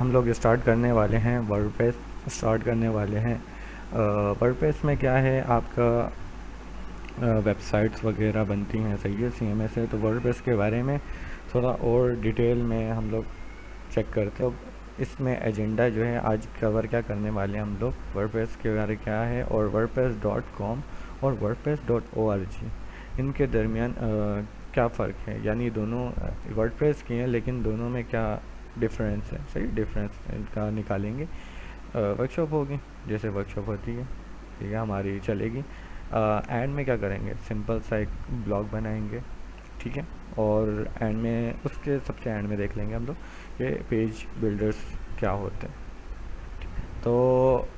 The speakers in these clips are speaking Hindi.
हम लोग स्टार्ट करने वाले हैं वर्डप्रेस स्टार्ट करने वाले हैं। वर्डप्रेस में क्या है, आपका वेबसाइट्स वगैरह बनती हैं, सही है, CMS है। तो वर्डप्रेस के बारे में थोड़ा और डिटेल में हम लोग चेक करते हैं। तो इसमें एजेंडा जो है आज कवर क्या करने वाले हैं हम लोग, वर्डप्रेस के बारे क्या है और wordpress.com और wordpress.org इनके दरमियान क्या फ़र्क है, यानी दोनों वर्डप्रेस की हैं लेकिन दोनों में क्या डिफरेंस है, सही डिफरेंस इनका निकालेंगे। वर्कशॉप होगी, जैसे वर्कशॉप होती है, ठीक है, हमारी चलेगी। एंड में क्या करेंगे, सिंपल सा एक ब्लॉग बनाएंगे, ठीक है। और एंड में उसके सबसे एंड में देख लेंगे हम लोग कि पेज बिल्डर्स क्या होते हैं। तो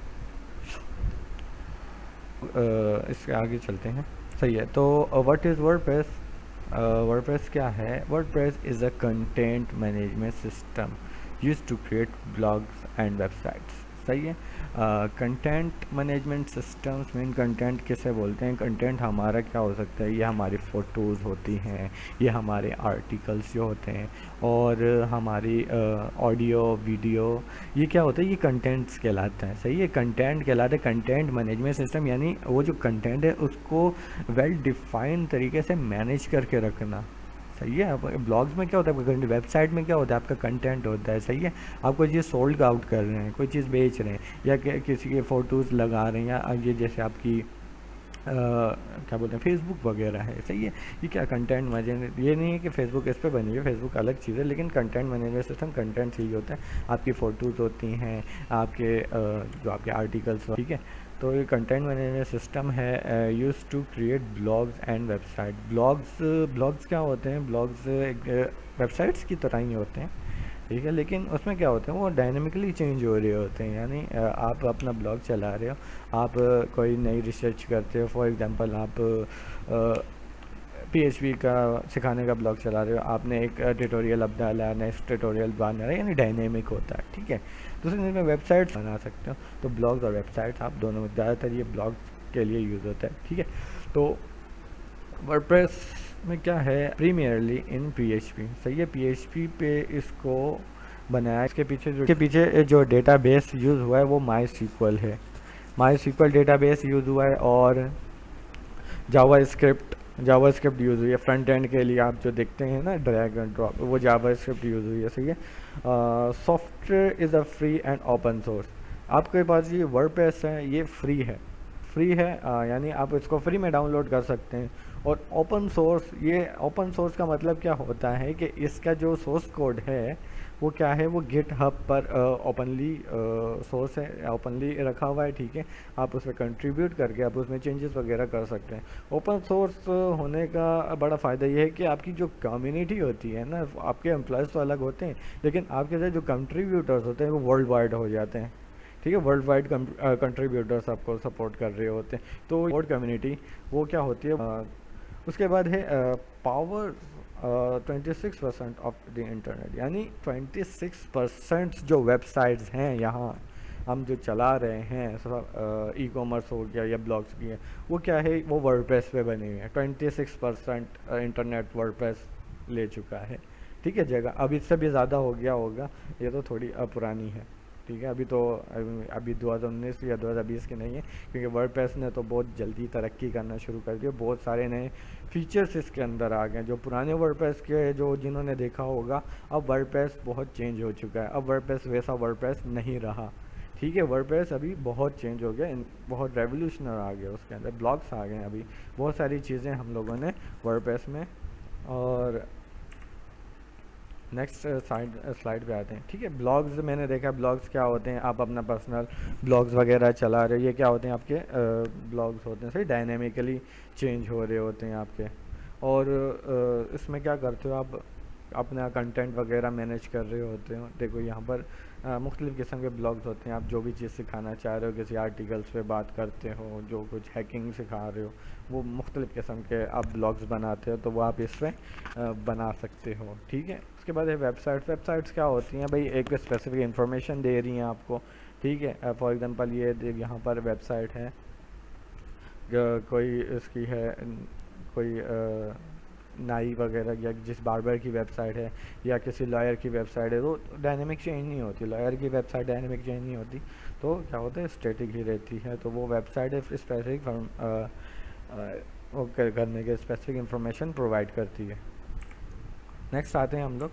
इसके आगे चलते हैं, सही है। तो व्हाट इज़ वर्डप्रेस? वर्डप्रेस क्या है? WordPress is a content management system use to create blogs and websites, सही है। कंटेंट मैनेजमेंट सिस्टम्स मेन कंटेंट किसे बोलते हैं? कंटेंट हमारा क्या हो सकता है? ये हमारी फ़ोटोज़ होती हैं, ये हमारे आर्टिकल्स जो होते हैं, और हमारी ऑडियो वीडियो, ये क्या होता है? ये कंटेंट्स कहलाते हैं, सही है, कंटेंट कहलाते हैं। कंटेंट मैनेजमेंट सिस्टम यानी वो जो कंटेंट है उसको वेल डिफाइंड तरीके से मैनेज करके रखना, सही है। अब ब्लॉग्स में क्या होता है, वेबसाइट में क्या होता है, आपका कंटेंट होता है, सही है। आप कोई चीज़ सोल्ड आउट कर रहे हैं, कोई चीज़ बेच रहे हैं, या किसी के फ़ोटोज़ लगा रहे हैं, या ये जैसे आपकी क्या बोलते हैं, फेसबुक वगैरह है, सही है। ये क्या कंटेंट मैनेजमेंट, ये नहीं है कि फेसबुक इस पे बनी है, फेसबुक अलग चीज़ है, लेकिन कंटेंट मैनेजमेंट सिस्टम कंटेंट ही होता है। आपकी फ़ोटोज़ होती हैं, आपके जो आपके आर्टिकल्स, ठीक है। तो ये कंटेंट मैनेजमेंट सिस्टम है use to create blogs and website. Blogs क्या होते हैं? ब्लॉग्स वेबसाइट्स की तरह ही होते हैं, ठीक है, लेकिन उसमें क्या होते हैं, वो डायनेमिकली चेंज हो रहे होते हैं। यानी आप अपना ब्लॉग चला रहे हो, आप कोई नई रिसर्च करते हो, फॉर एग्जांपल आप PHP का सिखाने का ब्लॉग चला रहे हो, आपने एक ट्यूटोरियल अब डाला, नेक्स्ट ट्यूटोरियल बना रहे, यानी डायनेमिक होता है, ठीक है। दूसरे दिन में वेबसाइट्स बना सकते हो, तो ब्लॉग्स और वेबसाइट्स आप दोनों में, ज़्यादातर ये ब्लॉग्स के लिए यूज़ होता है, ठीक है। तो वर्डप्रेस में क्या है, प्रीमियरली इन PHP, सही है, PHP पे इसको बनाया। इसके पीछे जो डेटाबेस यूज़ हुआ है वो MySQL है, MySQL डेटाबेस यूज़ हुआ है, और जावास्क्रिप्ट यूज़ हुई है फ्रंट एंड के लिए। आप जो देखते हैं ना ड्रैग एंड ड्रॉप, वो जावास्क्रिप्ट यूज़ हुई है, सही है। Software is a free and open source. आपके पास ये वर्डप्रेस है, ये फ्री है, यानी आप इसको फ्री में डाउनलोड कर सकते हैं। और ओपन सोर्स, ये ओपन सोर्स का मतलब क्या होता है कि इसका जो सोर्स कोड है वो क्या है, वो गिटहब पर ओपनली सोर्स है, ओपनली रखा हुआ है, ठीक है। आप उसमें कंट्रीब्यूट करके आप उसमें चेंजेस वगैरह कर सकते हैं। ओपन सोर्स होने का बड़ा फ़ायदा ये है कि आपकी जो कम्युनिटी होती है ना, आपके एम्प्लॉयज़ तो अलग होते हैं, लेकिन आपके साथ जो कंट्रीब्यूटर्स होते हैं वो वर्ल्ड वाइड हो जाते हैं, ठीक है। वर्ल्ड वाइड कंट्रीब्यूटर्स आपको सपोर्ट कर रहे होते हैं, तो वर्ल्ड कम्युनिटी वो क्या होती है। उसके बाद है पावर 26% ऑफ द इंटरनेट, यानी 26% जो वेबसाइट्स हैं यहाँ हम जो चला रहे हैं, ई कॉमर्स हो गया या ब्लॉग्स भी हैं, वो क्या है, वो वर्डप्रेस पे बने हुए हैं। 26% इंटरनेट वर्डप्रेस ले चुका है, ठीक है जगह। अब इससे भी ज़्यादा हो गया होगा, ये तो थोड़ी पुरानी है, ठीक है। अभी 2019 या 2020 की नहीं है, क्योंकि वर्डप्रेस ने तो बहुत जल्दी तरक्की करना शुरू कर दिया, बहुत सारे नए फीचर्स इसके अंदर आ गए। जो पुराने वर्डप्रेस के जो जिन्होंने देखा होगा, अब वर्डप्रेस बहुत चेंज हो चुका है, अब वर्डप्रेस वैसा वर्डप्रेस नहीं रहा, ठीक है। वर्डप्रेस अभी बहुत चेंज हो गया, बहुत रेवोल्यूशनर आ गया, उसके अंदर ब्लॉग्स आ गए, अभी बहुत सारी चीज़ें हम लोगों ने वर्डप्रेस में। और नेक्स्ट स्लाइड पे आते हैं, ठीक है। ब्लॉग्स मैंने देखा, ब्लॉग्स क्या होते हैं, आप अपना पर्सनल ब्लॉग्स वगैरह चला रहे हो, ये क्या होते हैं, आपके ब्लॉग्स होते हैं, सही, डायनेमिकली चेंज हो रहे होते हैं आपके। और इसमें क्या करते हो, आप अपना कंटेंट वगैरह मैनेज कर रहे होते हो। देखो यहाँ पर मुख्तलिफ़ किस्म के ब्लॉग्स होते हैं, आप जो भी चीज़ सिखाना चाह रहे हो, किसी आर्टिकल्स पे बात करते हो, जो कुछ हैकिंग सिखा रहे हो, वो मुख्तलिफ़ किस्म के आप ब्लॉग्स बनाते हो, तो वो आप इसमें बना सकते हो, ठीक है। उसके बाद है वेबसाइट्स क्या होती हैं भाई, एक स्पेसिफिक इंफॉर्मेशन दे रही हैं आपको, ठीक है। फॉर एग्जांपल ये यहाँ पर वेबसाइट है, कोई इसकी है, कोई नाई वगैरह या जिस बार्बर की वेबसाइट है या किसी लॉयर की वेबसाइट है, तो डायनेमिक चेंज नहीं होती। लॉयर की वेबसाइट डायनेमिक चेंज नहीं होती, तो क्या होता है, स्टैटिक ही रहती है। तो वो वेबसाइट स्पेसिफिक वो करने के स्पेसिफिक इंफॉर्मेशन प्रोवाइड करती है। नेक्स्ट आते हैं हम लोग,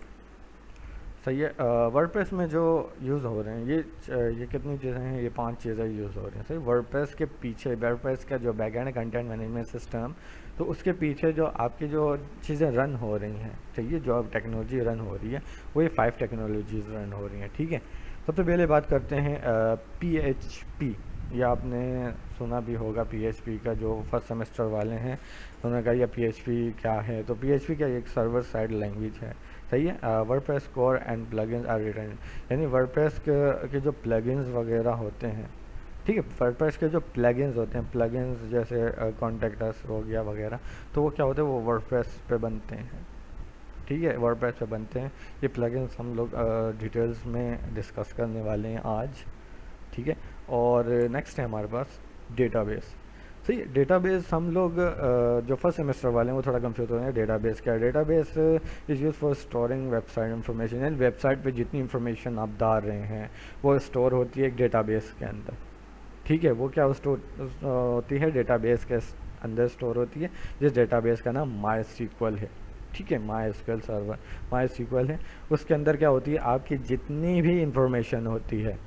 सही है। वर्डप्रेस में जो यूज़ हो रहे हैं ये कितनी चीज़ें हैं, ये 5 चीज़ें यूज़ हो रही हैं। सही, वर्डप्रेस के पीछे वर्डप्रेस का जो बैकएंड है, कंटेंट मैनेजमेंट सिस्टम, तो उसके पीछे जो आपकी जो चीज़ें रन हो रही हैं, चाहिए जो अब टेक्नोलॉजी रन हो रही है, वो ये 5 टेक्नोलॉजीज़ रन हो रही हैं। ठीक है, सबसे पहले बात करते हैं PHP। या आपने सुना भी होगा PHP का, जो फर्स्ट सेमेस्टर वाले हैं उन्होंने कहा यह PHP क्या है। तो PHP क्या एक सर्वर साइड लैंग्वेज है। सही है। WordPress core and plugins are written, यानी वर्डप्रेस के जो प्लगइन्स वगैरह होते हैं, ठीक है, वर्डप्रेस के जो प्लगइन्स होते हैं, प्लगइन्स जैसे कॉन्टैक्ट अस हो गया वगैरह, तो वो क्या होते हैं, वो वर्डप्रेस पे बनते हैं। ठीक है, वर्डप्रेस पे बनते हैं। ये प्लगइन्स हम लोग डिटेल्स में डिस्कस करने वाले हैं आज। ठीक है, और नेक्स्ट है हमारे पास डेटाबेस। सही है, डेटाबेस हम लोग जो फर्स्ट सेमेस्टर वाले हैं वो थोड़ा कंफ्यूज हो रहे हैं। डेटाबेस क्या है? Database is use for storing website information, यानी वेबसाइट पे जितनी इंफॉर्मेशन आप डाल रहे हैं वो स्टोर होती है एक डेटाबेस के अंदर। ठीक है, वो क्या स्टोर होती है, डेटाबेस के अंदर स्टोर होती है, जिस डेटाबेस का नाम MySQL है। ठीक है, MySQL सर्वर MySQL है। उसके अंदर क्या होती है, आपकी जितनी भी इंफॉर्मेशन होती है,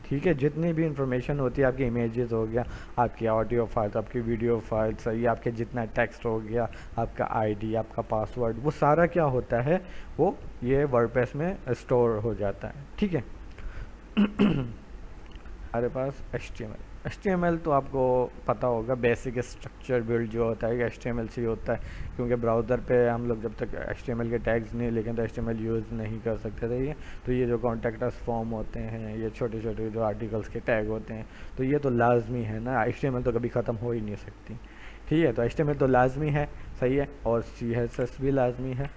ठीक है, जितनी भी इंफॉर्मेशन होती है, आपकी इमेजेस हो गया, आपकी ऑडियो फाइल्स, आपकी वीडियो फाइल्स, सही, आपके जितना टेक्स्ट हो गया, आपका आईडी, आपका पासवर्ड, वो सारा क्या होता है, वो ये वर्डप्रेस में स्टोर हो जाता है। ठीक है। हमारे पास HTML तो आपको पता होगा, बेसिक स्ट्रक्चर बिल्ड जो होता है HTML से होता है, क्योंकि ब्राउज़र पे हम लोग जब तक HTML के टैग्स नहीं लिखें तो HTML यूज़ नहीं कर सकते थे। ये तो ये जो कॉन्टैक्ट अस फॉर्म होते हैं, ये छोटे छोटे जो आर्टिकल्स के टैग होते हैं, तो ये तो लाजमी है ना, HTML तो कभी ख़त्म हो ही नहीं सकती। ठीक है, तो HTML तो लाजमी है, सही है, और CSS भी लाजमी है।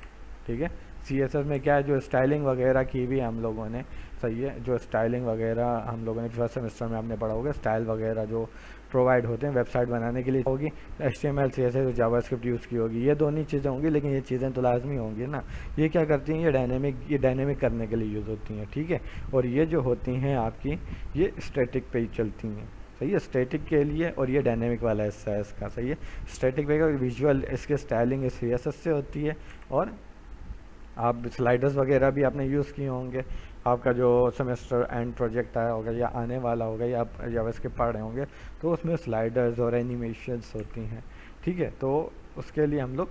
ठीक है, CSS में क्या है, जो स्टाइलिंग वगैरह की भी हम लोगों ने, सही है, जो स्टाइलिंग वगैरह हम लोगों ने फर्स्ट सेमेस्टर में आपने पढ़ा होगा, स्टाइल वगैरह जो प्रोवाइड होते हैं वेबसाइट बनाने के लिए होगी, HTML CSS जावास्क्रिप्ट यूज़ की होगी, ये दोनों चीज़ें होंगी, लेकिन ये चीज़ें तो लाजमी होंगी ना। ये क्या करती हैं, ये डायनेमिक करने के लिए यूज़ होती हैं। ठीक है, और ये जो होती हैं आपकी, ये स्टैटिक पे ही चलती हैं। सही है, स्टैटिक के लिए, और ये डायनेमिक वाला हिस्सा है इसका। सही है, स्टैटिक पे विजुअल इसके स्टाइलिंग CSS से होती है, और आप स्लाइडर्स वगैरह भी आपने यूज़ किए होंगे, आपका जो सेमेस्टर एंड प्रोजेक्ट आया होगा या आने वाला होगा, या आप जावास्क्रिप्ट पढ़ रहे होंगे, तो उसमें स्लाइडर्स और एनिमेशंस होती हैं। ठीक है, तो उसके लिए हम लोग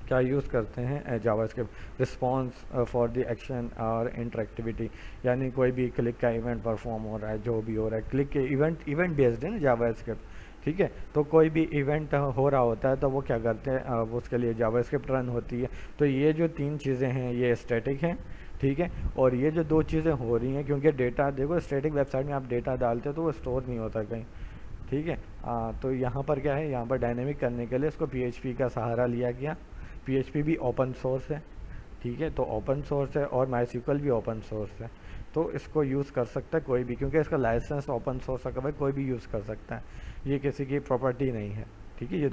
क्या यूज़ करते हैं, JavaScript response for the action और इंटरेक्टिविटी, यानी कोई भी क्लिक का इवेंट परफॉर्म हो रहा है, जो भी हो रहा है, क्लिक के इवेंट बेस्ड है ना जावास्क्रिप्ट। ठीक है, तो कोई भी इवेंट हो रहा होता है तो वो क्या करते हैं, वो उसके लिए जावास्क्रिप्ट रन होती है। तो ये जो 3 चीज़ें हैं ये स्टैटिक हैं। ठीक है, और ये जो 2 चीज़ें हो रही हैं, क्योंकि डेटा देखो स्टैटिक वेबसाइट में आप डेटा डालते हो तो वो स्टोर नहीं होता कहीं। ठीक है, तो यहाँ पर क्या है, यहाँ पर डायनेमिक करने के लिए इसको PHP का सहारा लिया गया। PHP भी ओपन सोर्स है। ठीक है, तो ओपन सोर्स है, और MySQL भी ओपन सोर्स है, तो इसको यूज़ कर सकता है कोई भी, क्योंकि इसका लाइसेंस ओपन सोर्स का भाई कोई भी यूज़ कर सकता है, ये किसी की प्रॉपर्टी नहीं है। ठीक है, ये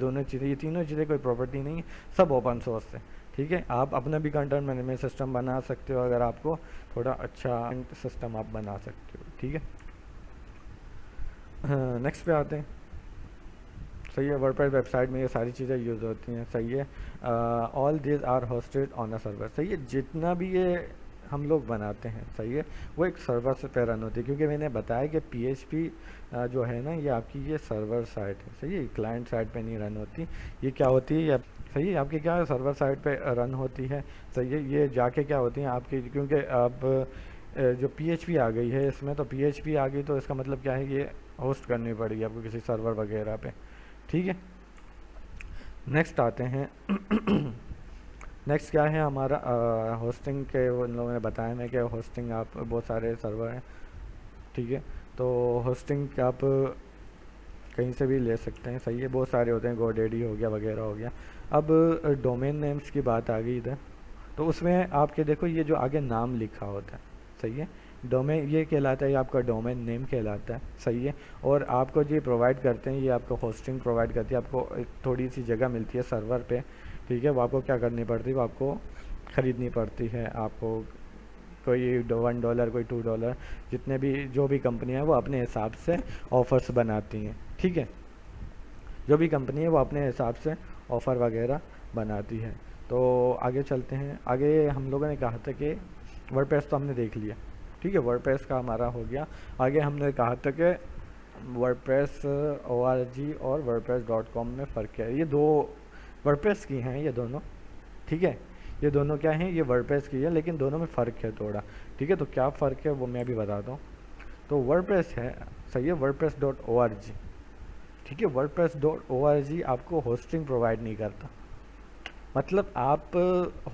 तीनों चीज़ें कोई प्रॉपर्टी नहीं है, सब ओपन सोर्स है। ठीक है, आप अपना भी कंटेंट मैनेजमेंट सिस्टम बना सकते हो, अगर आपको थोड़ा अच्छा सिस्टम आप बना सकते हो। ठीक है, नेक्स्ट पे आते हैं। सही है, वर्डप्रेस वेबसाइट में ये सारी चीज़ें यूज़ होती हैं। सही है, all these are hosted on a server. सही है, जितना भी ये हम लोग बनाते हैं, सही है, वो एक सर्वर से पे रन होती है, क्योंकि मैंने बताया कि PHP जो है ना, ये आपकी ये सर्वर साइट है। सही है, क्लाइंट साइड पे नहीं रन होती, ये क्या होती है, या सही है, आपकी क्या सर्वर साइड पे रन होती है। सही है, ये जाके क्या होती हैं आपकी, क्योंकि अब जो PHP आ गई है इसमें, तो PHP आ गई तो इसका मतलब क्या है, ये होस्ट करनी पड़ेगी आपको किसी सर्वर वगैरह पे। ठीक है, नेक्स्ट आते हैं। नेक्स्ट क्या है हमारा, होस्टिंग के उन लोगों ने बताया मैं कि होस्टिंग आप बहुत सारे सर्वर हैं। ठीक है, तो होस्टिंग आप कहीं से भी ले सकते हैं। सही है, बहुत सारे होते हैं, GoDaddy हो गया वगैरह हो गया। अब डोमेन नेम्स की बात आ गई इधर, तो उसमें आपके देखो ये जो आगे नाम लिखा होता है, सही है, डोमेन ये कहलाता है, ये आपका डोमेन नेम कहलाता है। सही है, और आपको जो प्रोवाइड करते हैं, ये आपको होस्टिंग प्रोवाइड करती है, आपको थोड़ी सी जगह मिलती है सर्वर पे। ठीक है, वो आपको क्या करनी पड़ती है, वो आपको ख़रीदनी पड़ती है। आपको कोई $1, कोई $2, जितने भी जो भी कंपनी है वो अपने हिसाब से ऑफ़र्स बनाती हैं। ठीक है, जो भी कंपनी है वो अपने हिसाब से ऑफ़र वगैरह बनाती है। तो आगे चलते हैं। आगे हम लोगों ने कहा था कि वर्डप्रेस तो हमने देख लिया, ठीक है, वर्डप्रेस का हमारा हो गया। आगे हमने कहा था कि वर्डप्रेस ORG और wordpress.com में फ़र्क क्या है। ये दो वर्डप्रेस की हैं ये दोनों, ठीक है, ये दोनों क्या हैं, ये वर्डप्रेस की है, लेकिन दोनों में फ़र्क है थोड़ा। ठीक है, तो क्या फ़र्क है वो मैं भी बताता हूँ। तो वर्डप्रेस है, सही है, wordpress.org, ठीक है, wordpress.org आपको होस्टिंग प्रोवाइड नहीं करता। मतलब आप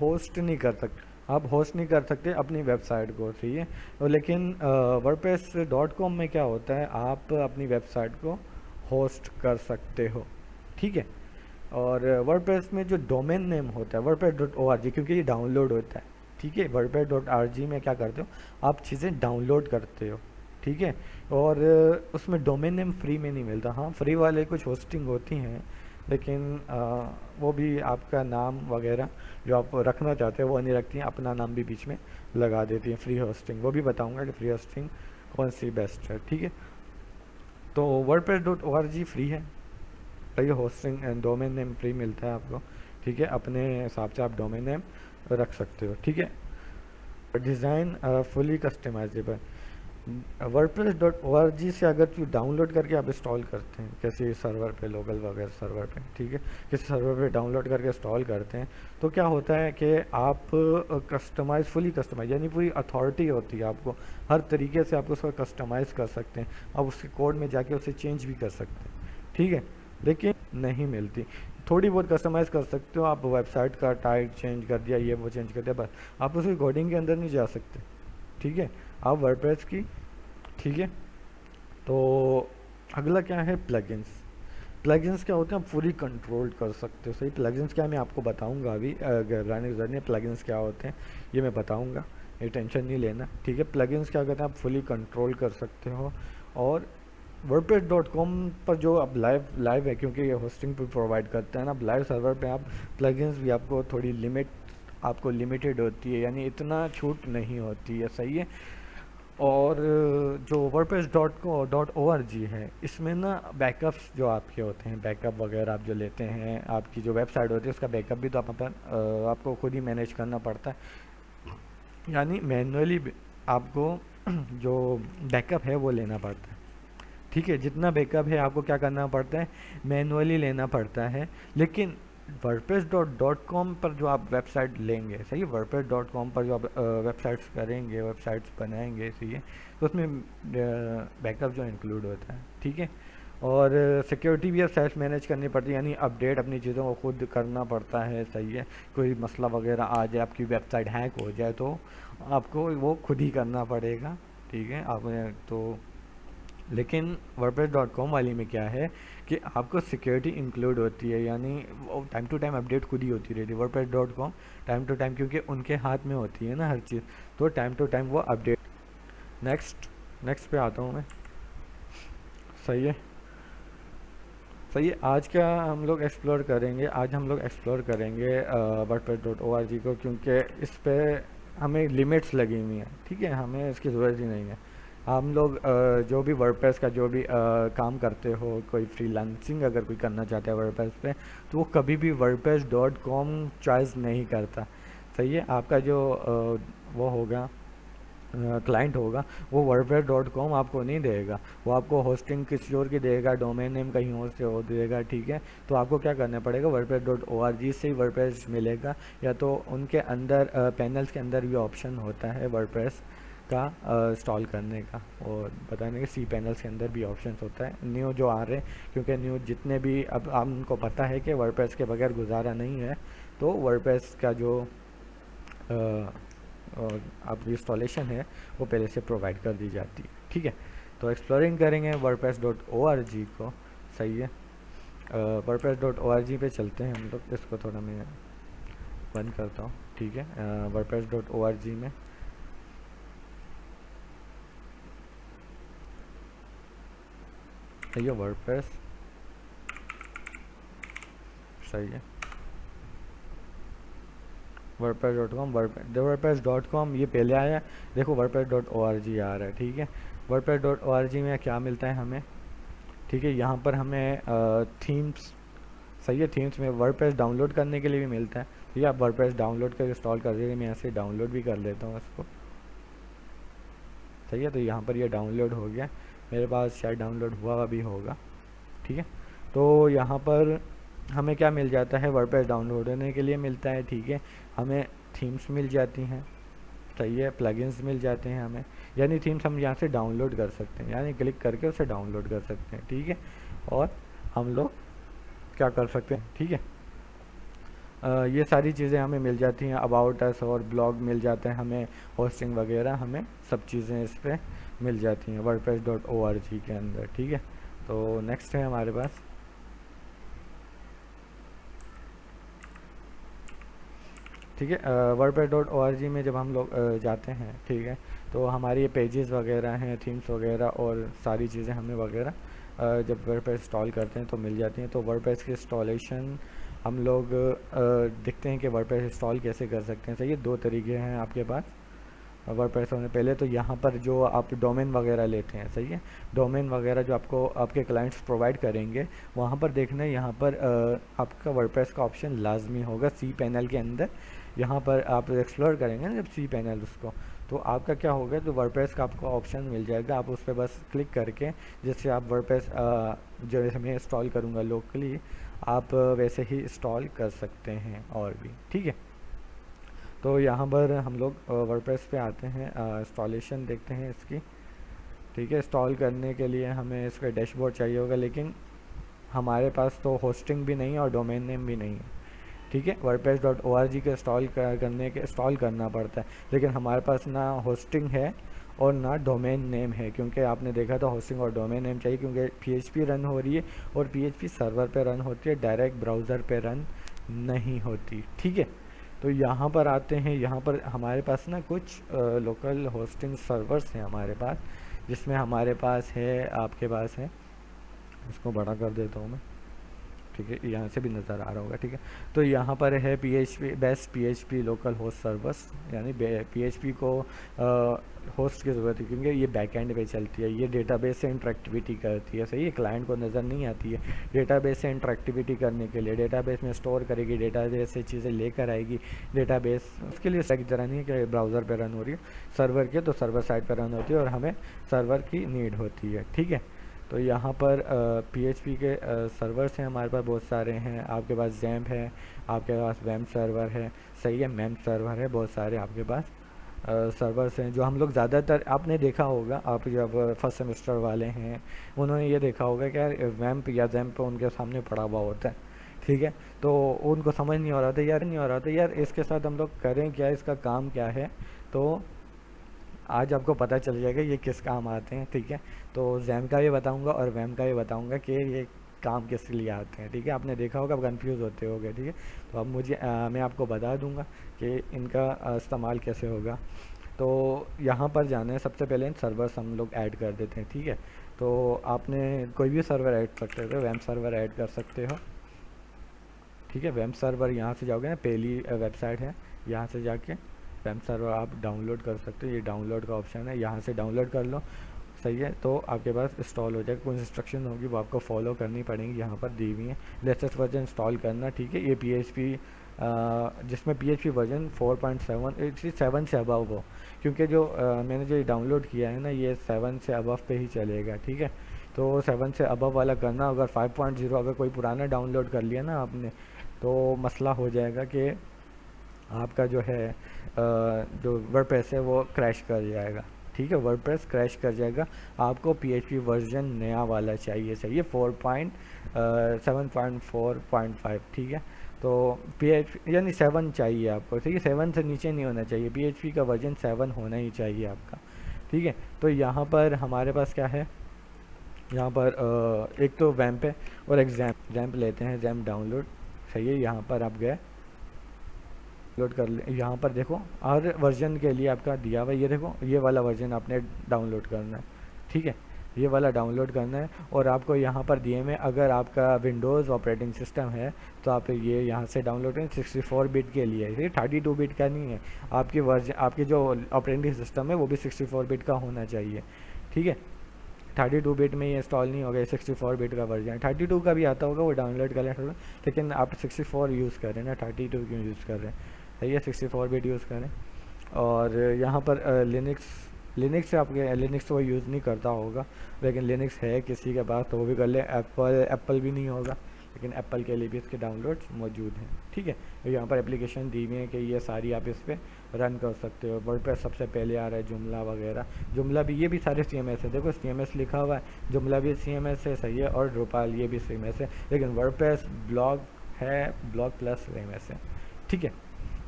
होस्ट नहीं कर सकते, आप होस्ट नहीं कर सकते अपनी वेबसाइट को, ठीक है। और लेकिन wordpress.com में क्या होता है, आप अपनी वेबसाइट को होस्ट कर सकते हो, ठीक है। और वर्डप्रेस में जो डोमेन नेम होता है wordpress.org, क्योंकि ये डाउनलोड होता है, ठीक है, wordpress.org में क्या करते हो, आप चीज़ें डाउनलोड करते हो, ठीक है। और उसमें डोमेन नेम फ्री में नहीं मिलता। हाँ, फ्री वाले कुछ होस्टिंग होती हैं, लेकिन वो भी आपका नाम वगैरह जो आप रखना चाहते हो वो नहीं रखती हैं, अपना नाम भी बीच में लगा देती हैं। फ्री होस्टिंग, वो भी बताऊंगा कि फ्री होस्टिंग कौन सी बेस्ट है, ठीक है। तो wordpress.org फ्री है, तो ये hosting and domain name free मिलता है आपको, ठीक है। अपने हिसाब से आप डोमेन नेम रख सकते हो, ठीक है। डिज़ाइन फुली कस्टमाइजेबल, wordpress.org से अगर जो डाउनलोड करके आप इंस्टॉल करते हैं किसी सर्वर पे, लोकल वगैरह सर्वर पे, ठीक है, किसी सर्वर पे डाउनलोड करके इंस्टॉल करते हैं, तो क्या होता है कि आप कस्टमाइज, फुली कस्टमाइज, यानी पूरी अथॉरिटी होती है, आपको हर तरीके से आपको उसको कस्टमाइज़ कर सकते हैं, आप उसके कोड में जाके उसे चेंज भी कर सकते हैं, ठीक है, लेकिन नहीं मिलती। थोड़ी बहुत कस्टमाइज़ कर सकते हो आप, वेबसाइट का टाइप चेंज कर दिया, ये वो चेंज कर दिया, बस आप उसकी कोडिंग के अंदर नहीं जा सकते, ठीक है। आप वर्डप्रेस की, ठीक है। तो अगला क्या है, प्लगइन्स। प्लगइन्स क्या होते हैं, आप पूरी कंट्रोल कर सकते हो, सही। प्लगइन्स क्या है मैं आपको बताऊंगा अभी, घबराने की जरूरत नहीं है, प्लगइन्स क्या होते हैं ये मैं बताऊंगा, ये टेंशन नहीं लेना, ठीक है। प्लगइन्स क्या करते हैं, आप फुली कंट्रोल कर सकते हो। और wordpress.com पर जो अब लाइव है, क्योंकि ये होस्टिंग भी प्रोवाइड करता है ना, अब लाइव सर्वर पे आप प्लगइन्स भी आपको थोड़ी आपको लिमिटेड होती है, यानी इतना छूट नहीं होती है, सही है। और जो wordpress.org है, इसमें ना बैकअप्स जो आपके होते हैं, बैकअप वगैरह आप जो लेते हैं, आपकी जो वेबसाइट होती है उसका बैकअप भी तो आपको खुद ही मैनेज करना पड़ता है, यानी मैनुअली आपको जो बैकअप है वो लेना पड़ता है, ठीक है। जितना बैकअप है आपको क्या करना पड़ता है, मैनुअली लेना पड़ता है। लेकिन wordpress.com पर जो आप वेबसाइट लेंगे, सही है, wordpress.com पर जो आप वेबसाइट्स करेंगे, वेबसाइट्स बनाएंगे, सही है, तो उसमें बैकअप जो इंक्लूड होता है, ठीक है। और सिक्योरिटी भी अब सेल्फ मैनेज करनी पड़ती है, यानी अपडेट अपनी चीज़ों को खुद करना पड़ता है, सही है। कोई मसला वगैरह आ जाए, आपकी वेबसाइट हैक हो जाए, तो आपको वो खुद ही करना पड़ेगा, ठीक है। आप तो लेकिन wordpress.com वाली में क्या है कि आपको सिक्योरिटी इंक्लूड होती है, यानी वो टाइम टू टाइम अपडेट खुद ही होती रहती है wordpress.com, टाइम टू टाइम, क्योंकि उनके हाथ में होती है ना हर चीज़, तो टाइम टू टाइम वो अपडेट। नेक्स्ट पे आता हूँ मैं, सही है, सही है। आज क्या हम लोग एक्सप्लोर करेंगे, आज हम लोग एक्सप्लोर करेंगे wordpress.org को, क्योंकि इस पे हमें लिमिट्स लगी हुई हैं, ठीक है, हमें इसकी ज़रूरत ही नहीं है। हम लोग जो भी वर्डप्रेस का जो भी काम करते हो, कोई फ्रीलांसिंग अगर कोई करना चाहता है वर्डप्रेस पे, तो वो कभी भी wordpress.com चॉइस नहीं करता, सही है। आपका जो वो होगा, क्लाइंट होगा, वो wordpress.com आपको नहीं देगा, वो आपको होस्टिंग किसी और की देगा, डोमेन नेम कहीं और से हो देगा, ठीक है। तो आपको क्या करना पड़ेगा, wordpress.org से ही वर्डप्रेस मिलेगा, या तो उनके अंदर पैनल्स के अंदर भी ऑप्शन होता है वर्डप्रेस का इंस्टॉल करने का, और बताने के सी पैनल्स के अंदर भी ऑप्शंस होता है, न्यू जो आ रहे हैं, क्योंकि न्यू जितने भी अब आपको पता है कि वर्डप्रेस के बगैर गुजारा नहीं है, तो वर्डप्रेस का जो और आपकी इंस्टॉलेशन है वो पहले से प्रोवाइड कर दी जाती है, ठीक है। तो एक्सप्लोरिंग करेंगे wordpress.org को, सही है। wordpress.org पे चलते हैं हम लोग, इसको थोड़ा मैं बंद करता हूँ, ठीक है। wordpress.org में सही है, वर्डप्रेस, सही है। wordpress.com, wordpress.com ये पहले आया, देखो wordpress.org आ रहा है, ठीक है। wordpress.org में क्या मिलता है हमें, ठीक है, यहाँ पर हमें थीम्स, सही है, थीम्स में वर्डप्रेस डाउनलोड करने के लिए भी मिलता है, ठीक है। आप वर्डप्रेस डाउनलोड कर इंस्टॉल कर दीजिए, मैं यहाँ से डाउनलोड भी कर लेता हूँ इसको, सही है। तो यहाँ पर ये डाउनलोड हो गया, मेरे पास शायद डाउनलोड हुआ भी होगा, ठीक है। तो यहाँ पर हमें क्या मिल जाता है, वर्डप्रेस डाउनलोड होने के लिए मिलता है, ठीक है। हमें थीम्स मिल जाती हैं, सही है, प्लगइन्स मिल जाते हैं हमें, यानी थीम्स हम यहाँ से डाउनलोड कर सकते हैं, यानी क्लिक करके उसे डाउनलोड कर सकते हैं, ठीक है। और हम लोग क्या कर सकते हैं, ठीक है। ये सारी चीज़ें हमें मिल जाती हैं, अबाउट अस और ब्लॉग मिल जाते हैं हमें, होस्टिंग वगैरह हमें सब चीज़ें इस पर मिल जाती हैं wordpress.org के अंदर, ठीक है। तो नेक्स्ट है हमारे पास, ठीक है, wordpress.org में जब हम लोग जाते हैं, ठीक है, तो हमारी ये पेजेस वगैरह हैं, थीम्स वगैरह और सारी चीज़ें हमें वगैरह जब वर्डप्रेस इंस्टॉल करते हैं तो मिल जाती हैं। तो वर्डप्रेस की इंस्टॉलेशन हम लोग देखते हैं कि वर्डप्रेस इंस्टॉल कैसे कर सकते हैं, सही है। दो तरीके हैं आपके पास वर्डप्रेस होने पहले, तो यहाँ पर जो आप डोमेन वगैरह लेते हैं, सही है, डोमेन वगैरह जो आपको आपके क्लाइंट्स प्रोवाइड करेंगे, वहाँ पर देखना है, यहाँ पर आपका वर्डप्रेस का ऑप्शन लाजमी होगा सी पैनल के अंदर। यहाँ पर आप एक्सप्लोर करेंगे ना जब सी पैनल उसको, तो आपका क्या होगा, तो वर्डप्रेस का आपको ऑप्शन मिल जाएगा, आप उस पर बस क्लिक करके, जिससे आप वर्डप्रेस जो मैं इंस्टॉल करूँगा लोकली, आप वैसे ही इंस्टॉल कर सकते हैं और भी, ठीक है। तो यहाँ पर हम लोग वर्डप्रेस पे आते हैं, इंस्टॉलेशन देखते हैं इसकी, ठीक है। इंस्टॉल करने के लिए हमें इसका डैशबोर्ड चाहिए होगा, लेकिन हमारे पास तो होस्टिंग भी नहीं है और डोमेन नेम भी नहीं है, ठीक है। wordpress.org के इंस्टॉल करना पड़ता है, लेकिन हमारे पास ना होस्टिंग है और ना डोमेन नेम है, क्योंकि आपने देखा था होस्टिंग और डोमेन नेम चाहिए, क्योंकि PHP रन हो रही है और PHP सर्वर पे रन होती है, डायरेक्ट ब्राउज़र पे रन नहीं होती, ठीक है। तो यहाँ पर आते हैं, यहाँ पर हमारे पास ना कुछ लोकल होस्टिंग सर्वर्स हैं हमारे पास, जिसमें हमारे पास है, आपके पास है, इसको बड़ा कर देता हूँ मैं, ठीक है, यहाँ से भी नज़र आ रहा होगा, ठीक है। तो यहाँ पर है best PHP local host servers, यानी PHP को होस्ट की ज़रूरत है, क्योंकि ये बैकएंड पे चलती है, ये डेटाबेस से इंटरेक्टिविटी करती है, सही है, क्लाइंट को नज़र नहीं आती है। डेटाबेस से इंटरेक्टिविटी करने के लिए डेटाबेस में स्टोर करेगी, डेटाबेस से चीज़ें लेकर आएगी, डेटाबेस उसके लिए की तरह नहीं है कि ब्राउज़र पर रन हो रही है, सर्वर के, तो सर्वर साइड पर रन होती है और हमें सर्वर की नीड होती है, ठीक है। तो यहाँ पर PHP के सर्वर्स हैं हमारे पास, बहुत सारे हैं, आपके पास जैम्प है, आपके पास वैम्प सर्वर है, सही है, मैम्प सर्वर है, बहुत सारे आपके पास सर्वर्स हैं, जो हम लोग ज़्यादातर आपने देखा होगा, आप जब फर्स्ट सेमेस्टर वाले हैं उन्होंने ये देखा होगा कि यार वैम्प या जैम्प उनके सामने पड़ा हुआ होता है, ठीक है। तो उनको समझ नहीं आ रहा था यार इसके साथ हम लोग करें क्या, इसका काम क्या है। तो आज आपको पता चल जाएगा ये किस काम आते हैं, ठीक है। तो जैम का भी बताऊंगा और वैम का भी बताऊंगा कि ये काम किस लिए आते हैं, ठीक है। आपने देखा होगा, आप कंफ्यूज होते होगे, ठीक है। तो अब मैं आपको बता दूंगा कि इनका इस्तेमाल कैसे होगा। तो यहाँ पर जाना है, सबसे पहले सर्वर्स हम लोग ऐड कर देते हैं, ठीक है। तो आपने कोई भी सर्वर ऐड कर सकते हो, वैम सर्वर ऐड कर सकते हो, ठीक है। वैम सर्वर यहाँ से जाओगे ना, पहली वेबसाइट है, यहाँ से जाके वैम सर्वर आप डाउनलोड कर सकते हो, ये डाउनलोड का ऑप्शन है, यहाँ से डाउनलोड कर लो, सही है। तो आपके पास इंस्टॉल हो जाएगा, कुछ इंस्ट्रक्शन होगी वो आपको फॉलो करनी पड़ेंगी, यहाँ पर दी हुई हैं। लेटेस्ट वर्जन इंस्टॉल करना, ठीक है। ये PHP जिसमें PHP वर्जन 4.7 7 से अबव हो, क्योंकि जो मैंने जो डाउनलोड किया है ना, ये 7 से अबव पे ही चलेगा, ठीक है। तो 7 से अबव वाला करना, अगर 5.0 अगर कोई पुराना डाउनलोड कर लिया ना आपने, तो मसला हो जाएगा कि आपका जो है जो वर्डप्रेस है वो क्रैश कर जाएगा, ठीक है। वर्डप्रेस क्रैश कर जाएगा, आपको PHP वर्जन नया वाला चाहिए, सही है, 7.4.5, ठीक है। तो PHP यानी 7 चाहिए आपको, ठीक है, 7 से नीचे नहीं होना चाहिए, PHP का वर्जन 7 होना ही चाहिए आपका, ठीक है। तो यहाँ पर हमारे पास क्या है, यहाँ पर एक तो वैम्प है और एक जैम्प लेते हैं, जैम्प डाउनलोड, सही है। यहाँ पर आप गए, डाउनलोड कर ले, यहाँ पर देखो हर वर्जन के लिए आपका दिया हुआ, ये देखो ये वाला वर्जन आपने डाउनलोड करना है, ठीक है। ये वाला डाउनलोड करना है। और आपको यहाँ पर दिए में अगर आपका विंडोज़ ऑपरेटिंग सिस्टम है तो आप ये यहाँ से डाउनलोड करें। 64 बिट के लिए है, ये 32 बिट का नहीं है। आपकी वर्जन, आपकी जो ऑपरेटिंग सिस्टम है वो भी 64 बिट का होना चाहिए, ठीक है। 32 बिट में ये इंस्टॉल नहीं होगा, 64 बिट का वर्जन है। 32 का भी आता होगा, वो डाउनलोड कर लें, लेकिन आप 64 यूज़ कर रहे हैं ना, 32 क्यों यूज़ कर रहे हैं, सही है, 64 बिट यूज़ करें। और यहाँ पर लिनक्स से आपके लिनक्स तो वो यूज़ नहीं करता होगा, लेकिन लिनक्स है किसी के पास तो वो भी कर ले। एप्पल भी नहीं होगा, लेकिन एप्पल के लिए भी इसके डाउनलोड्स मौजूद हैं, ठीक है। तो यहाँ पर एप्लीकेशन दी हुई है कि ये सारी आप इस पर रन कर सकते हो। वर्डप्रेस सबसे पहले आ रहा है, जुमला वगैरह, जुमला भी, ये भी सारे CMS है, देखो CMS लिखा हुआ है, जुमला भी CMS है, सही है। और ड्रुपाल ये भी CMS है, लेकिन वर्डप्रेस ब्लॉग है, ब्लॉग प्लस CMS है, ठीक है।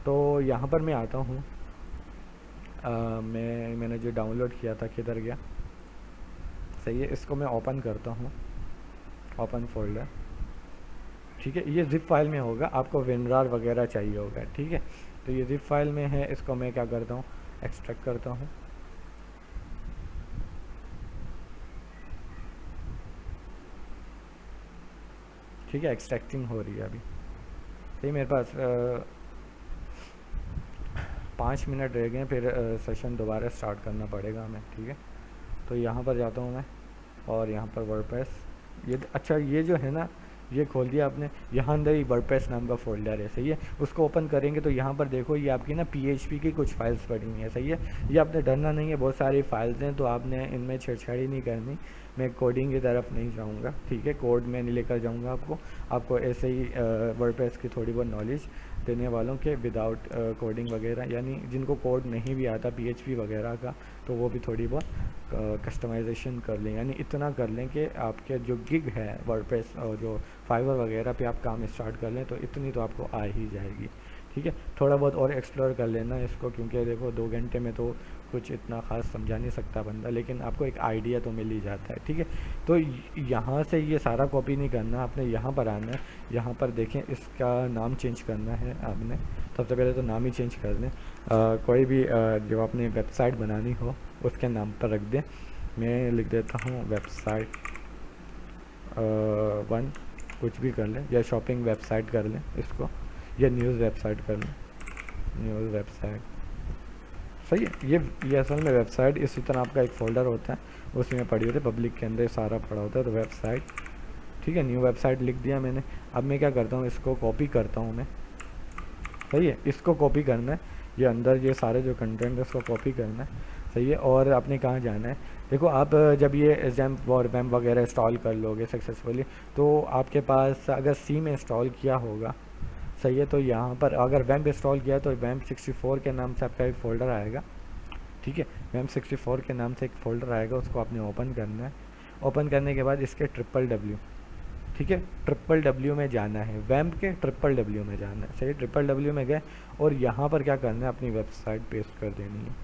तो यहाँ पर मैं आता हूँ, मैंने जो डाउनलोड किया था किधर गया, सही है। इसको मैं ओपन करता हूँ, ओपन फोल्डर, ठीक है। ये जिप फाइल में होगा, आपको विनरार वगैरह चाहिए होगा, ठीक है। तो ये जिप फाइल में है, इसको मैं क्या करता हूँ, एक्सट्रैक्ट करता हूँ, ठीक है। एक्सट्रैक्टिंग हो रही है अभी, सही। मेरे पास 5 मिनट रह गए, फिर सेशन दोबारा स्टार्ट करना पड़ेगा हमें, ठीक है। तो यहाँ पर जाता हूँ मैं, और यहाँ पर वर्डप्रेस, ये अच्छा, ये जो है ना, ये खोल दिया आपने, यहाँ अंदर ही वर्डप्रेस नाम का फोल्डर है, सही है। उसको ओपन करेंगे तो यहाँ पर देखो, ये आपकी ना PHP की कुछ फाइल्स पड़ी हुई हैं, सही है। ये आपने डरना नहीं है, बहुत सारी फाइल्स हैं, तो आपने इनमें छेड़छाड़ी नहीं करनी। मैं कोडिंग की तरफ नहीं जाऊँगा, ठीक है, कोड में नहीं लेकर जाऊँगा आपको ऐसे ही वर्डप्रेस की थोड़ी बहुत नॉलेज देने वालों के विदाउट कोडिंग वगैरह, यानी जिनको कोड नहीं भी आता PHP वगैरह का, तो वो भी थोड़ी बहुत कस्टमाइजेशन कर लें, यानी इतना कर लें कि आपके जो गिग है वर्डप्रेस और जो फाइवर वगैरह पे आप काम स्टार्ट कर लें, तो इतनी तो आपको आ ही जाएगी, ठीक है। थोड़ा बहुत और एक्सप्लोर कर लेना इसको, क्योंकि देखो 2 घंटे में तो कुछ इतना ख़ास समझा नहीं सकता बंदा, लेकिन आपको एक आइडिया तो मिल ही जाता है, ठीक है। तो यहाँ से ये सारा कॉपी नहीं करना, आपने यहाँ पर आना है, यहाँ पर देखें, इसका नाम चेंज करना है आपने। सबसे पहले तो नाम ही चेंज कर दें, कोई भी जो आपने वेबसाइट बनानी हो उसके नाम पर रख दें। मैं लिख देता हूँ वेबसाइट 1, कुछ भी कर लें, या शॉपिंग वेबसाइट कर लें इसको, या न्यूज़ वेबसाइट कर लें, न्यूज़ वेबसाइट, सही है। ये असल में वेबसाइट इसी तरह आपका एक फ़ोल्डर होता है, उसी में पड़ी होती है, पब्लिक के अंदर सारा पड़ा होता है, तो वेबसाइट, ठीक है। न्यू वेबसाइट लिख दिया मैंने। अब मैं क्या करता हूँ, इसको कॉपी करता हूँ मैं, सही है। इसको कॉपी करना है, ये अंदर ये सारे जो कंटेंट है उसको कॉपी करना है, सही है। और आपने कहाँ जाना है, देखो आप जब ये जैम्प और वैम्प वगैरह इंस्टॉल कर लोगे सक्सेसफुली, तो आपके पास अगर सी में इंस्टॉल किया होगा, सही है, तो यहाँ पर अगर वैम्प इंस्टॉल किया तो वैम्प 64 के नाम से आपका एक फ़ोल्डर आएगा, ठीक है। वैम्प 64 के नाम से एक फ़ोल्डर आएगा, उसको आपने ओपन करना है। ओपन करने के बाद इसके WWW, ठीक है, WWW में जाना है, वैम्प के WWW में जाना है, सही। WWW में गए और यहाँ पर क्या करना है, अपनी वेबसाइट पेस्ट कर देनी है,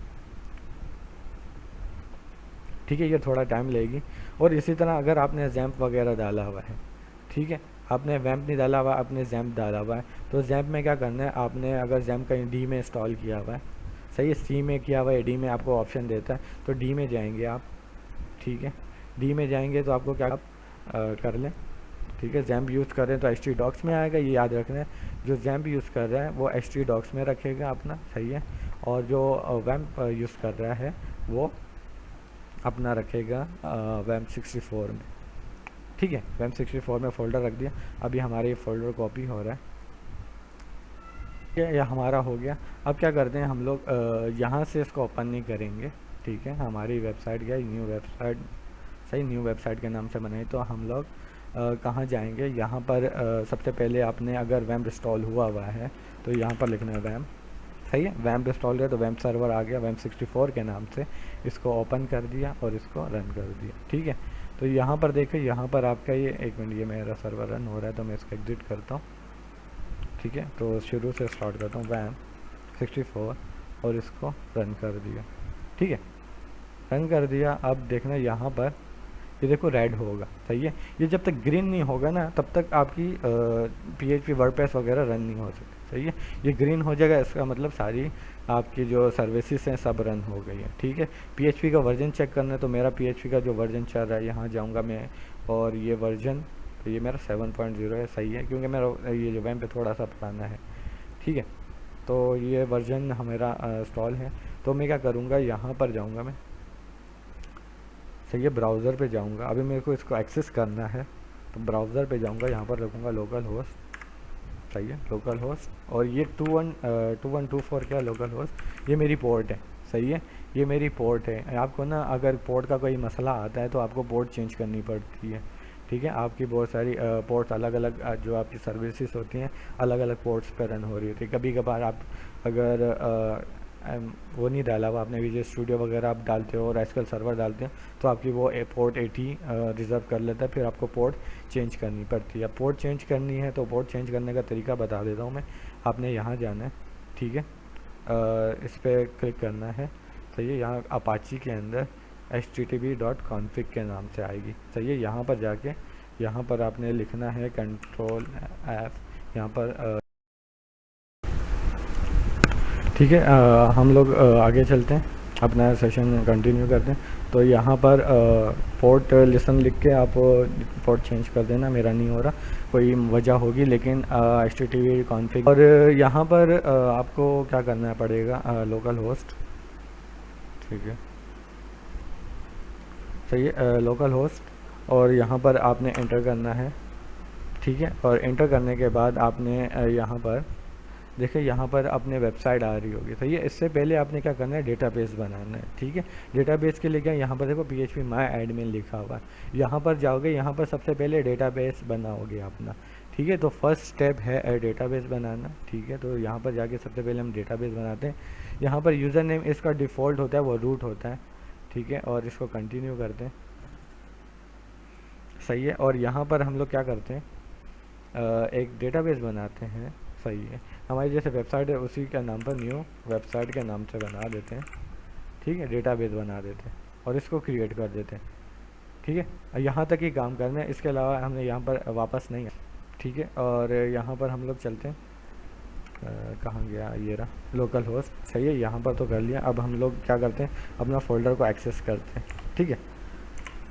ठीक है। ये थोड़ा टाइम लेगी। और इसी तरह अगर आपने जैम्प वगैरह डाला हुआ है, ठीक है, आपने वैम्प नहीं डाला हुआ, आपने जैम्प डाला हुआ है, तो जैम्प में क्या करना है, आपने अगर जैम्प कहीं डी में इंस्टॉल किया हुआ है, सही है, सी में किया हुआ है, डी में आपको ऑप्शन देता है, तो डी में जाएंगे आप, ठीक है। डी में जाएंगे तो आपको क्या कर लें, ठीक है। जैम्प यूज़ कर रहे हैं तो htdocs में आएगा, ये याद रखना है। जो जैम्प यूज़ कर रहा है वो htdocs में रखेगा अपना, सही है। और जो वैम्प यूज़ कर रहा है वो अपना रखेगा वैम्प 64 में, ठीक है। वैम्प 64 में फ़ोल्डर रख दिया। अभी हमारे ये फ़ोल्डर कॉपी हो रहा है, ठीक है, या हमारा हो गया। अब क्या करते हैं हम लोग, यहाँ से इसको ओपन नहीं करेंगे, ठीक है। हमारी वेबसाइट गया, न्यू वेबसाइट, सही, न्यू वेबसाइट के नाम से बनाई, तो हम लोग कहाँ जाएंगे, यहाँ पर सबसे पहले आपने अगर वैम्प इंस्टॉल हुआ है तो यहाँ पर लिखना है वैम्प, सही है। वैम्प इंस्टॉल है तो वैम्प सर्वर आ गया, वैम्प 64 के नाम से, इसको ओपन कर दिया और इसको रन कर दिया, ठीक है। तो यहाँ पर देखिए, यहाँ पर आपका ये, एक मिनट, ये मेरा सर्वर रन हो रहा है तो मैं इसको एग्जिट करता हूँ, ठीक है। तो शुरू से स्टार्ट करता हूँ, वैम्प 64, और इसको रन कर दिया, ठीक है, रन कर दिया। अब देखना यहाँ पर ये देखो रेड होगा, सही है। ये जब तक ग्रीन नहीं होगा ना तब तक आपकी PHP वर्डप्रेस वगैरह रन नहीं हो सकती, सही है। ये ग्रीन हो जाएगा, इसका मतलब सारी आपकी जो सर्विसेज हैं सब रन हो गई है, ठीक है। PHP का वर्जन चेक करना है, तो मेरा PHP का जो वर्जन चल रहा है यहाँ जाऊँगा मैं, और ये वर्जन तो ये मेरा 7.0 है, सही है, क्योंकि मेरा ये जो वैम पे थोड़ा सा पुराना है, ठीक है। तो ये वर्जन मेरा इंस्टॉल है। तो मैं क्या करूँगा, यहाँ पर जाऊँगा मैं, सही है, ब्राउज़र पे जाऊँगा। अभी मेरे को इसको एक्सेस करना है, तो ब्राउज़र पे जाऊँगा, यहाँ पर रखूँगा लोकल होस्ट, सही है, लोकल होस्ट। और ये 2124 क्या लोकल होस्ट, ये मेरी पोर्ट है, सही है, ये मेरी पोर्ट है। आपको ना अगर पोर्ट का कोई मसला आता है तो आपको पोर्ट चेंज करनी पड़ती है, ठीक है। आपकी बहुत सारी पोर्ट्स अलग अलग जो आपकी सर्विसेज होती हैं अलग अलग पोर्ट्स पर रन हो रही होती है। कभी कभार आप अगर वो नहीं डाला हुआ आपने, विजुअल स्टूडियो वगैरह आप डालते हो और एसक्यूएल सर्वर डालते हो तो आपकी वो पोर्ट 80 रिज़र्व कर लेता है, फिर आपको पोर्ट चेंज करनी पड़ती है। पोर्ट चेंज करनी है तो पोर्ट चेंज करने का तरीका बता देता हूँ मैं। आपने यहाँ जाना है, ठीक है, इस पर क्लिक करना है, सही है। यहाँ अपाची के अंदर http.config के नाम से आएगी, सही है। यहाँ पर जाके यहाँ पर आपने लिखना है कंट्रोल F, यहाँ पर ठीक है। हम लोग आगे चलते हैं, अपना सेशन कंटिन्यू करते हैं। तो यहाँ पर पोर्ट लिसन लिख के आप पोर्ट चेंज कर देना, मेरा नहीं हो रहा, कोई वजह होगी, लेकिन http config। और यहाँ पर आपको क्या करना पड़ेगा, लोकल होस्ट, ठीक है, सही है, लोकल होस्ट। और यहाँ पर आपने एंटर करना है, ठीक है। और एंटर करने के बाद आपने यहाँ पर देखिए, यहाँ पर अपने वेबसाइट आ रही होगी, सही है। इससे पहले आपने क्या करना है, डेटाबेस बनाना है, ठीक है। डेटाबेस के लिए क्या, यहाँ पर देखो PHP माय एडमिन लिखा हुआ है, यहाँ पर जाओगे, यहाँ पर सबसे पहले डेटाबेस बनाओगे अपना, ठीक है। तो फर्स्ट स्टेप है डेटाबेस बनाना, ठीक है। तो यहाँ पर जाके सबसे पहले हम डेटाबेस बनाते हैं। यहाँ पर यूज़र नेम इसका डिफ़ॉल्ट होता है, वो रूट होता है, ठीक है। और इसको कंटिन्यू करते हैं, सही है। और यहाँ पर हम लोग क्या करते हैं, एक डेटाबेस बनाते हैं, सही है। हमारी जैसे वेबसाइट है उसी के नाम पर न्यू वेबसाइट के नाम से बना देते हैं, ठीक है, डेटाबेस बना देते हैं और इसको क्रिएट कर देते हैं, ठीक है। यहाँ तक ही काम करना है, इसके अलावा हमने यहाँ पर वापस नहीं है, ठीक है। और यहाँ पर हम लोग चलते हैं, कहाँ गया, ये रहा लोकल होस्ट, सही है। यहाँ पर तो कर लिया। अब हम लोग क्या करते हैं, अपना फ़ोल्डर को एक्सेस करते हैं, ठीक है।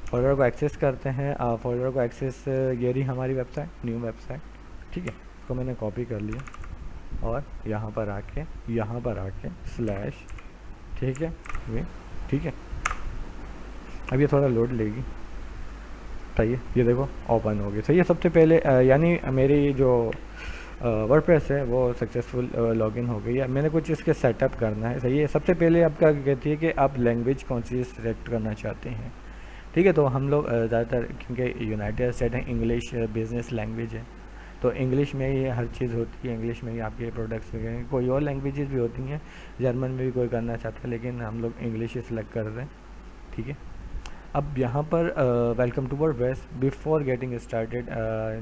फोल्डर को एक्सेस करते हैं, फोल्डर को एक्सेस, ये रही हमारी वेबसाइट, न्यू वेबसाइट, ठीक है। इसको मैंने कॉपी कर लिया और यहाँ पर आके स्लैश, ठीक है, ये ठीक है। अब ये थोड़ा लोड लेगी, सही है, ये देखो ओपन हो गई, सही है। सबसे पहले यानी मेरी जो वर्डप्रेस है वो सक्सेसफुल लॉगिन हो गई है। मैंने कुछ इसके सेटअप करना है, सही है। सबसे पहले आपका कहती है कि आप लैंग्वेज कौन सी सिलेक्ट करना चाहते हैं, ठीक है। तो हम लोग ज़्यादातर, क्योंकि यूनाइटेड स्टेट है, इंग्लिश बिजनेस लैंग्वेज है, तो इंग्लिश में ही हर चीज़ होती है, इंग्लिश में ही आपके प्रोडक्ट्स वगैरह। कोई और लैंग्वेजेस भी होती हैं, जर्मन में भी कोई करना चाहता है, लेकिन हम लोग इंग्लिश ही सिलेक्ट कर रहे हैं, ठीक है। अब यहाँ पर welcome to WordPress, before getting started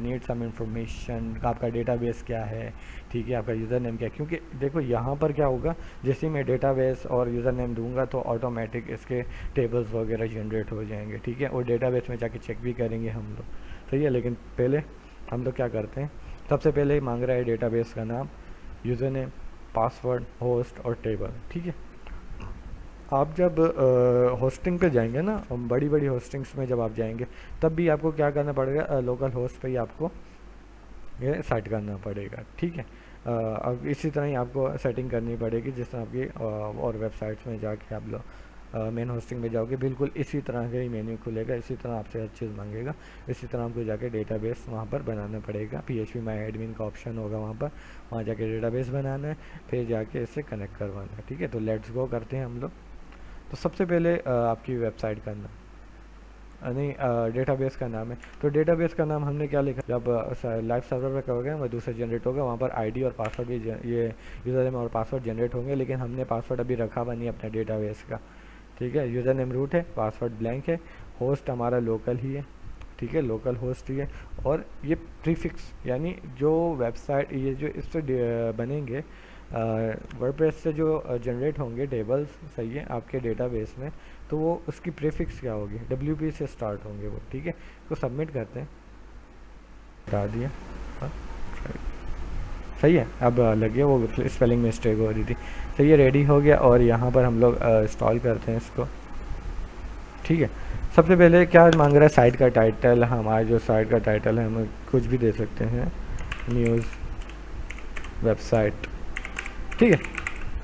need some information, आपका डेटाबेस क्या है, ठीक है, आपका यूज़र नेम क्या है। क्योंकि देखो यहाँ पर क्या होगा, जैसे मैं डेटाबेस और यूज़र नेम दूंगा तो ऑटोमेटिक इसके टेबल्स वगैरह जनरेट हो जाएंगे, ठीक है। और डेटाबेस में जाके चेक भी करेंगे हम लोग, सही है। लेकिन पहले हम लोग क्या करते हैं, सबसे पहले मांग रहा है डेटाबेस का नाम, यूज़र नेम, पासवर्ड, होस्ट और टेबल, ठीक है। आप जब होस्टिंग पे जाएंगे ना, बड़ी बड़ी होस्टिंग्स में जब आप जाएंगे तब भी आपको क्या करना पड़ेगा, लोकल होस्ट पे ही आपको ये सेट करना पड़ेगा, ठीक है। अब इसी तरह ही आपको सेटिंग करनी पड़ेगी जिस तरह आपकी और वेबसाइट्स में जाके आप लोग मेन होस्टिंग में जाओगे, बिल्कुल इसी तरह का ही मेन्यू खुलेगा, इसी तरह आपसे हर चीज़ मांगेगा। इसी तरह आपको जाके डेटाबेस वहाँ पर बनाना पड़ेगा, PHP माई एडमिन का ऑप्शन होगा वहाँ जाके डेटाबेस बनाना है, फिर जाके इससे कनेक्ट करवाना है, ठीक है। तो लेट्स गो करते हैं हम लोग। तो सबसे पहले आपकी वेबसाइट का नाम नहीं, डेटाबेस का नाम है। तो डेटाबेस का नाम हमने क्या लिखा, जब लाइव सर्वर पे करोगे वह दूसरा जनरेट होगा, वहाँ पर आईडी और पासवर्ड भी ये यूज़र नेम और पासवर्ड जनरेट होंगे, लेकिन हमने पासवर्ड अभी रखा हुआ नहीं अपने डेटाबेस का, ठीक है। यूज़र नेम रूट है, पासवर्ड ब्लैंक है, होस्ट हमारा लोकल ही है, ठीक है, लोकल होस्ट ही है। और ये प्रीफिक्स यानी जो वेबसाइट ये जो इससे बनेंगे वर्डप्रेस से जो जनरेट होंगे टेबल्स, सही है, आपके डेटाबेस में, तो वो उसकी प्रीफिक्स क्या होगी, WP से स्टार्ट होंगे वो, ठीक है। तो सबमिट करते हैं, हटा दिया। हाँ, सही है। अब लगे वो स्पेलिंग मिस्टेक हो रही थी। सही है, रेडी हो गया और यहाँ पर हम लोग इंस्टॉल करते हैं इसको, ठीक है। सबसे पहले क्या मांग रहा है, साइट का टाइटल, हमारा जो साइट का टाइटल है हम कुछ भी दे सकते हैं, न्यूज़ वेबसाइट, ठीक है,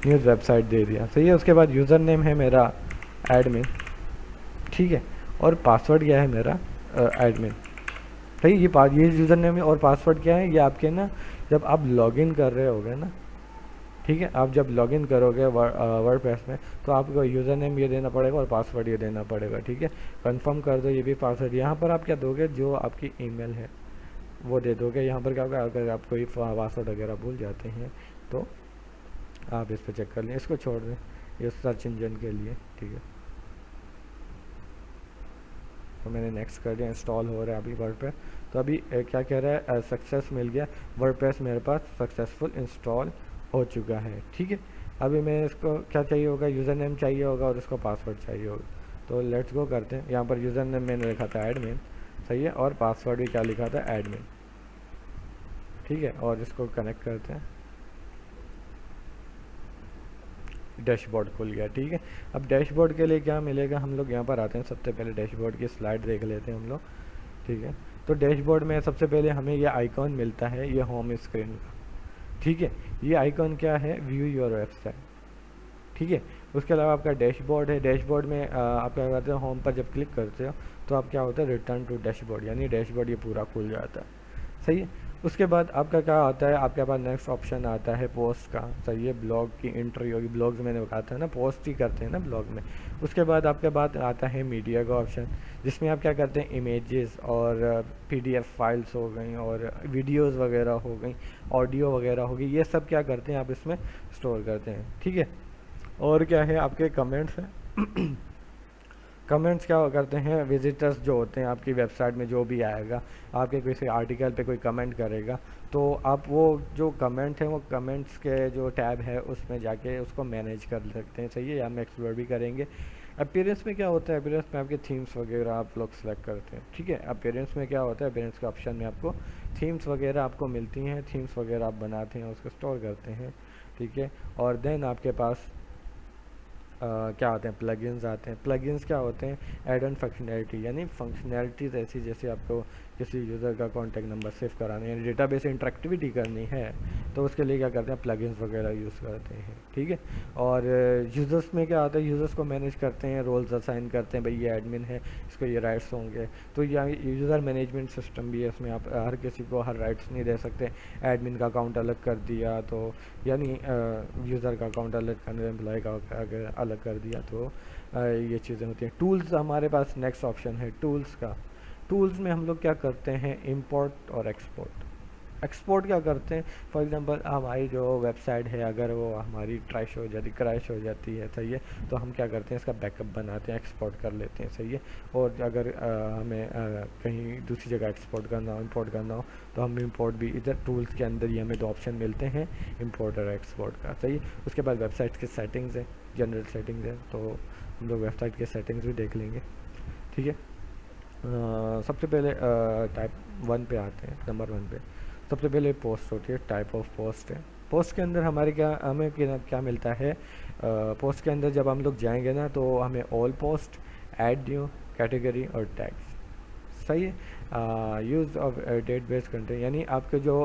न्यूज़ वेबसाइट दे दिया, सही है। उसके बाद यूज़र नेम है मेरा एडमिन, ठीक है, और पासवर्ड क्या है मेरा एडमिन, सही। ये यूज़र नेम और पासवर्ड क्या है, ये आपके ना जब आप लॉगिन कर रहे होगे ना, ठीक है, आप जब लॉगिन करोगे वर्डप्रेस में तो आपको यूज़र नेम ये देना पड़ेगा और पासवर्ड ये देना पड़ेगा, ठीक है। कंफर्म कर दो ये भी पासवर्ड। यहाँ पर आप क्या दोगे, जो आपकी ईमेल है वो दे दोगे। यहाँ पर क्या होगा, अगर आप कोई पासवर्ड वगैरह भूल जाते हैं तो आप इस पर चेक कर लें, इसको छोड़ दें, ये सर्च इंजन के लिए, ठीक है। तो मैंने नेक्स्ट कर दिया, इंस्टॉल हो रहा है अभी वर्डप्रेस। तो अभी क्या कह रहा है, सक्सेस मिल गया, वर्डप्रेस मेरे पास सक्सेसफुल इंस्टॉल हो चुका है, ठीक है। अभी मैं इसको क्या चाहिए होगा, यूज़र नेम चाहिए होगा और इसको पासवर्ड चाहिए होगा। तो लेट्स गो करते हैं। यहाँ पर यूज़र नेम मैंने लिखा था एडमिन, सही है, और पासवर्ड भी क्या लिखा था, एडमिन, ठीक है। और इसको कनेक्ट करते हैं, डैशबोर्ड खुल गया, ठीक है। अब डैशबोर्ड के लिए क्या मिलेगा, हम लोग यहाँ पर आते हैं, सबसे पहले डैशबोर्ड की स्लाइड देख लेते हैं हम लोग, ठीक है। तो डैशबोर्ड में सबसे पहले हमें ये आइकॉन मिलता है, ये होम स्क्रीन का, ठीक है। ये आइकॉन क्या है, व्यू योर वेबसाइट, ठीक है। उसके अलावा आपका डैशबोर्ड है, डैशबोर्ड में आप क्या करते हो, होम पर जब क्लिक करते हो तो आप क्या होता है, रिटर्न टू डैशबोर्ड, यानी डैशबोर्ड ये पूरा खुल जाता है, सही है। उसके बाद आपका क्या आता है, आपके पास नेक्स्ट ऑप्शन आता है पोस्ट का, सही है। ब्लॉग की एंट्री होगी, ब्लॉग्स मैंने कहा था ना, पोस्ट ही करते हैं ना ब्लॉग में। उसके बाद आपके पास आता है मीडिया का ऑप्शन, जिसमें आप क्या करते हैं, इमेजेस और PDF फाइल्स हो गई और वीडियोज़ वगैरह हो गई, ऑडियो वगैरह हो गई, ये सब क्या करते हैं आप इसमें स्टोर करते हैं, ठीक है। और क्या है, आपके कमेंट्स हैं। कमेंट्स क्या करते हैं, विजिटर्स जो होते हैं आपकी वेबसाइट में, जो भी आएगा आपके किसी आर्टिकल पे कोई कमेंट करेगा, तो आप वो जो कमेंट है वो कमेंट्स के जो टैब है उसमें जाके उसको मैनेज कर सकते हैं, सही है। या हम एक्सप्लोर भी करेंगे। अपीयरेंस में क्या होता है, अपीयरेंस में आपके थीम्स वगैरह आप लोग सेलेक्ट करते हैं, ठीक है। अपीयरेंस में क्या होता है, अपीयरेंस के ऑप्शन में आपको थीम्स वगैरह आपको मिलती हैं, थीम्स वगैरह आप बनाते हैं, उसको स्टोर करते हैं, ठीक है। और देन आपके पास क्या आते हैं, प्लगइन्स आते हैं। प्लगइन्स क्या होते हैं, एड ऑन फंक्शनैलिटी, यानी फंक्शनैलिटीज़ ऐसी, जैसे आपको किसी यूज़र का कॉन्टैक्ट नंबर सेव कराना है, यानी डेटाबेस इंटरेक्टिविटी करनी है, तो उसके लिए क्या करते हैं, प्लगइन्स वगैरह यूज़ करते हैं, ठीक है। और यूज़र्स में क्या आता है, यूज़र्स को मैनेज करते हैं, रोल्स असाइन करते हैं, भाई ये एडमिन है, इसको ये राइट्स होंगे, तो यहाँ यूज़र मैनेजमेंट सिस्टम भी है इसमें। आप हर किसी को हर राइट्स नहीं दे सकते। एडमिन का अकाउंट अलग कर दिया तो, यानी यूज़र का अकाउंट अलग करने, एम्प्लॉय का अगर अलग कर दिया तो ये चीज़ें होती हैं। टूल्स हमारे पास नेक्स्ट ऑप्शन है टूल्स का। टूल्स में हम लोग क्या करते हैं, इंपोर्ट और एक्सपोर्ट। एक्सपोर्ट क्या करते हैं, फॉर एग्जांपल हमारी जो वेबसाइट है अगर वो हमारी क्रैश हो जाती है, सही है, तो हम क्या करते हैं, इसका बैकअप बनाते हैं, एक्सपोर्ट कर लेते हैं, सही है। और अगर हमें कहीं दूसरी जगह एक्सपोर्ट करना हो, इंपोर्ट करना हो, तो हम इंपोर्ट भी इधर टूल्स के अंदर ही हमें दो ऑप्शन मिलते हैं, इंपोर्ट और एक्सपोर्ट का, सही है। उसके बाद वेबसाइट की सेटिंग्स है, जनरल सेटिंग्स है, तो हम लोग वेबसाइट के सेटिंग्स भी देख लेंगे, ठीक है। सबसे पहले टाइप 1 पे आते हैं, नंबर 1 पे सबसे पहले पोस्ट होती है, टाइप ऑफ पोस्ट है। पोस्ट के अंदर हमारे हमें क्या मिलता है, पोस्ट के अंदर जब हम लोग जाएंगे ना तो हमें all post, add new, category और टैग्स, सही है। Use of date based content, यानी आपके जो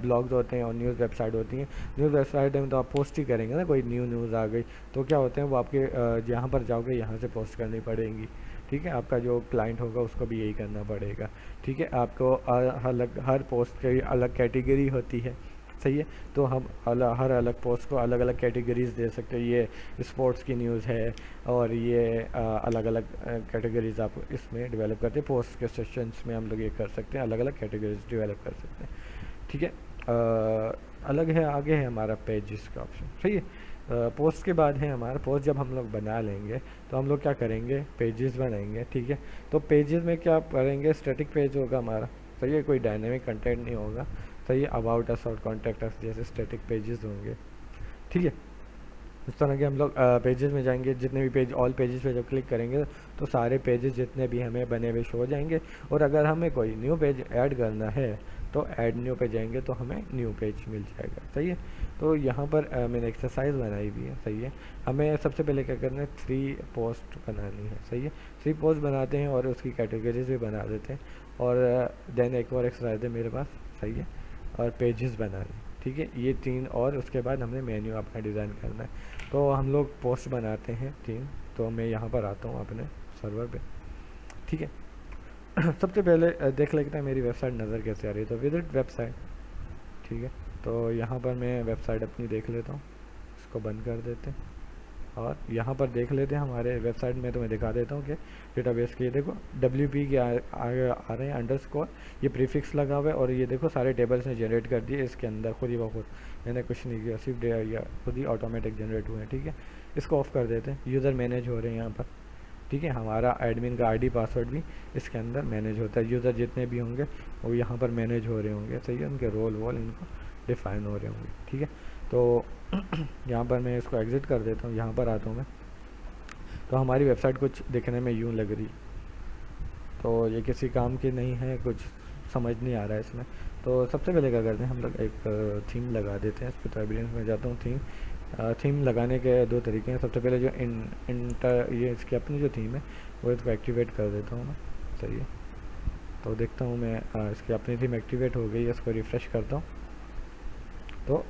ब्लॉग्स होते हैं और न्यूज़ वेबसाइट होती हैं, न्यूज़ वेबसाइट में तो आप पोस्ट ही करेंगे ना, कोई न्यूज़ आ गई तो क्या होते हैं वो आपके जहाँ पर जाओगे यहाँ से पोस्ट करनी पड़ेगी, ठीक है। आपका जो क्लाइंट होगा उसको भी यही करना पड़ेगा, ठीक है। आपको अलग हर पोस्ट की अलग कैटेगरी होती है, सही है। तो हम हर अलग पोस्ट को अलग अलग कैटेगरीज दे सकते हैं। ये स्पोर्ट्स की न्यूज़ है और ये अलग अलग कैटेगरीज आप इसमें डेवलप करते हैं। पोस्ट के सेशंस में हम लोग ये कर सकते हैं, अलग अलग कैटेगरीज डेवलप कर सकते हैं, ठीक है। अलग है, आगे है हमारा पेजेस का ऑप्शन, सही है। पोस्ट के बाद है हमारा पोस्ट, जब हम लोग बना लेंगे तो हम लोग क्या करेंगे, पेजेस बनाएंगे, ठीक है। तो पेजेस में क्या करेंगे, स्टैटिक पेज होगा हमारा, सही है, कोई डायनेमिक कंटेंट नहीं होगा, सही है। अबाउट अस और कॉन्टैक्ट अस जैसे स्टैटिक पेजेस होंगे, ठीक है। इस तरह के हम लोग पेजेस में जाएंगे, जितने भी पेज, ऑल पेजेस पे जब क्लिक करेंगे तो सारे पेजेस जितने भी हमें बने हुए शो हो जाएंगे। और अगर हमें कोई न्यू पेज ऐड करना है तो ऐड न्यू पे जाएंगे तो हमें न्यू पेज मिल जाएगा। सही है। तो यहाँ पर मैंने एक्सरसाइज बनाई हुई है। सही है। हमें सबसे पहले क्या करना है, 3 पोस्ट बनानी है। सही है। 3 पोस्ट बनाते हैं और उसकी कैटेगरीज भी बना देते हैं। और देन एक और एक्सरसाइज है मेरे पास। सही है। और पेजेस बनाने, ठीक है, ये 3। और उसके बाद हमने मेन्यू अपना डिज़ाइन करना है। तो हम लोग पोस्ट बनाते हैं 3। तो मैं यहाँ पर आता हूँ अपने सर्वर पे, ठीक है। सबसे पहले देख लेते हैं मेरी वेबसाइट नज़र कैसे आ रही है। तो विजिट वेबसाइट, ठीक है। तो यहाँ पर मैं वेबसाइट अपनी देख लेता हूँ, इसको बंद कर देते हैं और यहाँ पर देख लेते हैं हमारे वेबसाइट में। तो मैं दिखा देता हूँ कि डेटाबेस के देखो WP के आगे आ रहे हैं अंडरस्कोर, ये प्रीफिक्स लगा हुआ है। और ये देखो सारे टेबल्स ने जनरेट कर दिए इसके अंदर खुद ही बखुद, मैंने कुछ नहीं किया, सिर्फ या खुद ही ऑटोमेटिक जनरेट हुए हैं। ठीक है। इसको ऑफ कर देते हैं। यूज़र मैनेज हो रहे हैं यहाँ पर, ठीक है। हमारा एडमिन का ID पासवर्ड भी इसके अंदर मैनेज होता है। यूज़र जितने भी होंगे वो यहाँ पर मैनेज हो रहे होंगे। सही है। उनके रोल वॉल इनको डिफाइन हो रहे होंगे, ठीक है। तो यहाँ पर मैं इसको एग्ज़िट कर देता हूँ, यहाँ पर आता हूँ मैं। तो हमारी वेबसाइट कुछ दिखने में यूँ लग रही, तो ये किसी काम की नहीं है, कुछ समझ नहीं आ रहा है इसमें। तो सबसे पहले क्या करते हैं, हम लोग एक थीम लगा देते हैं। इस पर ट्राइब्रेंस में जाता हूँ। थीम लगाने के 2 तरीके हैं। सबसे पहले जो ये इसकी अपनी जो थीम है वो इसको एक्टिवेट कर देता हूँ मैं। सही है। तो देखता हूँ मैं इसकी अपनी थीम एक्टिवेट हो गई है। इसको रिफ़्रेश करता हूँ तो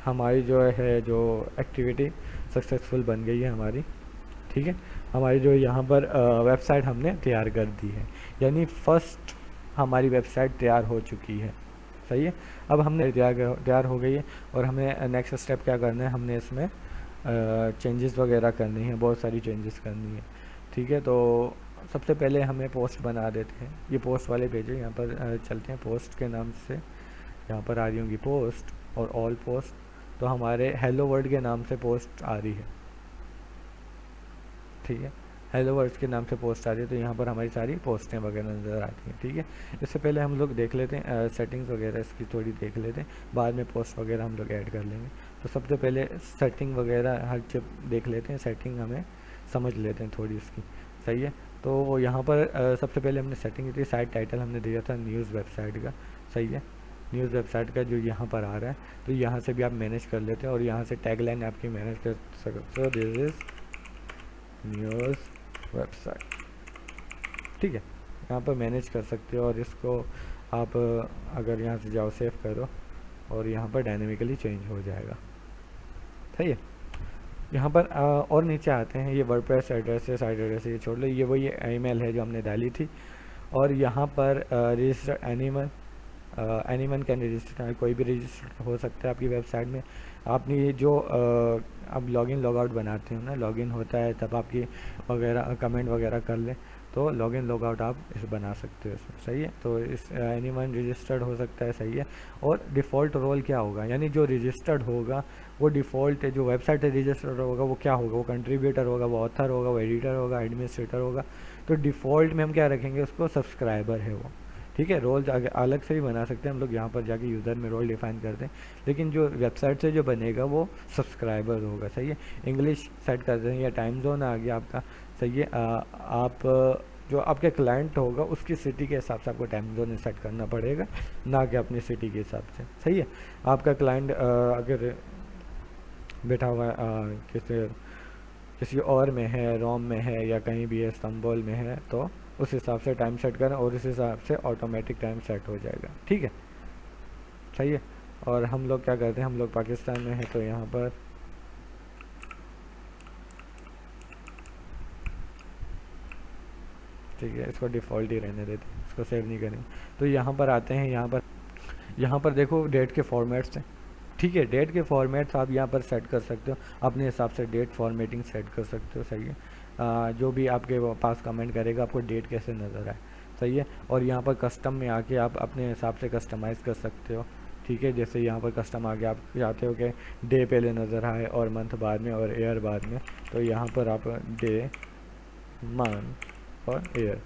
हमारी जो एक्टिविटी सक्सेसफुल बन गई है हमारी, ठीक है। हमारी जो यहाँ पर वेबसाइट हमने तैयार कर दी है, यानी फर्स्ट हमारी वेबसाइट तैयार हो चुकी है। सही है। अब हमने तैयार हो गई है और हमें नेक्स्ट स्टेप क्या करना है, हमने इसमें चेंजेस वगैरह करनी है, बहुत सारी चेंजेस करनी है, ठीक है। तो सबसे पहले हमें पोस्ट बना देते हैं। ये पोस्ट वाले पेज है, यहाँ पर चलते हैं। पोस्ट के नाम से यहाँ पर आ रही होंगी पोस्ट और ऑल पोस्ट। तो हमारे हेलो वर्ल्ड के नाम से पोस्ट आ रही है, ठीक है। हेलो वर्ल्ड के नाम से पोस्ट आ रही है। तो यहाँ पर हमारी सारी पोस्टें वगैरह नज़र आती हैं, ठीक है। इससे पहले हम लोग देख लेते हैं सेटिंग्स वगैरह इसकी थोड़ी देख लेते हैं, बाद में पोस्ट वगैरह हम लोग ऐड कर लेंगे। तो सबसे पहले सेटिंग वगैरह हर चीज़ देख लेते हैं, सेटिंग हमें समझ लेते हैं थोड़ी इसकी। सही है। तो यहाँ पर सबसे पहले हमने सेटिंग की थी, साइट टाइटल हमने दिया था न्यूज़ वेबसाइट का। सही है। न्यूज़ वेबसाइट का जो यहाँ पर आ रहा है, तो यहाँ से भी आप मैनेज कर लेते हैं और यहाँ से टैगलाइन आपकी मैनेज कर सकते हो, दिस इज़ न्यूज़ वेबसाइट, ठीक है। यहाँ पर मैनेज कर सकते हो और इसको आप अगर यहाँ से जाओ सेव करो और यहाँ पर डायनेमिकली चेंज हो जाएगा। सही है। यहाँ पर और नीचे आते हैं, ये वर्डप्रेस एड्रेस है, साइट एड्रेस है, ये छोड़ लो, ये वही ईमेल है जो हमने डाली थी। और यहाँ पर रजिस्टर एनीवन कैन रजिस्टर, कोई भी रजिस्टर हो सकता है आपकी वेबसाइट में। आपने जो अब लॉगिन लॉगआउट बनाते हो ना, लॉगिन होता है तब आपकी वगैरह कमेंट वगैरह कर लें तो लॉगिन लॉगआउट आप इस बना सकते हो इसमें। सही है। तो इस एनीवन रजिस्टर्ड हो सकता है। सही है। और डिफ़ॉल्ट रोल क्या होगा, यानी जो रजिस्टर्ड होगा वो डिफ़ॉल्ट जो वेबसाइट रजिस्टर्ड होगा वो क्या होगा, वो कंट्रीब्यूटर होगा, वो ऑथर होगा, वो एडिटर होगा, एडमिनिस्ट्रेटर होगा। तो डिफ़ॉल्ट में हम क्या रखेंगे, उसको सब्सक्राइबर है वो, ठीक है। रोल अलग से भी बना सकते हैं हम लोग, यहाँ पर जाके यूज़र में रोल डिफाइन करते हैं, लेकिन जो वेबसाइट से जो बनेगा वो सब्सक्राइबर होगा। सही है। इंग्लिश सेट करते हैं या टाइम जोन आ गया आपका। सही है। आप जो आपके क्लाइंट होगा उसकी सिटी के हिसाब से आपको टाइम जोन सेट करना पड़ेगा, ना कि अपनी सिटी के हिसाब से। सही है। आपका क्लाइंट अगर बैठा हुआ किसी और में है, रोम में है या कहीं भी है, इस्तांबुल में है, तो उस हिसाब से टाइम सेट करें और उस हिसाब से ऑटोमेटिक टाइम सेट हो जाएगा, ठीक है। सही है। और हम लोग क्या करते हैं, हम लोग पाकिस्तान में हैं तो यहाँ पर ठीक है, इसको डिफ़ॉल्ट ही रहने देते हैं, इसको सेव नहीं करेंगे। तो यहाँ पर आते हैं, यहाँ पर देखो डेट के फॉर्मेट्स हैं, ठीक है। डेट के फॉर्मेट्स आप यहाँ पर सेट कर सकते हो अपने हिसाब से, डेट फॉर्मेटिंग सेट कर सकते हो। सही है। जो भी आपके पास कमेंट करेगा आपको डेट कैसे नज़र आए। सही है। और यहाँ पर कस्टम में आके आप अपने हिसाब से कस्टमाइज़ कर सकते हो, ठीक है। जैसे यहाँ पर कस्टम आके आप चाहते हो कि डे पहले नज़र आए और मंथ बाद में और ईयर बाद में, तो यहाँ पर आप डे, मंथ और ईयर,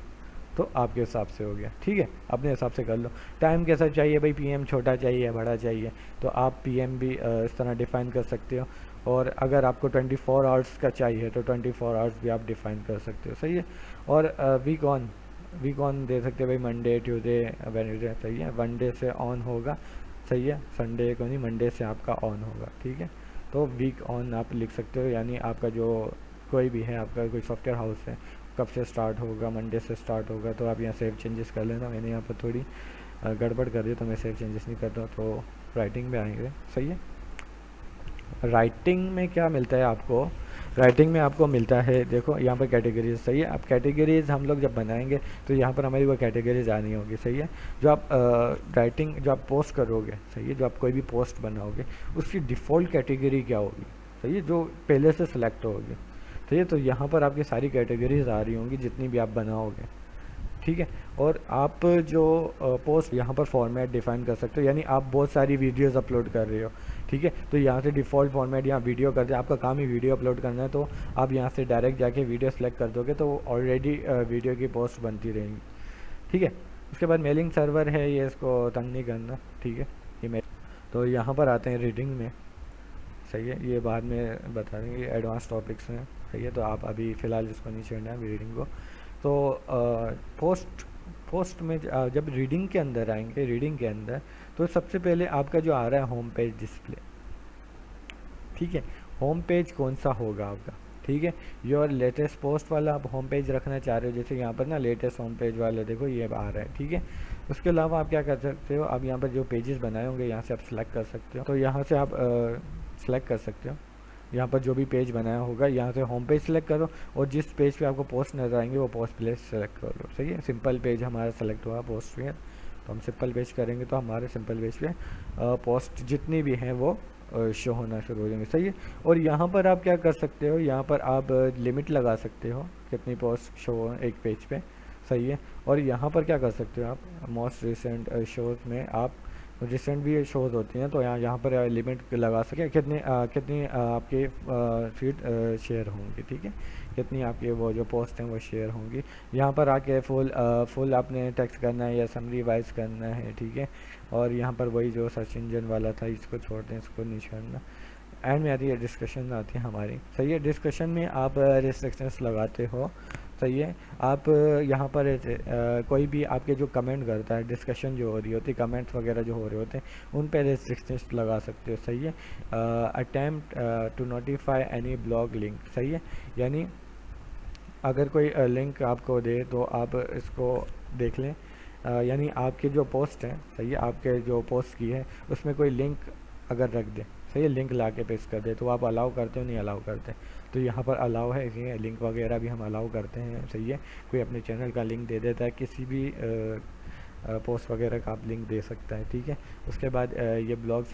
तो आपके हिसाब से हो गया, ठीक है। अपने हिसाब से कर लो। टाइम कैसा चाहिए भाई, PM छोटा चाहिए बड़ा चाहिए, तो आप PM भी इस तरह डिफ़ाइन कर सकते हो। और अगर आपको 24 आवर्स का चाहिए तो 24 आवर्स भी आप डिफाइन कर सकते हो, सही है। और वीक ऑन दे सकते हो भाई, मंडे ट्यूसडे वेडनेसडे, सही है। वनडे से ऑन होगा, सही है, संडे को नहीं, मंडे से आपका ऑन होगा, ठीक है। तो वीक ऑन आप लिख सकते हो, यानी आपका जो कोई भी है, आपका कोई सॉफ्टवेयर हाउस है, कब से स्टार्ट होगा, मंडे से स्टार्ट होगा। तो आप यहाँ सेव चेंजेस कर लेना। मैंने यहाँ पर थोड़ी गड़बड़ कर दी तो मैं सेव चेंजेस नहीं करता, तो राइटिंग में आएंगे, सही है। राइटिंग में क्या मिलता है आपको, राइटिंग में आपको मिलता है, देखो यहाँ पर कैटेगरीज, सही है। अब कैटेगरीज हम लोग जब बनाएंगे तो यहाँ पर हमारी वो कैटेगरीज आनी होगी, सही है। जो आप राइटिंग जो आप पोस्ट करोगे, सही है, जो आप कोई भी पोस्ट बनाओगे उसकी डिफ़ॉल्ट कैटेगरी क्या होगी, सही है, जो पहले से सिलेक्ट होगी, सही है। तो यहाँ पर आपकी सारी कैटेगरीज आ रही होंगी जितनी भी आप बनाओगे, ठीक है। और आप जो पोस्ट यहाँ पर फॉर्मेट डिफाइन कर सकते हो, यानी आप बहुत सारी वीडियोस अपलोड कर रहे हो, ठीक है, तो यहाँ से डिफ़ॉल्ट फॉर्मेट यहाँ वीडियो कर दे। आपका काम ही वीडियो अपलोड करना है, तो आप यहाँ से डायरेक्ट जाके वीडियो सेलेक्ट कर दोगे तो ऑलरेडी वीडियो की पोस्ट बनती रहेंगी, ठीक है। उसके बाद मेलिंग सर्वर है, ये इसको तंग नहीं करना, ठीक है। ये मेल, तो यहाँ पर आते हैं रीडिंग में, सही है, ये बाद में बता देंगे, एडवांस टॉपिक्स हैं, सही है। तो आप अभी फ़िलहाल इसको नहीं छेड़ना है रीडिंग को। तो पोस्ट में जब रीडिंग के अंदर आएंगे, रीडिंग के अंदर तो सबसे पहले आपका जो आ रहा है होम पेज डिस्प्ले, ठीक है। होम पेज कौन सा होगा आपका, ठीक है। योर लेटेस्ट पोस्ट वाला आप होम पेज रखना चाह रहे हो, जैसे यहाँ पर ना लेटेस्ट होम पेज वाला देखो ये आ रहा है, ठीक है। उसके अलावा आप क्या कर सकते हो, आप यहाँ पर जो पेजेस बनाए होंगे यहाँ से आप सेलेक्ट कर सकते हो, तो यहाँ से आप सेलेक्ट कर सकते हो, यहाँ पर जो भी पेज बनाया होगा यहाँ से होम पेज सेलेक्ट करो, और जिस पेज पे आपको पोस्ट नजर आएंगे वो पोस्ट प्लेस सेलेक्ट कर लो, सही है। सिंपल पेज हमारा सेलेक्ट हुआ पोस्ट पे, तो हम सिंपल पेज करेंगे तो हमारे सिंपल पेज पे पोस्ट जितनी भी हैं वो शो होना शुरू हो जाएंगे, सही है। और यहाँ पर आप क्या कर सकते हो, यहाँ पर आप लिमिट लगा सकते हो कितनी पोस्ट शो हो एक पेज पे, सही है। और यहाँ पर क्या कर सकते हो आप, मोस्ट रिसेंट शोज़ में आप रिसेंट भी शोज़ होती हैं, तो यहाँ पर लिमिट लगा सके कितनी आपके फीड शेयर होंगी, ठीक है, कितनी आपके वो जो पोस्ट हैं वो शेयर होंगी। यहाँ पर आके फुल आपने टेक्स्ट करना है या समरी वाइज करना है, ठीक है। और यहाँ पर वही जो सर्च इंजन वाला था इसको छोड़ दें, इसको नहीं छोड़ना। एंड में आती है डिस्कशन आती है हमारी, सही है। डिस्कशन में आप रिस्ट्रिक्शंस लगाते हो, सही है। आप यहाँ पर कोई भी आपके जो कमेंट करता है, डिस्कशन जो हो रही होती है, कमेंट्स वगैरह जो हो रहे होते हैं उन पर रिस्ट्रिक्शंस लगा सकते हो, सही है। Attempt to notify any blog link, सही है, यानी अगर कोई लिंक आपको दे तो आप इसको देख लें, यानी आपके जो पोस्ट हैं, सही है, आपके जो पोस्ट की है उसमें कोई लिंक अगर रख दे, सही है, लिंक ला के पेस्ट कर दे, तो आप अलाउ करते हो नहीं अलाउ करते। तो यहाँ पर अलाउ है, इसलिए लिंक वगैरह भी हम अलाउ करते हैं, सही है। कोई अपने चैनल का लिंक दे देता है, किसी भी पोस्ट वगैरह का आप लिंक दे सकता है, ठीक है। उसके बाद ये ब्लॉग्स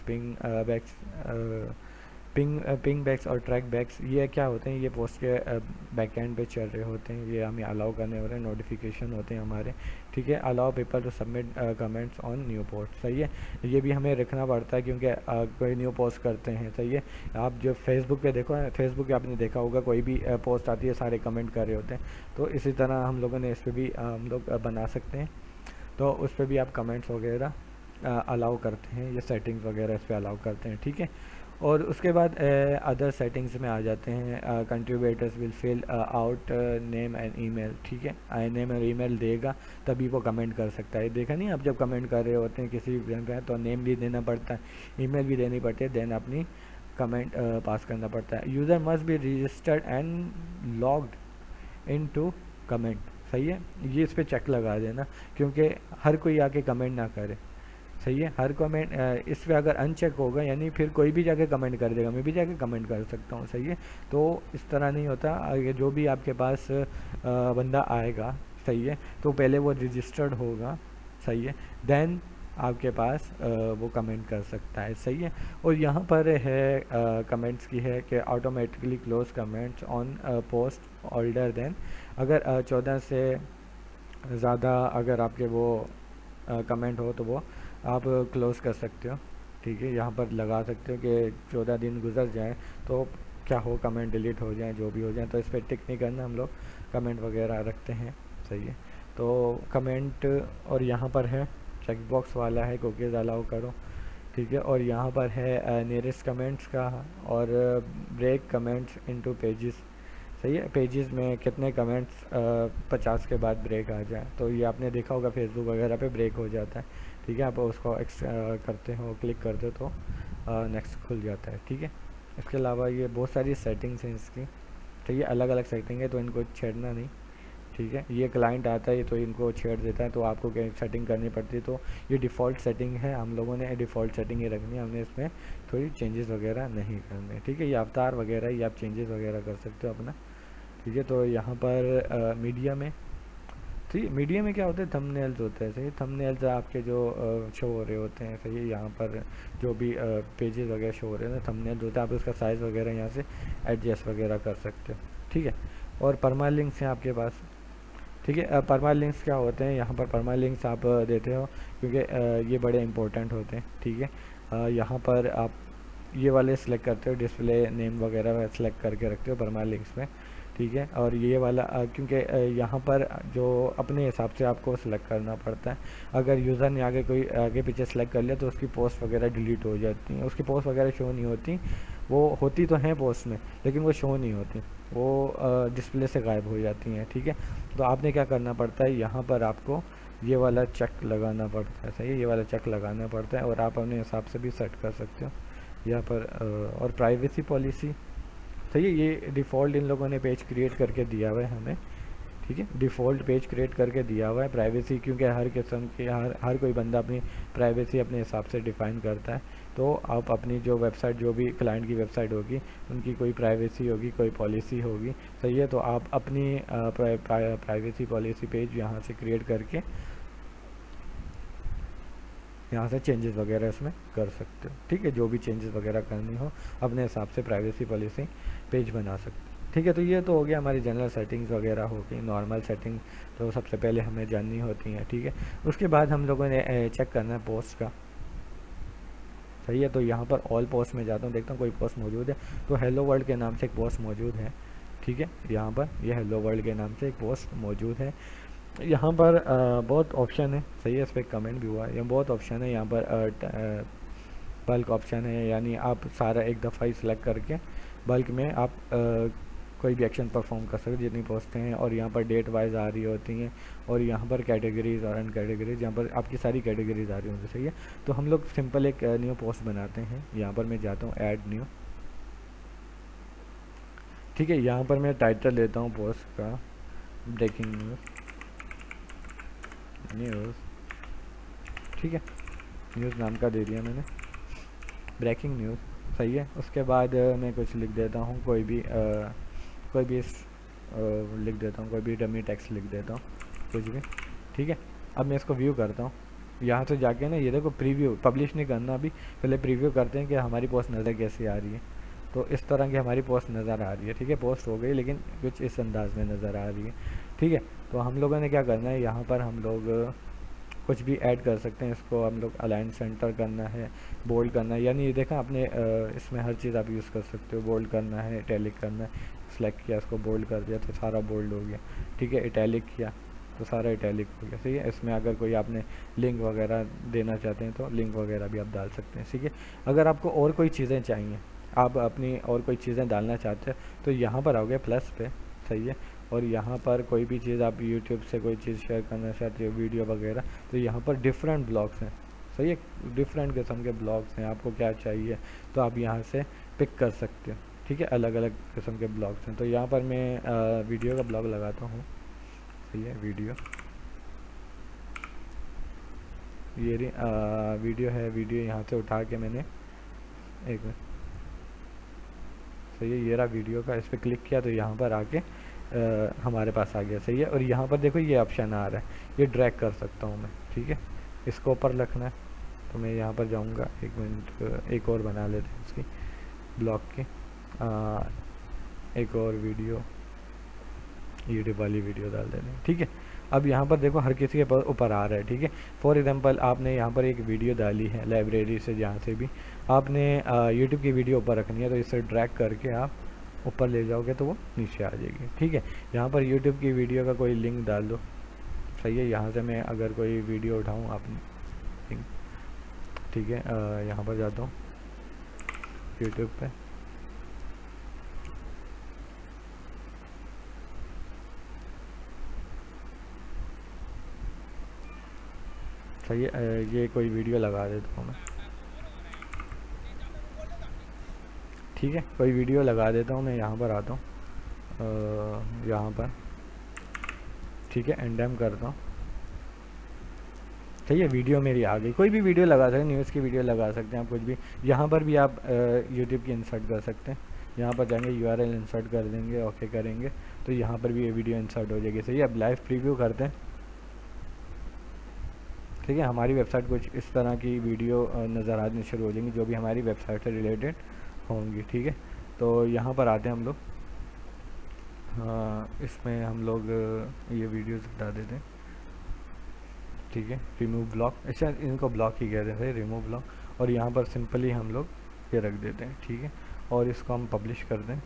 पिंग बैक्स और ट्रैक बैक्स ये क्या होते हैं, ये पोस्ट के बैकएंड पे चल रहे होते हैं, ये हमें अलाउ करने होते हैं, नोटिफिकेशन होते हैं हमारे, ठीक है। Allow people to submit comments on new post, सही है, ये भी हमें रखना पड़ता है क्योंकि कोई न्यू पोस्ट करते हैं, सही है। आप जो फेसबुक पे देखो, फेसबुक पे आपने देखा होगा कोई भी पोस्ट आती है सारे कमेंट कर रहे होते हैं, तो इसी तरह हम लोगों ने इस पर भी हम लोग बना सकते हैं, तो उस पर भी आप कमेंट्स वगैरह अलाउ करते हैं, ये सेटिंग्स वगैरह इस पर अलाउ करते हैं, ठीक है। और उसके बाद अदर सेटिंग्स में आ जाते हैं, contributors will fill out name and email, ठीक है। नेम और ईमेल देगा तभी वो कमेंट कर सकता है, देखा नहीं, आप जब कमेंट कर रहे होते हैं किसी पे तो नेम भी देना पड़ता है, ईमेल भी देनी पड़ती है, देन अपनी कमेंट पास करना पड़ता है। User must be registered and logged in to comment, सही है, ये इस पर चेक लगा देना क्योंकि हर कोई आके कमेंट ना करे, सही है। हर कमेंट इस पर अगर अनचेक होगा यानी फिर कोई भी जाके कमेंट कर देगा, मैं भी जाके कमेंट कर सकता हूँ, सही है। तो इस तरह नहीं होता, आगे जो भी आपके पास बंदा आएगा, सही है, तो पहले वो रजिस्टर्ड होगा, सही है, देन आपके पास वो कमेंट कर सकता है, सही है। और यहाँ पर है कमेंट्स की है कि automatically close comments on post older than, अगर 14 से ज़्यादा अगर आपके वो कमेंट हो तो वो आप क्लोज़ कर सकते हो, ठीक है। यहाँ पर लगा सकते हो कि 14 दिन गुजर जाएं तो क्या हो, कमेंट डिलीट हो जाएं, जो भी हो जाए, तो इस पर टिक नहीं करना, हम लोग कमेंट वगैरह रखते हैं, सही है। तो कमेंट और यहाँ पर है चेक बॉक्स वाला है कुकीज़ अलाउ करो, ठीक है। और यहाँ पर है नियरेस्ट कमेंट्स का, और ब्रेक कमेंट्स इनटू पेजेस, सही है। पेजेस में कितने कमेंट्स 50 के बाद ब्रेक आ जाए, तो ये आपने देखा होगा फेसबुक वगैरह पे ब्रेक हो जाता है, ठीक है। आप उसको करते हो, क्लिक करते तो नेक्स्ट खुल जाता है, ठीक है। इसके अलावा ये बहुत सारी सेटिंग्स हैं इसकी, तो ये अलग अलग सेटिंग है, तो इनको छेड़ना नहीं, ठीक है। ये क्लाइंट आता है तो इनको छेड़ देता है, तो आपको क्या सेटिंग करनी पड़ती है। तो ये डिफ़ॉल्ट सेटिंग है, हम लोगों ने डिफ़ॉल्ट सेटिंग ही रखनी है, हमने इसमें थोड़ी चेंजेस वगैरह नहीं करने, ठीक है। ये अवतार वगैरह ये आप चेंजेस वगैरह कर सकते हो अपना, ठीक है। तो यहाँ पर मीडिया में, ठीक, मीडिया में क्या होता है, थंबनेल्स होते हैं, सही। थंबनेल्स आपके जो शो हो रहे होते हैं, सही है। यहाँ पर जो भी पेजेस वगैरह शो हो रहे हैं ना, थंबनेल्स होता है, आप उसका साइज़ वगैरह यहाँ से एडजस्ट वगैरह कर सकते हो, ठीक है। और परमालिंक्स हैं आपके पास, ठीक है। परमालिंक्स क्या होते हैं, यहाँ पर परमालिंक्स आप देते हो क्योंकि ये बड़े इंपॉर्टेंट होते हैं, ठीक है। यहाँ पर आप ये वाले सिलेक्ट करते हो, डिस्प्ले नेम वगैरह सेलेक्ट करके रखते हो परमालिंक्स में, ठीक है। और ये वाला क्योंकि यहाँ पर जो अपने हिसाब से आपको सेलेक्ट करना पड़ता है, अगर यूज़र ने आगे पीछे सेलेक्ट कर लिया तो उसकी पोस्ट वगैरह डिलीट हो जाती हैं, उसकी पोस्ट वगैरह शो नहीं होती, वो होती तो हैं पोस्ट में लेकिन वो शो नहीं होती, वो डिस्प्ले से गायब हो जाती हैं, ठीक है। तो आपने क्या करना पड़ता है, यहाँ पर आपको ये वाला चेक लगाना पड़ता है, सही है। ये वाला चेक लगाना पड़ता है और आप अपने हिसाब से भी सेट कर सकते हो यहाँ पर। और प्राइवेसी पॉलिसी, सही है। ये डिफ़ॉल्ट इन लोगों ने पेज क्रिएट करके दिया हुआ है हमें, ठीक है। डिफ़ॉल्ट पेज क्रिएट करके दिया हुआ है प्राइवेसी, क्योंकि हर किस्म की हर कोई बंदा अपनी प्राइवेसी अपने हिसाब से डिफ़ाइन करता है। तो आप अपनी जो वेबसाइट, जो भी क्लाइंट की वेबसाइट होगी, उनकी कोई प्राइवेसी होगी, कोई पॉलिसी होगी, सही है। तो आप अपनी प्राइवेसी पॉलिसी पेज यहाँ से क्रिएट करके यहाँ से चेंजेस वगैरह इसमें कर सकते हो, ठीक है। जो भी चेंजेस वगैरह करनी हो अपने हिसाब से प्राइवेसी पॉलिसी पेज बना सकते हो, ठीक है। तो ये तो हो गया हमारी जनरल सेटिंग्स वगैरह हो गई, नॉर्मल सेटिंग तो सबसे पहले हमें जाननी होती हैं, ठीक है। उसके बाद हम लोगों ने चेक करना है पोस्ट का, सही है। तो यहाँ पर ऑल पोस्ट में जाता हूँ, देखता हूँ कोई पोस्ट मौजूद है, तो हेलो वर्ल्ड के नाम से एक पोस्ट मौजूद है, ठीक है। यहाँ पर यह हेलो वर्ल्ड के नाम से एक पोस्ट मौजूद है। यहाँ पर बहुत ऑप्शन है, सही है। इस पर कमेंट भी हुआ है, यहाँ बहुत ऑप्शन है। यहाँ पर बल्क ऑप्शन है, यानी आप सारा एक दफ़ा ही सिलेक्ट करके बल्क में आप कोई भी एक्शन परफॉर्म कर सकते जितनी पोस्टें हैं। और यहाँ पर डेट वाइज आ रही होती हैं, और यहाँ पर कैटेगरीज और अन कैटेगरीज, यहाँ पर आपकी सारी कैटेगरीज आ रही होंगी, सही है। तो हम लोग सिंपल एक न्यू पोस्ट बनाते हैं। यहाँ पर मैं जाता हूँ ऐड न्यू, ठीक है। यहाँ पर मैं टाइटल देता हूँ पोस्ट का ब्रेकिंग न्यूज़, ठीक है। न्यूज़ नाम का दे दिया मैंने, ब्रेकिंग न्यूज़, सही है। उसके बाद मैं कुछ लिख देता हूँ, कोई भी लिख देता हूँ, कोई भी डमी टेक्स्ट लिख देता हूँ, कुछ भी, ठीक है। अब मैं इसको व्यू करता हूँ, यहाँ से जाके ना ये देखो प्रीव्यू, पब्लिश नहीं करना अभी, पहले प्रीव्यू करते हैं कि हमारी पोस्ट नज़र कैसी आ रही है। तो इस तरह की हमारी पोस्ट नज़र आ रही है, ठीक है। पोस्ट हो गई लेकिन कुछ इस अंदाज में नज़र आ रही है, ठीक है। तो हम लोगों ने क्या करना है, यहाँ पर हम लोग कुछ भी ऐड कर सकते हैं। इसको हम लोग अलाइन सेंटर करना है, बोल्ड करना है, यानी ये देखा आपने इसमें हर चीज़ आप यूज़ कर सकते हो। बोल्ड करना है, इटैलिक करना है, सेलेक्ट किया, इसको बोल्ड कर दिया तो सारा बोल्ड हो गया, ठीक है। इटैलिक किया तो सारा इटैलिक हो गया, सही है। इसमें अगर कोई आपने लिंक वगैरह देना चाहते हैं तो लिंक वगैरह भी आप डाल सकते हैं, ठीक है। अगर आपको और कोई चीज़ें चाहिए, आप अपनी और कोई चीज़ें डालना चाहते हैं तो यहाँ पर आओगे प्लस पे, सही है। और यहाँ पर कोई भी चीज़ आप यूट्यूब से कोई चीज़ शेयर करना चाहते हो, वीडियो वगैरह, तो यहाँ पर डिफरेंट ब्लॉग्स हैं, सही है। डिफरेंट किस्म के ब्लॉग्स हैं, आपको क्या चाहिए तो आप यहाँ से पिक कर सकते हो, ठीक है। अलग अलग किस्म के ब्लॉग्स हैं। तो यहाँ पर मैं वीडियो का ब्लॉग लगाता हूँ, सही है। वीडियो, ये वीडियो है, वीडियो यहाँ से उठा के मैंने एक मिनट, सही है। ये रहा वीडियो का, इस पर क्लिक किया तो यहाँ पर आके हमारे पास आ गया, सही है। और यहाँ पर देखो ये ऑप्शन आ रहा है, ये ड्रैग कर सकता हूँ मैं, ठीक है। इसको ऊपर रखना है तो मैं यहाँ पर जाऊँगा, एक मिनट, एक और बना लेते हैं इसकी ब्लॉग की, एक और वीडियो, यूट्यूब वाली वीडियो डाल देते हैं, ठीक है। अब यहाँ पर देखो हर किसी के ऊपर आ रहा है, ठीक है। फॉर एग्जांपल आपने यहाँ पर एक वीडियो डाली है लाइब्रेरी से, जहाँ से भी आपने यूट्यूब की वीडियो ऊपर रखनी है, तो इसे ड्रैग करके आप ऊपर ले जाओगे तो वो नीचे आ जाएगी, ठीक है। यहाँ पर यूट्यूब की वीडियो का कोई लिंक डाल दो, सही है। यहाँ से मैं अगर कोई वीडियो उठाऊँ, आप ठीक है, यहाँ पर जाता हूँ यूट्यूब पे। सही है, ये कोई वीडियो लगा देता हूँ मैं। ठीक है, कोई वीडियो लगा देता हूँ मैं, यहाँ पर आता हूँ यहाँ पर। ठीक है, एंडेम करता हूँ। सही है, वीडियो मेरी आ गई। कोई भी वीडियो लगा सकते हैं, न्यूज़ की वीडियो लगा सकते हैं आप, कुछ भी। यहाँ पर भी आप यूट्यूब की इंसर्ट कर सकते हैं। यहाँ पर जाएंगे, यूआरएल इंसर्ट कर देंगे, ओके करेंगे तो यहाँ पर भी ये वीडियो इंसर्ट हो जाएगी। सही है, अब लाइव प्रीव्यू करते हैं। ठीक है, हमारी वेबसाइट कुछ इस तरह की वीडियो नज़र आनी शुरू हो जाएंगी जो भी हमारी वेबसाइट से रिलेटेड होंगी। ठीक है, तो यहाँ पर आते हैं हम लोग। हाँ, इसमें हम लोग ये वीडियोस हटा देते हैं। ठीक है, रिमूव ब्लॉक, अच्छा इनको ब्लॉक ही कहते हैं, रिमूव ब्लॉक। और यहाँ पर सिंपली हम लोग ये रख देते हैं। ठीक है, और इसको हम पब्लिश कर दें।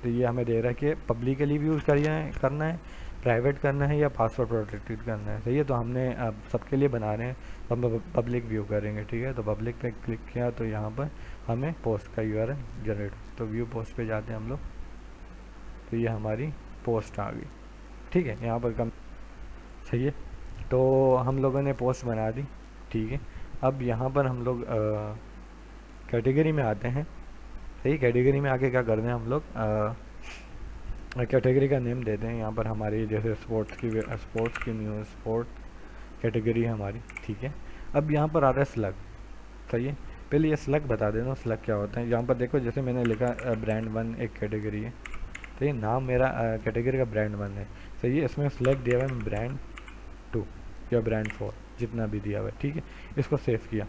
तो ये हमें दे रहा है कि पब्लिकली भी यूज़ करना है, प्राइवेट करना है या पासवर्ड प्रोटेक्टेड करना है। सही है, तो हमने अब सबके लिए बना रहे हैं, तो हम पब्लिक व्यू करेंगे। ठीक है, तो पब्लिक पे क्लिक किया तो यहाँ पर हमें पोस्ट का यूआरएल जनरेट, तो व्यू पोस्ट पे जाते हैं हम लोग। तो ये हमारी पोस्ट आ गई। ठीक है, यहाँ पर कम सही है, तो हम लोगों ने पोस्ट बना दी। ठीक है, अब यहाँ पर हम लोग कैटेगरी में आते हैं। सही, कैटेगरी में आके क्या करते हैं हम लोग, कैटेगरी का नेम देते हैं यहाँ पर हमारी, जैसे स्पोर्ट्स की न्यूज़, स्पोर्ट्स कैटेगरी है हमारी। ठीक है, अब यहाँ पर आ रहा है स्लग। सही है, पहले ये स्लग बता देना स्लग क्या होता है। यहाँ पर देखो, जैसे मैंने लिखा ब्रांड 1 एक कैटेगरी है, तो ये नाम मेरा कैटेगरी का ब्रांड 1 है। सही है, इसमें स्लग दिया हुआ है ब्रांड 2 या ब्रांड 4, जितना भी दिया हुआ है। ठीक है, इसको सेव किया।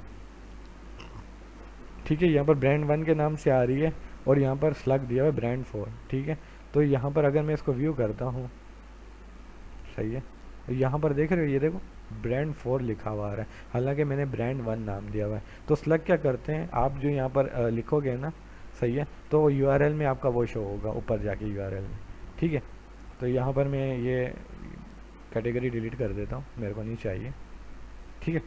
ठीक है, यहाँ पर ब्रांड 1 के नाम से आ रही है और यहाँ पर स्लग दिया हुआ है ब्रांड 4। ठीक है, तो यहाँ पर अगर मैं इसको व्यू करता हूँ, सही है, यहाँ पर देख रहे हो, ये देखो ब्रांड 4 लिखा हुआ आ रहा है, हालांकि मैंने ब्रांड 1 नाम दिया हुआ है। तो स्लग क्या करते हैं, आप जो यहाँ पर लिखोगे ना, सही है, तो यूआरएल में आपका वो शो होगा ऊपर जाके यूआरएल में। ठीक है, तो यहाँ पर मैं ये कैटेगरी डिलीट कर देता हूँ, मेरे को नहीं चाहिए। ठीक है,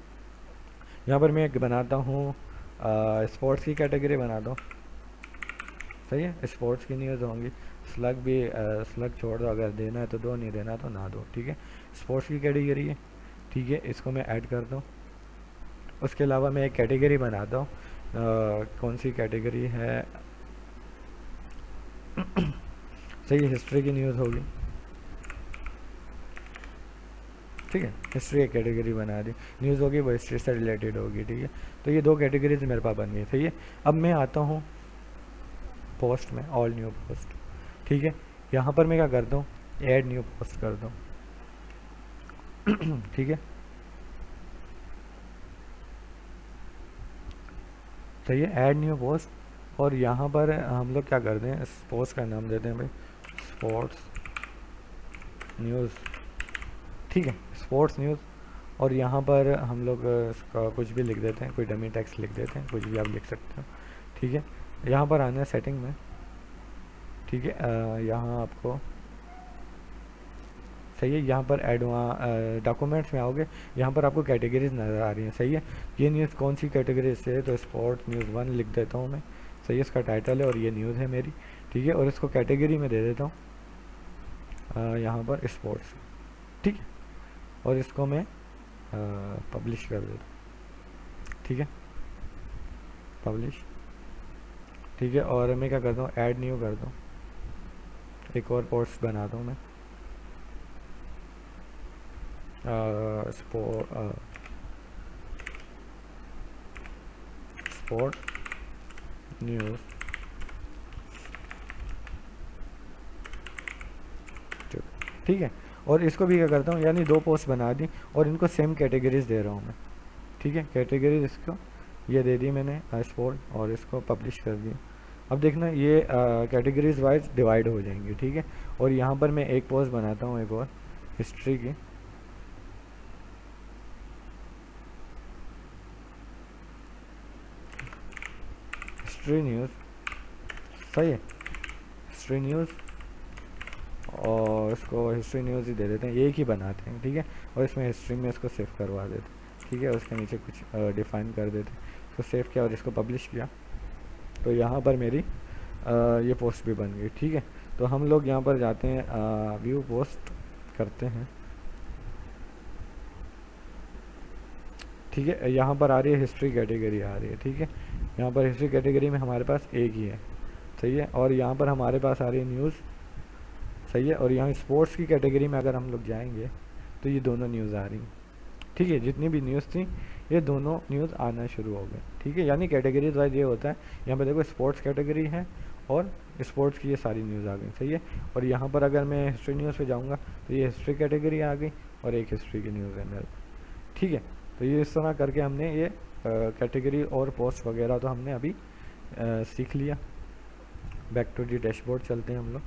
यहाँ पर मैं एक बनाता हूँ स्पोर्ट्स की कैटेगरी बनाता हूँ। सही है, स्पोर्ट्स की न्यूज़ होंगी। स्लग भी स्लग छोड़ दो, अगर देना है तो दो, नहीं देना तो ना दो। ठीक है, स्पोर्ट्स की कैटेगरी है। ठीक है, इसको मैं ऐड करता हूँ। उसके अलावा मैं एक कैटेगरी बनाता हूँ, कौन सी कैटेगरी है सही है, हिस्ट्री की न्यूज़ होगी। ठीक है, हिस्ट्री एक कैटेगरी बना दी, न्यूज़ होगी वो हिस्ट्री से रिलेटेड होगी। ठीक है, तो ये दो कैटेगरीज मेरे पास बन गई। सही है, अब मैं आता हूँ पोस्ट में, ऑल न्यू पोस्ट। ठीक है, यहाँ पर मैं क्या करता हूँ, ऐड न्यू पोस्ट करता हूँ। ठीक है, सही है, ऐड न्यू पोस्ट। और यहाँ पर हम लोग क्या करते हैं, इस पोस्ट का नाम देते हैं भाई स्पोर्ट्स न्यूज़। ठीक है, स्पोर्ट्स न्यूज़। और यहाँ पर हम लोग इसका कुछ भी लिख देते हैं, कोई डमी टेक्स्ट लिख देते हैं, कुछ भी आप लिख सकते हो। ठीक है, यहाँ पर आना है सेटिंग में। ठीक है, यहाँ आपको सही है, यहाँ पर डॉक्यूमेंट्स में आओगे, यहाँ पर आपको कैटेगरीज नज़र आ रही हैं। सही है, ये न्यूज़ कौन सी कैटेगरी से है, तो स्पोर्ट्स न्यूज़ 1 लिख देता हूँ मैं। सही है, इसका टाइटल है और ये न्यूज़ है मेरी। ठीक है, और इसको कैटेगरी में दे देता हूँ यहाँ पर स्पोर्ट्स। ठीक है, और इसको मैं पब्लिश कर देता हूँ। ठीक है, पब्लिश। ठीक है, और मैं क्या करता हूँ, ऐड न्यू करता हूँ, एक और पोस्ट बनाता हूँ मैं स्पोर्ट न्यूज़। ठीक है, और इसको भी क्या करता हूँ, यानी दो पोस्ट बना दी और इनको सेम कैटेगरीज दे रहा हूँ मैं। ठीक है, कैटेगरीज इसको ये दे दी मैंने स्पोर्ट, और इसको पब्लिश कर दिया। अब देखना ये कैटेगरीज वाइज डिवाइड हो जाएंगे। ठीक है, और यहाँ पर मैं एक पोस्ट बनाता हूँ, एक और हिस्ट्री की। हिस्ट्री न्यूज़, सही है, हिस्ट्री न्यूज़, और इसको हिस्ट्री न्यूज़ ही दे देते हैं, एक ही बनाते हैं। ठीक है, और इसमें हिस्ट्री में इसको सेव करवा देते हैं। ठीक है, उसके नीचे कुछ डिफ़ाइन कर देते, तो सेव किया और इसको पब्लिश किया, तो यहाँ पर मेरी ये पोस्ट भी बन गई। ठीक है, तो हम लोग यहाँ पर जाते हैं, व्यू पोस्ट करते हैं। ठीक है, यहाँ पर आ रही है हिस्ट्री कैटेगरी आ रही है। ठीक है, यहाँ पर हिस्ट्री कैटेगरी में हमारे पास एक ही है, सही है, और यहाँ पर हमारे पास आ रही है न्यूज़, सही है, और यहाँ स्पोर्ट्स की कैटेगरी में अगर हम लोग जाएंगे तो ये दोनों न्यूज़ आ रही हैं। ठीक है, जितनी भी न्यूज़ थी ये दोनों न्यूज़ आना शुरू हो गए। ठीक है, यानी कैटेगरीज वाइज ये होता है, यहाँ पर देखो स्पोर्ट्स कैटेगरी है और स्पोर्ट्स की ये सारी न्यूज़ आ गई, सही है, और यहाँ पर अगर मैं हिस्ट्री न्यूज़ पे जाऊँगा तो ये हिस्ट्री कैटेगरी आ गई और एक हिस्ट्री की न्यूज़ है मेरे। ठीक है, तो ये इस तरह करके हमने ये कैटेगरी और पोस्ट वगैरह तो हमने अभी सीख लिया। बैक टू दी डैशबोर्ड चलते हैं हम लोग।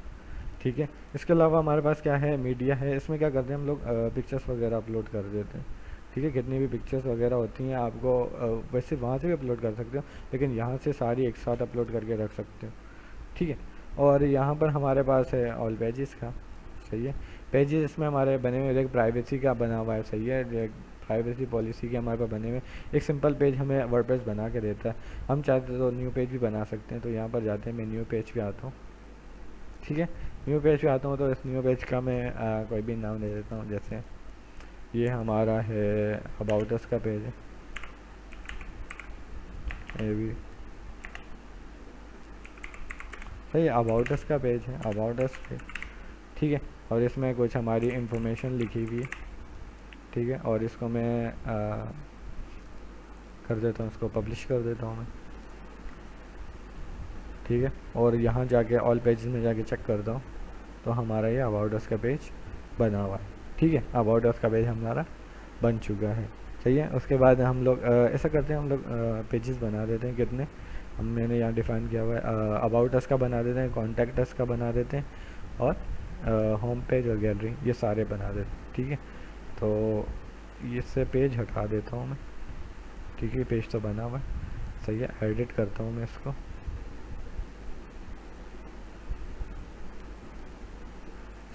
ठीक है, इसके अलावा हमारे पास क्या है, मीडिया है, इसमें क्या करते हैं हम लोग, पिक्चर्स वगैरह अपलोड कर देते हैं। ठीक है, कितनी भी पिक्चर्स वगैरह होती हैं आपको वैसे वहाँ से भी अपलोड कर सकते हो, लेकिन यहाँ से सारी एक साथ अपलोड करके रख सकते हो। ठीक है, और यहाँ पर हमारे पास है ऑल पेजेस का, सही है, पेजेस इसमें हमारे बने हुए एक प्राइवेसी का बना हुआ है, सही है, प्राइवेसी पॉलिसी के हमारे पास बने हुए एक सिंपल पेज हमें वर्डप्रेस बना के देता है। हम चाहते तो न्यू पेज भी बना सकते हैं, तो यहाँ पर जाते हैं, मैं न्यू पेज पे आता हूँ। ठीक है, न्यू पेज पे आता हूँ तो इस न्यू पेज का मैं कोई भी नाम दे देता हूँ, जैसे ये हमारा है अबाउट अस का पेज है, ये भी सही, अबाउट अस का पेज है, अबाउट अस पे। ठीक है, और इसमें कुछ हमारी इंफॉर्मेशन लिखी हुई है। ठीक है, और इसको मैं कर देता हूँ, इसको पब्लिश कर देता हूँ मैं। ठीक है, और यहाँ जाके ऑल पेजेस में जाके चेक करता हूँ तो हमारा ये अबाउट अस का पेज बना हुआ है। ठीक है, अबाउट अस का पेज हमारा बन चुका है, सही है। उसके बाद हम लोग ऐसा करते हैं, हम लोग पेजेस बना देते हैं, कितने मैंने यहाँ डिफ़ाइन किया हुआ है, अबाउट अस का बना देते हैं, कॉन्टैक्ट अस का बना देते हैं, और होम पेज और गैलरी ये सारे बना देते हैं। ठीक है, तो इससे पेज हटा देता हूँ मैं। ठीक है, पेज तो बना हुआ है, सही है, एडिट करता हूँ मैं इसको।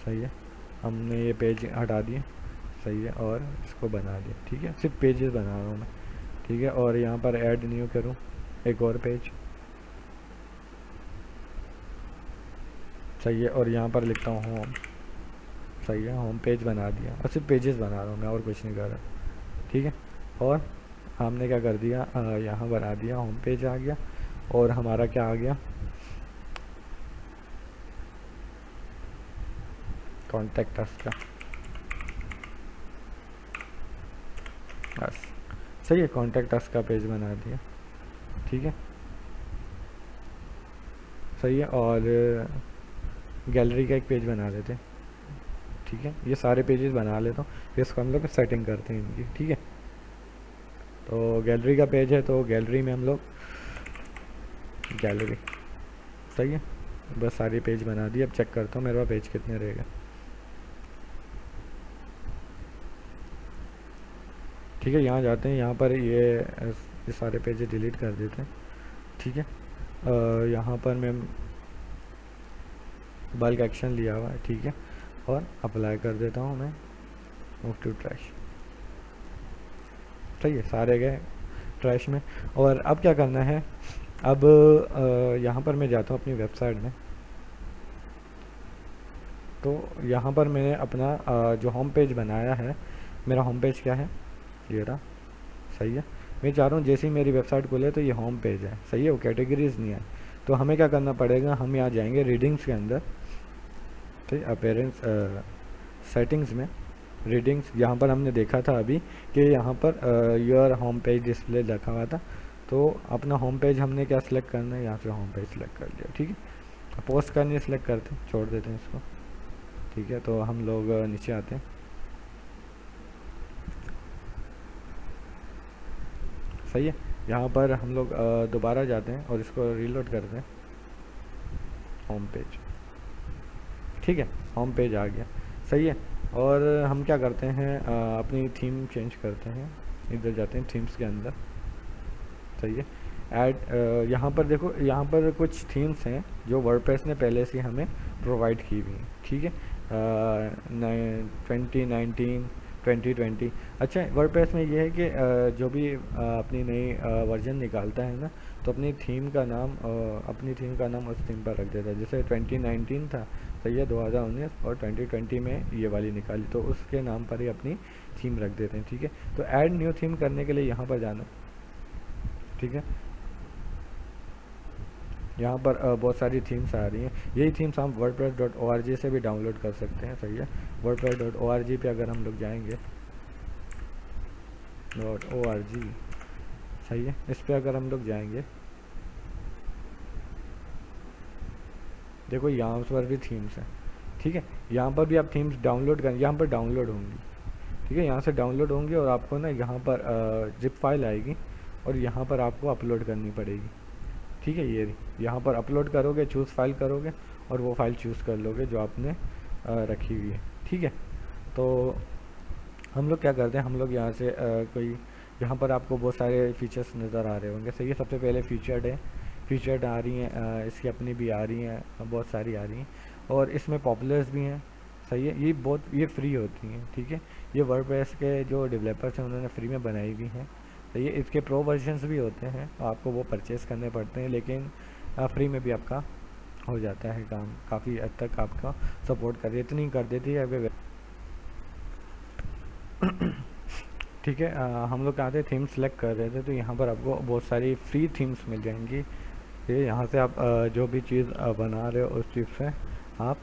सही है, हमने ये पेज हटा दिए, सही है, और इसको बना दिया। ठीक है, सिर्फ पेजेस बना रहा हूँ मैं। ठीक है, और यहाँ पर ऐड न्यू करूँ एक और पेज, सही है, और यहाँ पर लिखता हूँ होम, सही है, होम पेज बना दिया, और सिर्फ पेजेस बना रहा हूँ मैं, और कुछ नहीं कर रहा। ठीक है, और हमने क्या कर दिया, यहाँ बना दिया, होम पेज आ गया, और हमारा क्या आ गया, कॉन्टैक्ट अस का, बस सही है, कॉन्टैक्ट अस का पेज बना दिया। ठीक है, सही है, और गैलरी का एक पेज बना देते हैं। ठीक है, ये सारे पेजेस बना लेता हूँ, फिर इसको हम लोग सेटिंग करते हैं इनकी। ठीक है, तो गैलरी का पेज है, तो गैलरी में हम लोग गैलरी, सही है, बस सारे पेज बना दिए। अब चेक करता हूँ मेरे पास पेज कितने रहेगा। ठीक है, यहाँ जाते हैं, यहाँ पर ये सारे पेज डिलीट कर देते हैं। ठीक है, यहाँ पर मैं बल्क एक्शन लिया हुआ है। ठीक है, और अप्लाई कर देता हूँ मैं, मूव टू ट्रैश, सही है, सारे गए ट्रैश में। और अब क्या करना है, अब यहाँ पर मैं जाता हूँ अपनी वेबसाइट में, तो यहाँ पर मैंने अपना जो होम पेज बनाया है, मेरा होम पेज क्या है, ये रहा, सही है। मैं चाह रहा हूँ जैसे ही मेरी वेबसाइट खुले तो ये होम पेज है, सही है, वो कैटेगरीज नहीं है। तो हमें क्या करना पड़ेगा, हम यहाँ जाएंगे रीडिंग्स के अंदर, ठीक, अपेरेंस सेटिंग्स में रीडिंग्स, यहाँ पर हमने देखा था अभी कि यहाँ per your home page display रखा हुआ था, तो अपना होम पेज हमने क्या सिलेक्ट करना है, यहाँ से होम पेज सिलेक्ट कर लिया। ठीक है, पोस्ट करनी है, सिलेक्ट करते हैं, छोड़ देते हैं इसको। ठीक है, तो हम लोग नीचे आते हैं, सही है, यहाँ पर हम लोग दोबारा जाते हैं और इसको रीलोड करते हैं, होम पेज। ठीक है, होम पेज आ गया, सही है। और हम क्या करते हैं, अपनी थीम चेंज करते हैं, इधर जाते हैं थीम्स के अंदर, सही है। ऐड यहाँ पर देखो, यहाँ पर कुछ थीम्स हैं जो वर्डप्रेस ने पहले से हमें प्रोवाइड की हुई हैं। ठीक है, 2019 2020। अच्छा, वर्डप्रेस में ये है कि जो भी अपनी नई वर्जन निकालता है ना, तो अपनी थीम का नाम अपनी थीम का नाम उस थीम पर रख देता है। जैसे 2019 था, सही है, 2019, और 2020 में ये वाली निकाली, तो उसके नाम पर ही अपनी थीम रख देते हैं। ठीक है, तो ऐड न्यू थीम करने के लिए यहाँ पर जाना। ठीक है, यहाँ पर बहुत सारी थीम्स आ रही हैं। यही थीम्स हम wordpress.org से भी डाउनलोड कर सकते हैं। सही है, wordpress.org पे अगर हम लोग जाएंगे, .org, सही है, इस पर अगर हम लोग जाएंगे, देखो यहाँ पर भी थीम्स हैं। ठीक है, यहाँ पर भी आप थीम्स डाउनलोड करें, यहाँ पर डाउनलोड होंगी। ठीक है, यहाँ से डाउनलोड होंगी और आपको ना यहाँ पर जिप फाइल आएगी और यहाँ पर आपको अपलोड करनी पड़ेगी। ठीक है, ये यहाँ पर अपलोड करोगे, चूज़ फाइल करोगे और वो फाइल चूज़ कर लोगे जो आपने रखी हुई है। ठीक है, तो हम लोग क्या करते हैं, हम लोग यहाँ से कोई, यहाँ पर आपको बहुत सारे फीचर्स नज़र आ रहे होंगे। सही है, सबसे पहले फीचर्ड है, फीचर्ड आ रही हैं, इसकी अपनी भी आ रही हैं, बहुत सारी आ रही हैं, और इसमें पॉपुलर्स भी हैं। सही है, ये फ्री होती हैं। ठीक है, ये वर्डप्रेस के जो डेवलपर्स हैं उन्होंने फ्री में बनाई हुई हैं। तो ये इसके प्रो वर्जन्स भी होते हैं, आपको वो परचेज़ करने पड़ते हैं, लेकिन फ्री में भी आपका हो जाता है काम, काफ़ी हद तक आपका सपोर्ट कर, इतनी कर देती है अगर। ठीक है, हम लोग कहाँ थे, थीम सेलेक्ट कर रहे थे, तो यहाँ पर आपको बहुत सारी फ्री थीम्स मिल जाएंगी। ये यहाँ से आप जो भी चीज़ बना रहे हो उस चीज़ से आप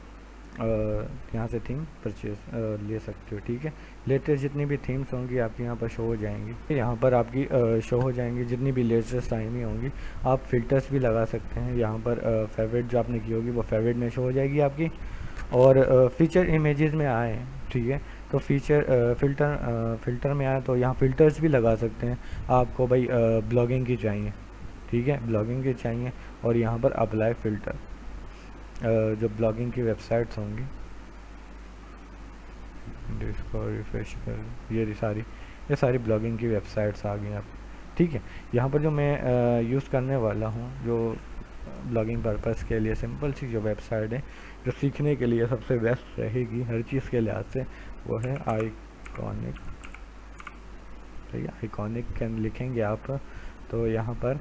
यहाँ से थीम परचेज ले सकते हो। ठीक है, लेटेस्ट जितनी भी थीम्स होंगी आपकी यहाँ पर शो हो जाएंगी, यहाँ पर आपकी शो हो जाएंगी जितनी भी लेटेस्ट टाइम ही होंगी। आप फ़िल्टर्स भी लगा सकते हैं, यहाँ पर फेवरेट जो आपने की होगी वो फेवरेट में शो हो जाएगी आपकी। और फीचर इमेजेस में आए, ठीक है, तो फ़िल्टर में आए तो यहाँ फ़िल्टर्स भी लगा सकते हैं। आपको भाई ब्लॉगिंग की चाहिए, ठीक है, ब्लॉगिंग की चाहिए, और यहाँ पर अप्लाई फ़िल्टर, जो ब्लॉगिंग की वेबसाइट्स होंगी, इसको रिफ्रेश कर, ये सारी ब्लॉगिंग की वेबसाइट्स आ गई आप। ठीक है, यहाँ पर जो मैं यूज़ करने वाला हूँ, जो ब्लॉगिंग पर्पस के लिए सिंपल सी जो वेबसाइट है, जो सीखने के लिए सबसे बेस्ट रहेगी हर चीज़ के लिहाज से, वो है आइकॉनिक। ठीक है, आइकॉनिक कैन लिखेंगे आप, तो यहाँ पर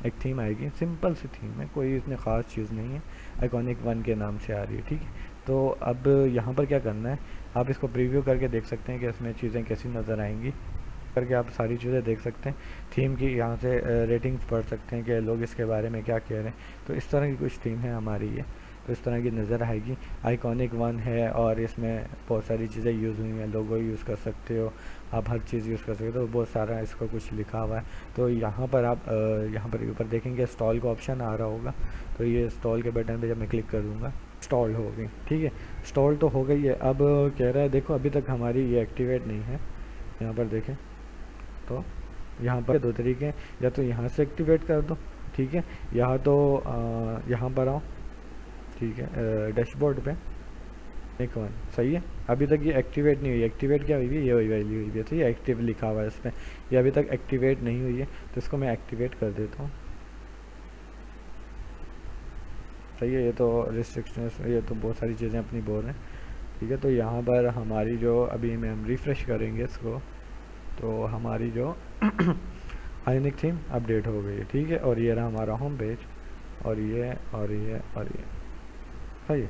एक थीम आएगी, सिंपल सी थीम है, कोई इतनी ख़ास चीज़ नहीं है, आइकॉनिक 1 के नाम से आ रही है। ठीक है, तो अब यहाँ पर क्या करना है, आप इसको प्रीव्यू करके देख सकते हैं कि इसमें चीज़ें कैसी नज़र आएंगी, करके आप सारी चीज़ें देख सकते हैं। थीम की यहाँ से रेटिंग्स पढ़ सकते हैं कि लोग इसके बारे में क्या कह रहे हैं। तो इस तरह की कुछ थीम है हमारी ये, तो इस तरह की नज़र आएगी। आइकॉनिक 1 है और इसमें बहुत सारी चीज़ें यूज़ हुई हैं, लोगो यूज़ कर सकते हो, आप हर चीज़ यूज़ कर सकते हो, तो बहुत सारा इसको कुछ लिखा हुआ है। तो यहाँ पर आप यहाँ पर ऊपर देखेंगे स्टॉल का ऑप्शन आ रहा होगा, तो ये स्टॉल के बटन पे जब मैं क्लिक कर दूँगा, स्टॉल हो गई। ठीक है, स्टॉल तो हो गई है। अब कह रहा है देखो अभी तक हमारी ये एक्टिवेट नहीं है, यहाँ पर देखें तो यहाँ पर 2 तरीके हैं, या तो यहाँ से एक्टिवेट कर दो, ठीक है, या तो यहाँ पर आओ, ठीक है, डैशबोर्ड पे एक 1, सही है। अभी तक ये एक्टिवेट नहीं हुई, एक्टिवेट क्या हुई है, ये हुई है, तो ये एक्टिव लिखा हुआ है इसमें, ये अभी तक एक्टिवेट नहीं हुई है, तो इसको मैं एक्टिवेट कर देता हूँ। सही है, ये तो रिस्ट्रिक्शंस, ये तो बहुत सारी चीज़ें अपनी बोल रहे हैं। ठीक है, तो यहाँ पर हमारी जो अभी में हम रिफ़्रेश करेंगे इसको, तो हमारी जो आइकॉनिक थीम अपडेट हो गई है। ठीक है, और ये रहा हमारा होम पेज, और ये और ये और ये, सही है।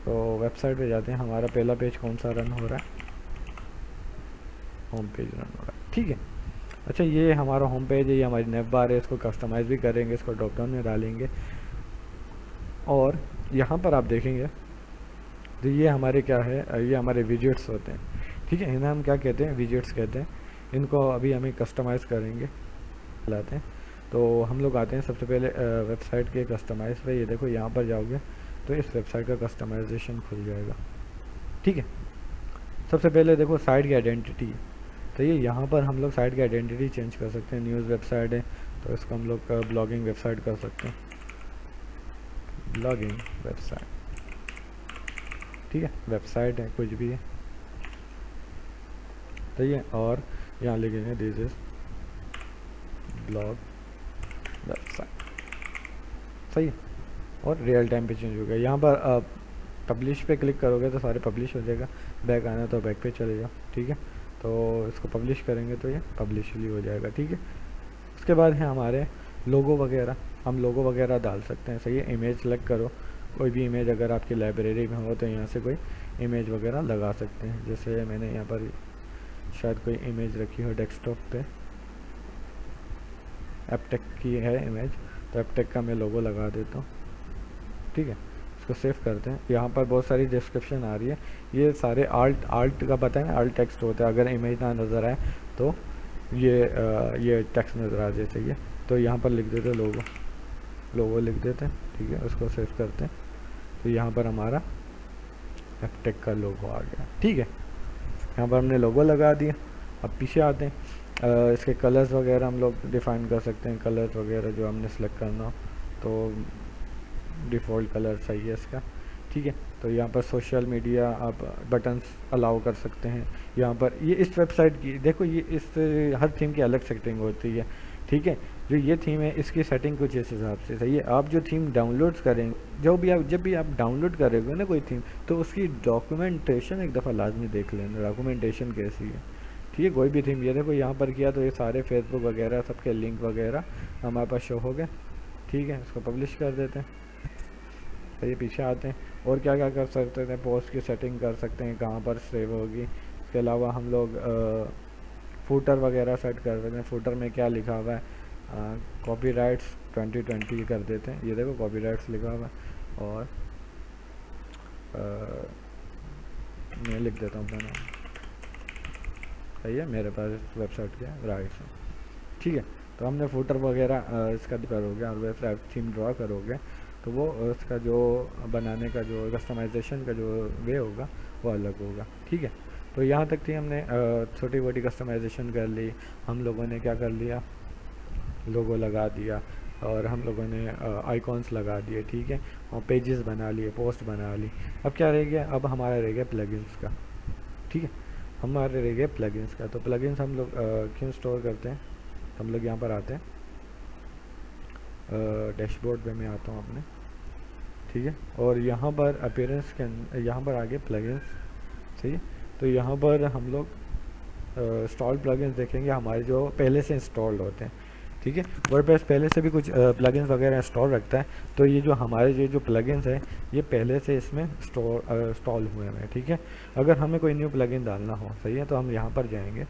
तो वेबसाइट पे जाते हैं, हमारा पहला पेज कौन सा रन हो रहा है, होम पेज रन हो रहा है। ठीक है, अच्छा, ये हमारा होम पेज है, ये हमारी नेव बार है, इसको कस्टमाइज़ भी करेंगे, इसको ड्रॉप डाउन में डालेंगे, और यहाँ पर आप देखेंगे तो ये हमारे क्या है, ये हमारे विजेट्स होते हैं। ठीक है, इन्हें हम क्या कहते हैं, विजेट्स कहते हैं। इनको अभी हमें कस्टमाइज़ करेंगे, लाते हैं। तो हम लोग आते हैं सबसे पहले वेबसाइट के कस्टमाइज़ पे, ये देखो यहाँ पर जाओगे तो इस वेबसाइट का कस्टमाइजेशन खुल जाएगा। ठीक है, सबसे पहले देखो साइट की आइडेंटिटी, तो ये यहाँ पर हम लोग साइट की आइडेंटिटी चेंज कर सकते हैं। न्यूज़ वेबसाइट है तो इसको हम लोग ब्लॉगिंग वेबसाइट कर सकते हैं, ब्लॉगिंग वेबसाइट। ठीक है, वेबसाइट है कुछ भी है, तो ये, और यहाँ लिखेंगे दिस इज ब्लॉग वेबसाइट, सही है, और रियल टाइम पे चेंज हो गया। यहाँ पर पब्लिश पे क्लिक करोगे तो सारे पब्लिश हो जाएगा, बैक आना तो बैक पे चले जाओ। ठीक है, तो इसको पब्लिश करेंगे तो ये पब्लिश भी हो जाएगा, ठीक है। उसके बाद है हमारे लोगो वगैरह, हम लोगो वगैरह डाल सकते हैं, सही है। इमेज सेलेक्ट करो, कोई भी इमेज अगर आपकी लाइब्रेरी में हो तो यहाँ से कोई इमेज वगैरह लगा सकते हैं। जैसे मैंने यहाँ पर शायद कोई इमेज रखी हो डेस्कटॉप पे, एपटेक की है इमेज, तो एपटेक का मैं लोगो लगा देता हूँ, ठीक है। इसको सेव करते हैं। यहाँ पर बहुत सारी डिस्क्रिप्शन आ रही है, ये सारे आल्ट का पता है ना, आल्ट टेक्स्ट होता है। अगर इमेज ना नज़र आए तो ये टेक्स्ट नज़र आ जाए, सही है। तो यहाँ पर लिख देते लोगो लिख देते हैं, ठीक है। उसको सेव करते हैं, तो यहाँ पर हमारा एपटेक का लोगो आ गया, ठीक है। यहाँ पर हमने लोगो लगा दिया। अब पीछे आते हैं, इसके कलर्स वगैरह हम लोग डिफ़ाइन कर सकते हैं, कलर्स वगैरह जो हमने सेलेक्ट करना हो, तो डिफ़ॉल्ट कलर सही है इसका, ठीक है। तो यहाँ पर सोशल मीडिया आप बटन्स अलाउ कर सकते हैं। यहाँ पर ये इस वेबसाइट की देखो, ये इस हर थीम की अलग सेटिंग होती है, ठीक है। जो ये थीम है इसकी सेटिंग कुछ इस हिसाब से, सही है। आप जो थीम डाउनलोड करेंगे, जब भी आप डाउनलोड करेंगे ना कोई थीम, तो उसकी डॉक्यूमेंटेशन एक दफ़ा लाजमी देख लेना, डॉक्यूमेंटेशन कैसी है, ठीक है। कोई भी थीम, ये देखो यहाँ पर किया तो ये सारे फेसबुक वगैरह सबके लिंक वगैरह हमारे पास शो हो गए, ठीक है। इसको पब्लिश कर देते हैं। तो ये पीछे आते हैं, और क्या क्या कर सकते हैं, पोस्ट की सेटिंग कर सकते हैं, कहाँ पर सेव होगी। इसके अलावा हम लोग फूटर वगैरह सेट कर सकते हैं। फूटर में क्या लिखा हुआ है, कॉपीराइट्स 2020 कर देते हैं। ये देखो कॉपीराइट्स लिखा हुआ है, और मैं लिख देता हूँ अपना नाम, सही है। मेरे पास इस वेबसाइट के राइट्स हैं, ठीक है। तो हमने फूटर वगैरह इसका करोगे और वेबसाइट थीम ड्रा करोगे, तो वो उसका जो बनाने का जो कस्टमाइजेशन का जो वे होगा वो अलग होगा, ठीक है। तो यहाँ तक थी, हमने छोटी मोटी कस्टमाइजेशन कर ली। हम लोगों ने क्या कर लिया, लोगो लगा दिया, और हम लोगों ने आइकॉन्स लगा दिए, ठीक है। और पेजेस बना लिए, पोस्ट बना ली। अब क्या रह गया, अब हमारा रह गया प्लगइन्स का, ठीक है। हमारे रह गए प्लगइन्स का। तो प्लगइन्स हम लोग क्यों स्टोर करते हैं, हम लोग यहाँ पर आते हैं, डैशबोर्ड पे मैं आता हूँ अपने, ठीक है। और यहाँ पर अपीयरेंस के यहाँ पर आगे प्लगइन्स, सही है। तो यहाँ पर हम लोग इंस्टॉल प्लगइन्स देखेंगे हमारे जो पहले से इंस्टॉल्ड होते हैं, ठीक है। वर्डप्रेस पहले से भी कुछ प्लगइन्स वगैरह इंस्टॉल रखता है, तो ये जो हमारे जो प्लगइन्स हैं ये पहले से इसमें इंस्टॉल हुए हैं, ठीक है। अगर हमें कोई न्यू प्लगइन डालना हो, सही है, तो हम यहाँ पर जाएंगे,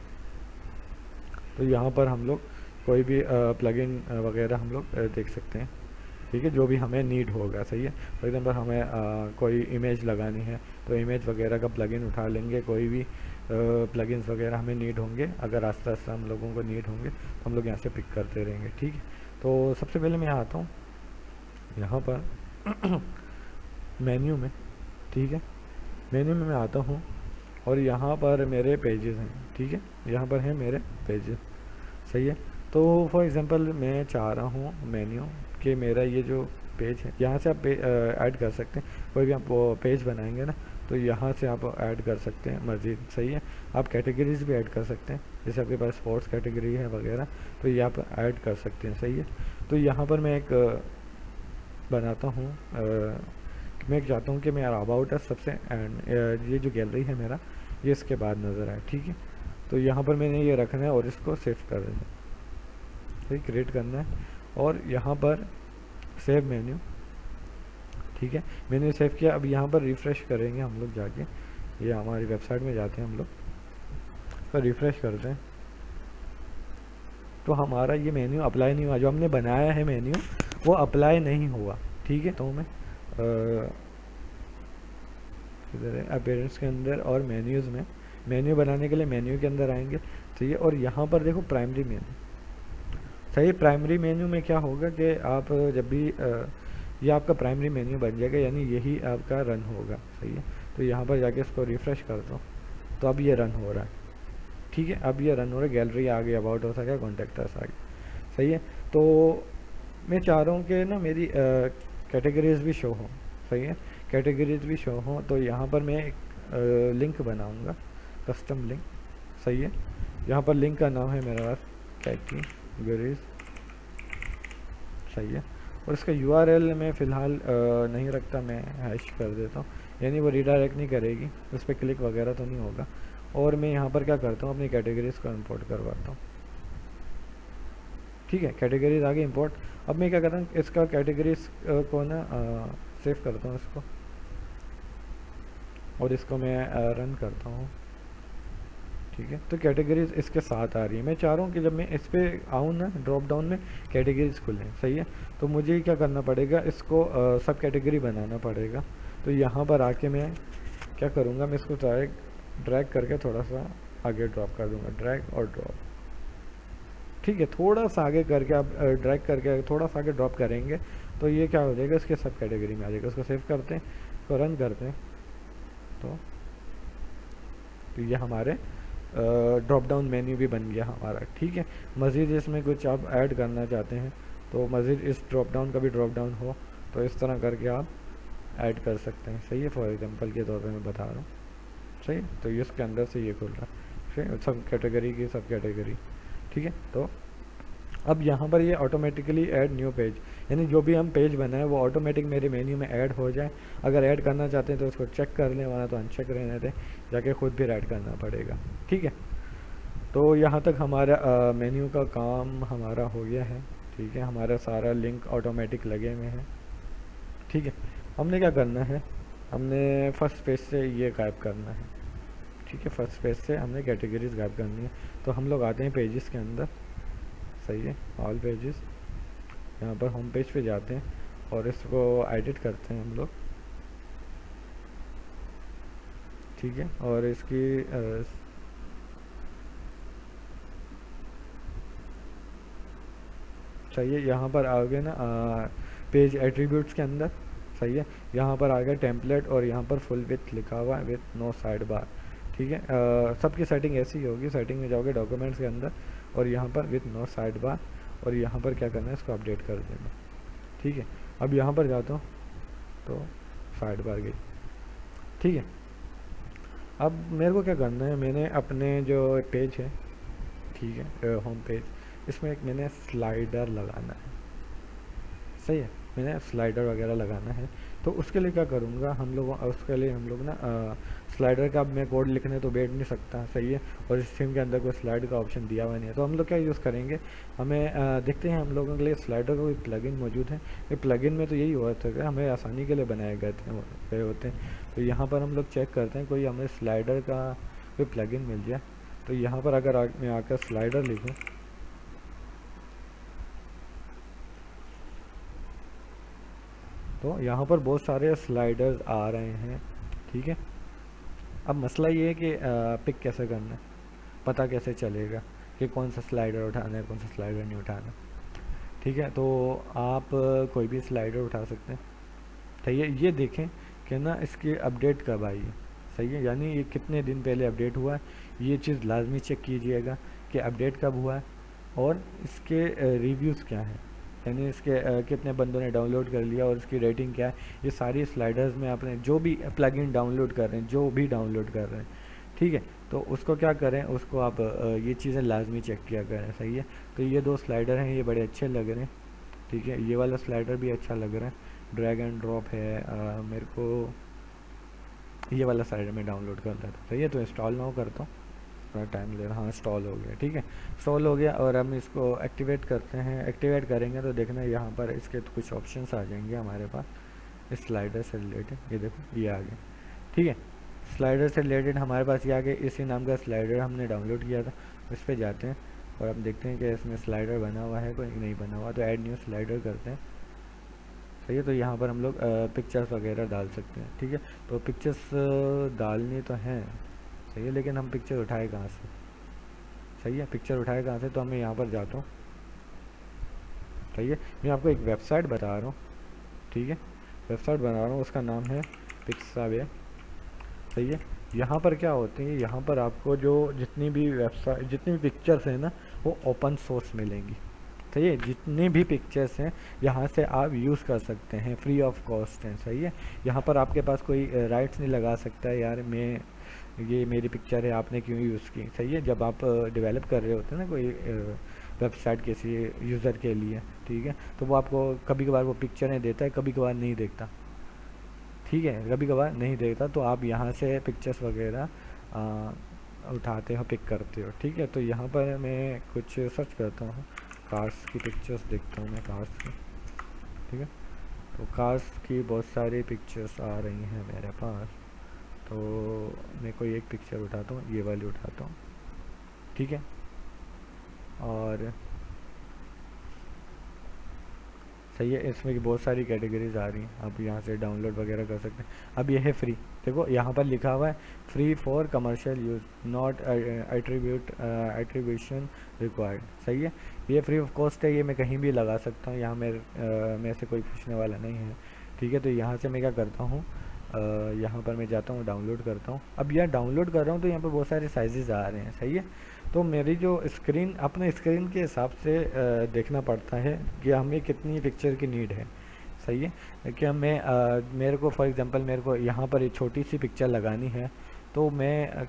तो यहाँ पर हम लोग कोई भी प्लगइन वगैरह हम लोग देख सकते हैं, ठीक है, जो भी हमें नीड होगा, सही है। फॉर एग्जांपल हमें कोई इमेज लगानी है, तो इमेज वगैरह का प्लगइन उठा लेंगे। कोई भी प्लगइन्स वगैरह हमें नीड होंगे, अगर आस्ते आस्ते हम लोगों को नीड होंगे तो हम लोग यहाँ से पिक करते रहेंगे, ठीक है। तो सबसे पहले मैं आता हूँ यहाँ पर मेन्यू में, ठीक है। मेन्यू में मैं आता हूँ, और यहाँ पर मेरे पेजेस हैं, ठीक है। यहाँ पर हैं मेरे पेजेस, सही है। तो फॉर एग्जांपल मैं चाह रहा हूँ मेन्यू कि मेरा ये जो पेज है, यहाँ से आप ऐड कर सकते हैं। कोई भी आप पेज बनाएंगे ना, तो यहाँ से आप ऐड कर सकते हैं मज़ीद, सही है। आप कैटेगरीज भी ऐड कर सकते हैं, जैसे आपके पास स्पोर्ट्स कैटेगरी है वगैरह, तो ये आप ऐड कर सकते हैं, सही है। तो यहाँ पर मैं एक बनाता हूँ, मैं चाहता हूँ कि मेरा अबाउट अस सबसे एंड, ये जो गैलरी है मेरा, ये इसके बाद नज़र आए, ठीक है। तो यहाँ पर मैंने ये रखना है और इसको सेव कर देना है, सही, क्रिएट करना है। और यहाँ पर सेव मेन्यू, ठीक है, मेन्यू सेव किया। अब यहाँ पर रिफ़्रेश करेंगे हम लोग जाके, ये हमारी वेबसाइट में जाते हैं हम लोग, तो रिफ़्रेश करते हैं, तो हमारा ये मेन्यू अप्लाई नहीं हुआ, जो हमने बनाया है मेन्यू वो अप्लाई नहीं हुआ, ठीक है। तो मैं इधर है अपीयरेंस के अंदर और मेन्यूज़ में, मेन्यू बनाने के लिए मेन्यू के अंदर आएंगे, ठीक है। और यहाँ पर देखो प्राइमरी मेन्यू, सही। प्राइमरी मेन्यू में क्या होगा कि आप जब भी ये आपका प्राइमरी मेन्यू बन जाएगा, यानी यही आपका रन होगा, सही है। तो यहाँ पर जाके इसको रिफ़्रेश कर दो, तो अब ये रन हो रहा है, ठीक है। अब ये रन हो रहा है, गैलरी आ गई, अबाउट अस आ गया, कॉन्टैक्ट अस आ गया, सही है। तो मैं चाह रहा हूँ कि ना मेरी कैटेगरीज भी शो हो, सही है, कैटेगरीज भी शो हो। तो यहाँ पर मैं एक लिंक बनाऊँगा, कस्टम लिंक, सही है। यहाँ पर लिंक का नाम है मेरे पास कैटेगरीज, सही है। और इसका URL मैं फ़िलहाल नहीं रखता, मैं हैश कर देता हूँ, यानी वो रीडायरेक्ट नहीं करेगी, उस पर क्लिक वगैरह तो नहीं होगा। और मैं यहाँ पर क्या करता हूँ, अपनी कैटेगरीज को इंपोर्ट करवाता हूँ। ठीक है, कैटेगरीज आगे इंपोर्ट। अब मैं क्या करता हूँ, इसका कैटेगरीज को ना सेव करता हूँ इसको, और इसको मैं रन करता हूँ। ठीक है, तो कैटेगरीज इसके साथ आ रही है। मैं चाह रहा हूँ कि जब मैं इस पर आऊँ ना, ड्रॉप डाउन में कैटेगरीज खुलें। सही है, तो मुझे क्या करना पड़ेगा, इसको सब कैटेगरी बनाना पड़ेगा। तो यहाँ पर आके मैं क्या करूँगा, मैं इसको ड्रैग करके थोड़ा सा आगे ड्रॉप कर दूँगा, ड्रैग और ड्रॉप। ठीक है, थोड़ा सा आगे करके आप ड्रैग करके थोड़ा सा आगे ड्रॉप करेंगे तो ये क्या हो जाएगा, इसके सब कैटेगरी में आ जाएगा। इसको सेव करते हैं, इसको रन करते हैं, तो ये हमारे ड्रॉप डाउन मेन्यू भी बन गया हमारा। ठीक है, मज़ीद इसमें कुछ आप ऐड करना चाहते हैं तो मज़ीद इस ड्रॉप डाउन का भी ड्रॉप डाउन हो तो इस तरह करके आप ऐड कर सकते हैं। सही है, फॉर एग्जांपल के तौर पे मैं बता रहा हूँ। सही है, तो ये इसके अंदर से ये खुल रहा है। सही है, सब कैटेगरी की सब कैटेगरी। ठीक है, तो अब यहाँ पर ये ऑटोमेटिकली ऐड न्यू पेज, यानी जो भी हम पेज बनाए वो ऑटोमेटिक मेरे मेन्यू में ऐड हो जाए। अगर ऐड करना चाहते हैं तो उसको चेक कर लें, वरना तो अनचेक रहने दें, जाके खुद भी ऐड करना पड़ेगा। ठीक है, तो यहाँ तक हमारा मेन्यू का काम हमारा हो गया है। ठीक है, हमारा सारा लिंक ऑटोमेटिक लगे हुए हैं। ठीक है, हमने क्या करना है, हमने फर्स्ट पेज से ये गायब करना है। ठीक है, फर्स्ट पेज से हमने कैटेगरीज गायब करनी है। तो हम लोग आते हैं पेजेस के अंदर। सही है, ऑल पेजेस, यहाँ पर होम पेज पे जाते हैं और इसको एडिट करते हैं हम लोग। ठीक है, और इसकी सही है, यहाँ पर आ गए ना पेज एट्रीब्यूट्स के अंदर। सही है, यहाँ पर आ गया टेम्पलेट और यहाँ पर फुल विथ लिखा हुआ है विथ नो साइड बार। ठीक है, सबकी सेटिंग ऐसी ही होगी। सेटिंग में जाओगे डॉक्यूमेंट्स के अंदर और यहाँ पर विथ नो साइड बार, और यहाँ पर क्या करना है, इसको अपडेट कर देना। ठीक है, अब यहाँ पर जाता हूँ तो साइड बार गई। ठीक है, अब मेरे को क्या करना है, मैंने अपने जो पेज है, ठीक है, होम पेज, इसमें एक मैंने स्लाइडर लगाना है। सही है, मैंने स्लाइडर वगैरह लगाना है। तो उसके लिए क्या करूँगा, उसके लिए हम लोग ना स्लाइडर का, अब मैं कोड लिखने तो बैठ नहीं सकता। सही है, और इस थीम के अंदर कोई स्लाइड का ऑप्शन दिया हुआ नहीं है। तो हम लोग क्या यूज़ करेंगे, हमें देखते हैं हम लोगों के लिए स्लाइडर का कोई प्लगइन मौजूद है। ये प्लगइन में तो यही हुआ था कि हमें आसानी के लिए बनाए गए होते हैं। तो यहाँ पर हम लोग चेक करते हैं कोई हमें स्लाइडर का कोई प्लगइन मिल जाए। तो यहाँ पर अगर मैं आकर स्लाइडर लिखूँ, तो यहाँ पर बहुत सारे स्लाइडर्स आ रहे हैं। ठीक है, अब मसला ये है कि पिक कैसे करना है, पता कैसे चलेगा कि कौन सा स्लाइडर उठाना है, कौन सा स्लाइडर नहीं उठाना। ठीक है, तो आप कोई भी स्लाइडर उठा सकते हैं। सही है, ये देखें कि ना इसकी अपडेट कब आई है। सही है, यानी ये कितने दिन पहले अपडेट हुआ है, ये चीज़ लाजमी चेक कीजिएगा कि अपडेट कब हुआ है, और इसके रिव्यूज़ क्या हैं, यानी इसके कितने बंदों ने डाउनलोड कर लिया और इसकी रेटिंग क्या है। ये सारी स्लाइडर्स में आपने जो भी प्लगइन डाउनलोड कर रहे हैं, जो भी डाउनलोड कर रहे हैं, ठीक है, तो उसको क्या करें, उसको आप ये चीज़ें लाजमी चेक किया करें। सही है, तो ये दो स्लाइडर हैं, ये बड़े अच्छे लग रहे हैं। ठीक है, ये वाला स्लाइडर भी अच्छा लग रहा है, ड्रैग एंड ड्रॉप है। मेरे को ये वाला स्लाइडर में डाउनलोड कर लेता हूँ। सही है, तो इंस्टॉल ना करता हूँ, थोड़ा टाइम ले रहा। हाँ, इंस्टॉल हो गया। ठीक है, इंस्टॉल हो गया, और हम इसको एक्टिवेट करते हैं। एक्टिवेट करेंगे तो देखना यहाँ पर इसके तो कुछ ऑप्शंस आ जाएंगे हमारे पास इस स्लाइडर से रिलेटेड। ये देखो, ये आ गए। ठीक है, स्लाइडर से रिलेटेड हमारे पास ये आ गए। इसी नाम का स्लाइडर हमने डाउनलोड किया था, उस पर जाते हैं और अब देखते हैं कि इसमें स्लाइडर बना हुआ है कोई नहीं बना हुआ। तो ऐड न्यू स्लाइडर करते हैं। सही है, तो यहाँ पर हम लोग पिक्चर्स वगैरह डाल सकते हैं। ठीक है, तो पिक्चर्स डालनी तो हैं। सही है, लेकिन हम पिक्चर उठाए कहाँ से। सही है, पिक्चर उठाए कहाँ से, तो मैं यहाँ पर जाता हूँ। सही है, मैं आपको एक वेबसाइट बता रहा हूँ। ठीक है, वेबसाइट बना रहा हूँ, उसका नाम है पिक्सावे। सही है, यहाँ पर क्या होते हैं, यहाँ पर आपको जो जितनी भी वेबसाइट, जितनी भी पिक्चर्स हैं ना, वो ओपन सोर्स मिलेंगी। सही है, जितनी भी पिक्चर्स हैं यहाँ से आप यूज़ कर सकते हैं, फ्री ऑफ कॉस्ट हैं। सही है, यहाँ पर आपके पास कोई राइट्स नहीं लगा सकता है, यार मैं ये मेरी पिक्चर है, आपने क्यों यूज़ की। सही है, जब आप डेवलप कर रहे होते हैं ना कोई वेबसाइट किसी यूज़र के लिए, ठीक है, तो वो आपको कभी कभार वो पिक्चरें देता है, कभी कभार नहीं देखता। ठीक है, कभी कभार नहीं देखता, तो आप यहाँ से पिक्चर्स वगैरह उठाते हो, पिक करते हो। ठीक है, तो यहाँ पर मैं कुछ सर्च करता हूँ, कार्स की पिक्चर्स देखता हूँ मैं, कार्स की। ठीक है, तो कार्स की बहुत सारी पिक्चर्स आ रही हैं मेरे पास, तो मैं कोई एक पिक्चर उठाता हूँ, ये वाली उठाता हूँ। ठीक है, और सही है, इसमें की बहुत सारी कैटेगरीज आ रही हैं, आप यहाँ से डाउनलोड वगैरह कर सकते हैं। अब ये है फ्री, देखो यहाँ पर लिखा हुआ है free for commercial use, not attribution required. सही है, ये फ्री ऑफ कॉस्ट है, ये मैं कहीं भी लगा सकता हूँ, यहाँ मेरे से कोई पूछने वाला नहीं है। ठीक है, तो यहाँ से मैं क्या करता हूँ, यहाँ पर मैं जाता हूँ, डाउनलोड करता हूँ। अब यहाँ डाउनलोड कर रहा हूँ तो यहाँ पर बहुत सारे साइजेज़ आ रहे हैं। सही है, तो मेरी जो स्क्रीन, अपने स्क्रीन के हिसाब से देखना पड़ता है कि हमें कितनी पिक्चर की नीड है। सही है, कि मैं मेरे को फॉर एग्जांपल मेरे को यहाँ पर एक छोटी सी पिक्चर लगानी है, तो मैं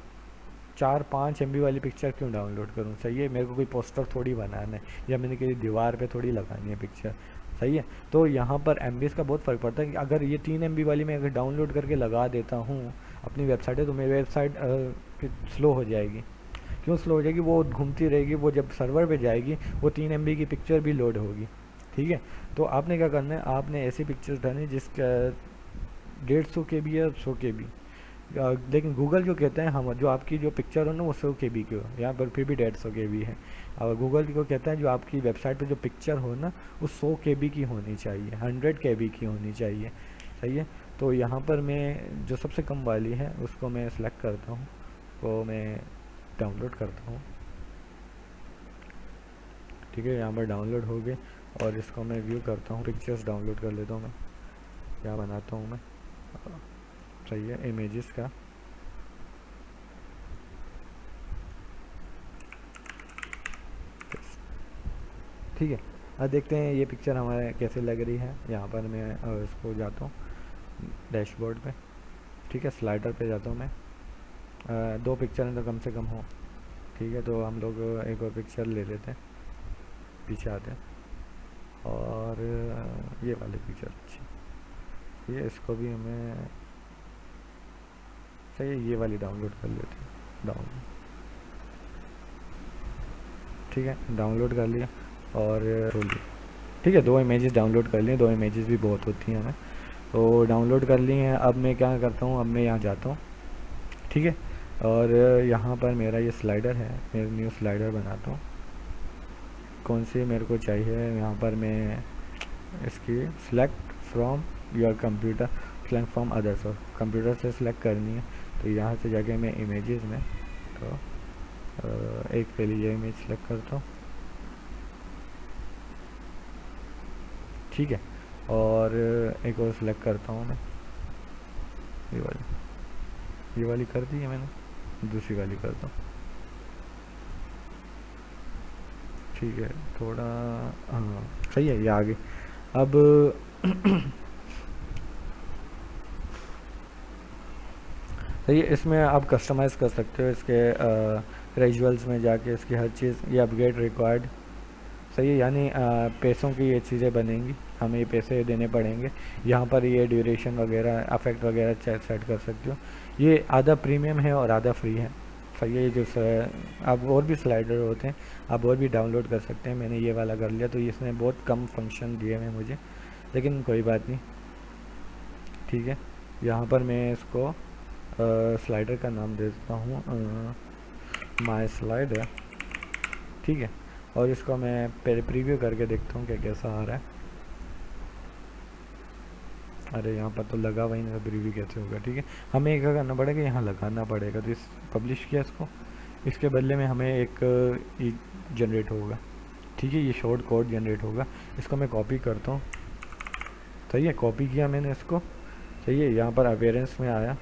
4-5 MB वाली पिक्चर क्यों डाउनलोड करूँ। सही है, मेरे को कोई पोस्टर थोड़ी बनाना है, या मैंने किसी दीवार पे थोड़ी लगानी है पिक्चर। सही है, तो यहाँ पर MBs का बहुत फ़र्क पड़ता है कि अगर ये 3 MB वाली मैं अगर डाउनलोड करके लगा देता हूँ अपनी वेबसाइट है, तो मेरी वेबसाइट स्लो हो जाएगी। क्यों स्लो हो जाएगी, वो घूमती रहेगी, वो जब सर्वर पे जाएगी वो 3 MB की पिक्चर भी लोड होगी। ठीक है, तो आपने क्या करना है, आपने ऐसी पिक्चर उठानी है जिसका 150 KB या 100 KB, लेकिन गूगल जो कहते हैं हम जो आपकी जो पिक्चर हो ना वो 100 KB की हो, यहाँ पर फिर भी 150 KB है। और गूगल को कहता है जो आपकी वेबसाइट पे जो पिक्चर हो ना वो 100 KB की होनी चाहिए, 100 KB की होनी चाहिए। सही है, तो यहाँ पर मैं जो सबसे कम वाली है उसको मैं सेलेक्ट करता हूँ, वो मैं डाउनलोड करता हूँ। ठीक है, यहाँ पर डाउनलोड हो गए, और इसको मैं व्यू करता हूँ, पिक्चर्स डाउनलोड कर लेता हूँ मैं। क्या बनाता हूँ मैं, सही है, इमेजेस का। ठीक है, अब देखते हैं ये पिक्चर हमारे कैसे लग रही है। यहाँ पर मैं इसको जाता हूँ डैशबोर्ड पे। ठीक है, स्लाइडर पे जाता हूँ मैं, 2 पिक्चर तो कम से कम हो। ठीक है, तो हम लोग एक और पिक्चर ले लेते हैं, पीछे आते हैं, और ये वाली पिक्चर अच्छी, ठीक है, इसको भी हमें, सही है, ये वाली डाउनलोड कर लेते हैं, डाउनलोड। ठीक है, डाउनलोड कर लिया और खोल लिया। ठीक है, 2 इमेजेस डाउनलोड कर लिए, 2 इमेजेस भी बहुत होती हैं हमें, तो डाउनलोड कर ली हैं। अब मैं क्या करता हूँ, अब मैं यहाँ जाता हूँ। ठीक है, और यहाँ पर मेरा ये स्लाइडर है, मैं न्यू स्लाइडर बनाता हूँ। कौन सी मेरे को चाहिए, यहाँ पर मैं इसकी select from your computer, select from others, और कंप्यूटर से सिलेक्ट करनी है। तो यहाँ से जाके मैं इमेजेस में, तो एक पहले ये इमेज सेलेक्ट करता हूँ। ठीक है, और एक और सिलेक्ट करता हूँ मैं, ये वाली कर दी है मैंने, दूसरी वाली करता हूँ। ठीक है, थोड़ा, हाँ सही है, ये आ गई। अब सही है, इसमें आप कस्टमाइज़ कर सकते हो, इसके ग्रेजुअल्स में जाके इसकी हर चीज़, ये अपग्रेड रिक्वायर्ड। सही है, यानी पैसों की ये चीज़ें बनेंगी, हमें ये पैसे देने पड़ेंगे। यहाँ पर ये ड्यूरेशन वगैरह, अफेक्ट वगैरह सेट कर सकते हो। ये आधा प्रीमियम है और आधा फ्री है। सही है, ये जो आप और भी स्लाइडर होते हैं, आप और भी डाउनलोड कर सकते हैं। मैंने ये वाला कर लिया, तो इसने बहुत कम फंक्शन दिए हैं मुझे, लेकिन कोई बात नहीं। ठीक है, यहाँ पर मैं इसको स्लाइडर का नाम दे देता हूँ, माय स्लाइडर। ठीक है, और इसको मैं पहले प्रीव्यू करके देखता हूँ कि कैसा आ रहा है। अरे यहाँ पर तो लगा हुआ ही नहीं, प्रीव्यू कैसे होगा। ठीक है, हमें क्या करना पड़ेगा, यहाँ लगाना पड़ेगा। तो इस पब्लिश किया इसको, इसके बदले में हमें एक जनरेट होगा। ठीक है, ये शॉर्ट कोड जनरेट होगा, इसको मैं कॉपी करता हूँ। सही है, कॉपी किया मैंने इसको। सही है, यहाँ पर अपेयरेंस में आया,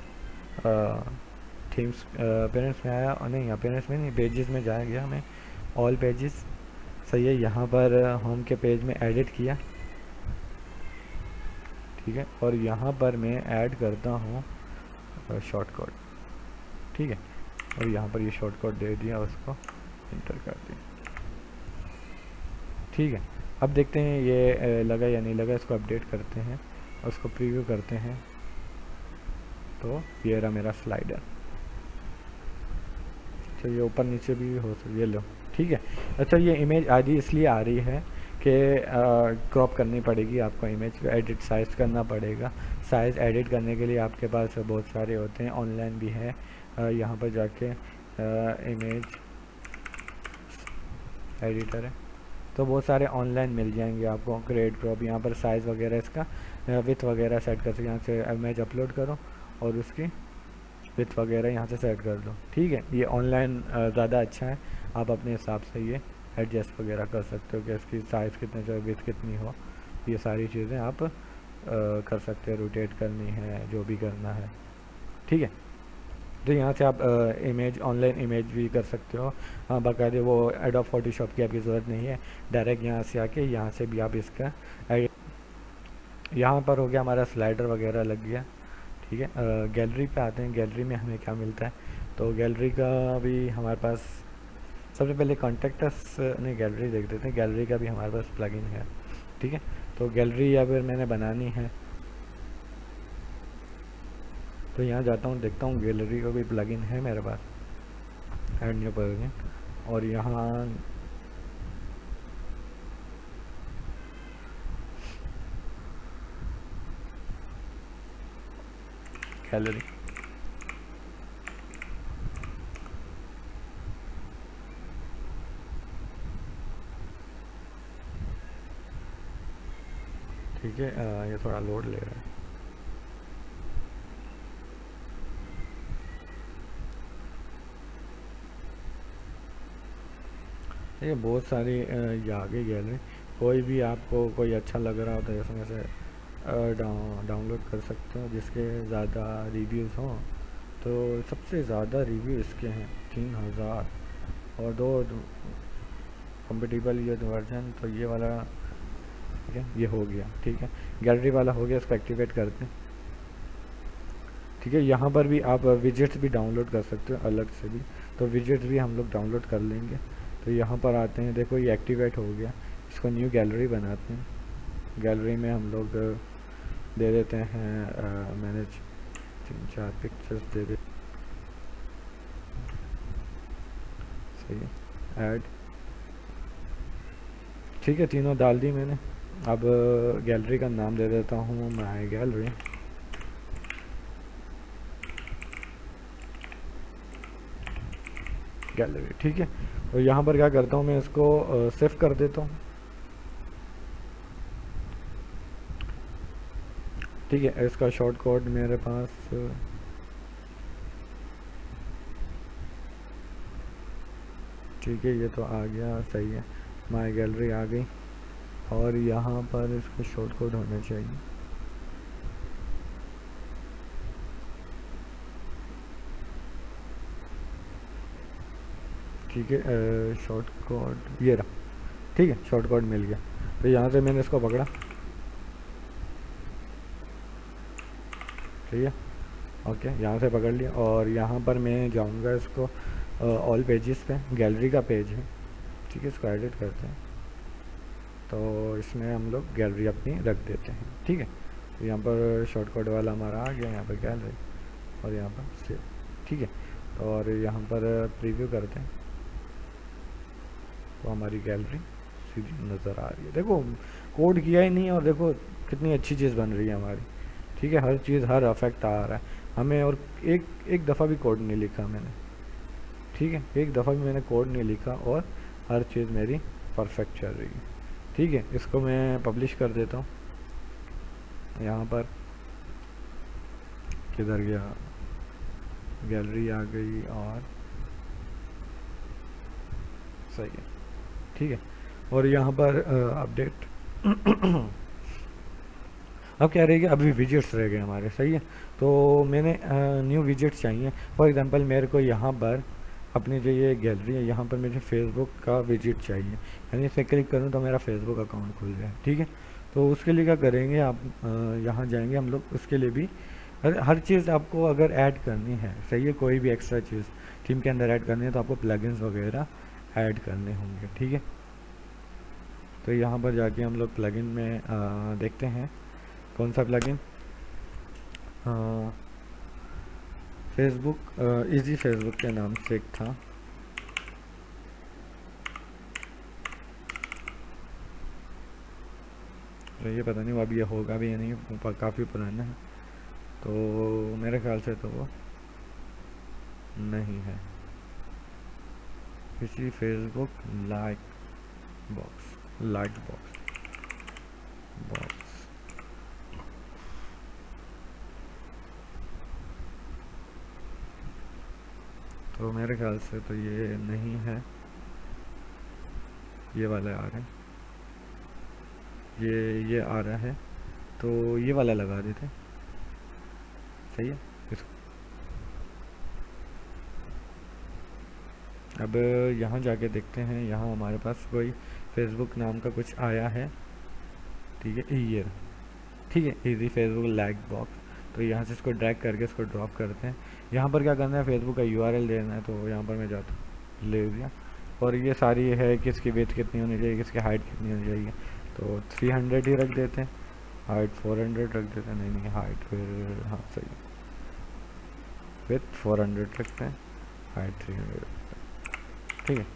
थीम्स अपेयरेंस में आया, और नहीं अपेयरेंस में नहीं, पेजेस में जाया गया हमें, ऑल पेजेस। सही है, यहाँ पर होम के पेज में एडिट किया। ठीक है, और यहाँ पर मैं ऐड करता हूँ शॉर्ट कोड। ठीक है, और यहाँ पर ये शॉर्ट कोड दे दिया, उसको इंटर कर दिया। ठीक है, अब देखते हैं ये लगा या नहीं लगा। इसको अपडेट करते हैं और उसको प्रीव्यू करते हैं। तो ये रहा मेरा स्लाइडर। तो ये ऊपर नीचे भी हो सकता, ये लो, ठीक है। अच्छा, ये इमेज आदि इसलिए आ रही है कि क्रॉप करनी पड़ेगी आपको, इमेज को एडिट साइज़ करना पड़ेगा। साइज़ एडिट करने के लिए आपके पास बहुत सारे होते हैं, ऑनलाइन भी है। यहाँ पर जाके इमेज एडिटर है, तो बहुत सारे ऑनलाइन मिल जाएंगे आपको। क्रिएट क्रॉप, यहाँ पर साइज़ वगैरह इसका विथ वगैरह सेट कर सकते, यहाँ से इमेज अपलोड करो और उसकी विथ वगैरह यहाँ से सेट कर दो, ठीक है। ये ऑनलाइन ज़्यादा अच्छा है, आप अपने हिसाब से ये एडजस्ट वगैरह कर सकते हो कि इसकी साइज़ कितनी चाहिए, विथ कितनी हो, ये सारी चीज़ें आप कर सकते हो, रोटेट करनी है, जो भी करना है, ठीक है। तो यहाँ से आप इमेज, ऑनलाइन इमेज भी कर सकते हो। बाकायदे वो एडोब फोटोशॉप की आपकी ज़रूरत नहीं है, डायरेक्ट यहाँ से आके यहाँ से भी आप इसका यहाँ पर हो गया हमारा स्लाइडर वगैरह लग गया, ठीक है। गैलरी पे आते हैं, गैलरी में हमें क्या मिलता है। तो गैलरी का भी हमारे पास सबसे पहले कॉन्टेक्टस ने गैलरी देख देते हैं, गैलरी का भी हमारे पास प्लगइन है, ठीक है। तो गैलरी अगर मैंने बनानी है तो यहाँ जाता हूँ, देखता हूँ गैलरी का भी प्लगइन है मेरे पास, ऐड न्यू प्लगइन, और यहाँ गैलरी, ठीक है। ये थोड़ा लोड ले रहा है। ये बहुत सारी ये आ गई गैलरी, कोई भी आपको कोई अच्छा लग रहा हो तो इसमें से डाउनलोड कर सकते हो, जिसके ज़्यादा रिव्यूज़ हों। तो सबसे ज़्यादा रिव्यू इसके हैं 3000, और दो कंपेटिबल ये वर्जन, तो ये वाला, ठीक है, ये हो गया, ठीक है। गैलरी वाला हो गया, इसको एक्टिवेट करते हैं, ठीक है। यहाँ पर भी आप विजेट्स भी डाउनलोड कर सकते हो अलग से भी, तो विजेट्स भी हम लोग डाउनलोड कर लेंगे। तो यहाँ पर आते हैं, देखो ये एक्टिवेट हो गया, इसको न्यू गैलरी बनाते हैं। गैलरी में हम लोग दे देते हैं मैनेज 3-4 पिक्चर्स दे देते, सही है, ऐड, ठीक है, तीनों डाल दी मैंने। अब गैलरी का नाम दे देता हूँ माय गैलरी, गैलरी, ठीक है। और यहाँ पर क्या करता हूँ मैं, इसको सेव कर देता हूँ, ठीक है। इसका शॉर्ट कोड मेरे पास ठीक है, ये तो आ गया, सही है, माय गैलरी आ गई। और यहाँ पर इसका शॉर्ट कोड होना चाहिए, ठीक है। शॉर्ट कोड ये रहा, ठीक है, शॉर्ट कोड मिल गया। तो यहाँ से मैंने इसको पकड़ा, ठीक है, ओके, यहाँ से पकड़ लिया। और यहाँ पर मैं जाऊँगा इसको ऑल पेजेस पे, गैलरी का पेज है, ठीक है, इसको एडिट करते हैं। तो इसमें हम लोग गैलरी अपनी रख देते हैं, ठीक है। तो यहाँ पर शॉर्ट कोड वाला हमारा आ गया, यहाँ पर गैलरी, और यहाँ पर सेव, ठीक है। और यहाँ पर प्रीव्यू करते हैं, तो हमारी गैलरी सीधी नज़र आ रही है। देखो कोड किया ही नहीं, और देखो कितनी अच्छी चीज़ बन रही है हमारी, ठीक है। हर चीज़, हर इफेक्ट आ रहा है हमें, और एक दफ़ा भी कोड नहीं लिखा मैंने, ठीक है, एक दफ़ा भी मैंने कोड नहीं लिखा, और हर चीज़ मेरी परफेक्ट चल रही है, ठीक है। इसको मैं पब्लिश कर देता हूँ, यहाँ पर किधर गया, गैलरी आ गई, और सही है, ठीक है। और यहाँ पर अपडेट अब क्या रहेगा, अभी विजेट्स रह गए हमारे, सही है। तो मैंने न्यू विजेट्स चाहिए। फॉर एग्जांपल मेरे को यहाँ पर अपनी जो ये गैलरी है, यहाँ पर मुझे फेसबुक का विजिट चाहिए, यानी इस पर क्लिक करूँ तो मेरा फेसबुक अकाउंट खुल जाए, ठीक है। तो उसके लिए क्या करेंगे, आप यहाँ जाएंगे हम लोग, उसके लिए भी हर चीज़ आपको अगर ऐड करनी है, सही है, कोई भी एक्स्ट्रा चीज़ थीम के अंदर ऐड करनी है तो आपको प्लगइन्स वगैरह ऐड करने होंगे, ठीक है। तो यहाँ पर जाके हम लोग प्लगइन में देखते हैं कौन सा प्लगइन, फेसबुक, इजी फेसबुक के नाम से एक था, तो ये पता नहीं अब ये होगा भी या नहीं, काफ़ी पुराना है, तो मेरे ख्याल से तो वो नहीं है। किसी फेसबुक लाइक बॉक्स तो मेरे ख्याल से तो ये नहीं है, ये वाला आ रहा है, ये आ रहा है, तो ये वाला लगा देते, सही है। अब यहाँ जाके देखते हैं, यहाँ हमारे पास कोई फेसबुक नाम का कुछ आया है, ठीक है, ईयर, ठीक है, इजी फेसबुक लाइक बॉक्स। तो यहाँ से इसको ड्रैग करके इसको ड्रॉप करते हैं। यहाँ पर क्या करना है, फेसबुक का यूआरएल देना है, तो यहाँ पर मैं जाता हूँ, ले दिया। और ये सारी है कि इसकी विड्थ कितनी होनी चाहिए, किसकी हाइट कितनी होनी चाहिए, तो 300 ही रख देते हैं, हाइट 400 रख देते हैं, नहीं हाइट फिर हाँ सही, विड्थ 400 रखते हैं, हाइट 300 रखते हैं, ठीक है।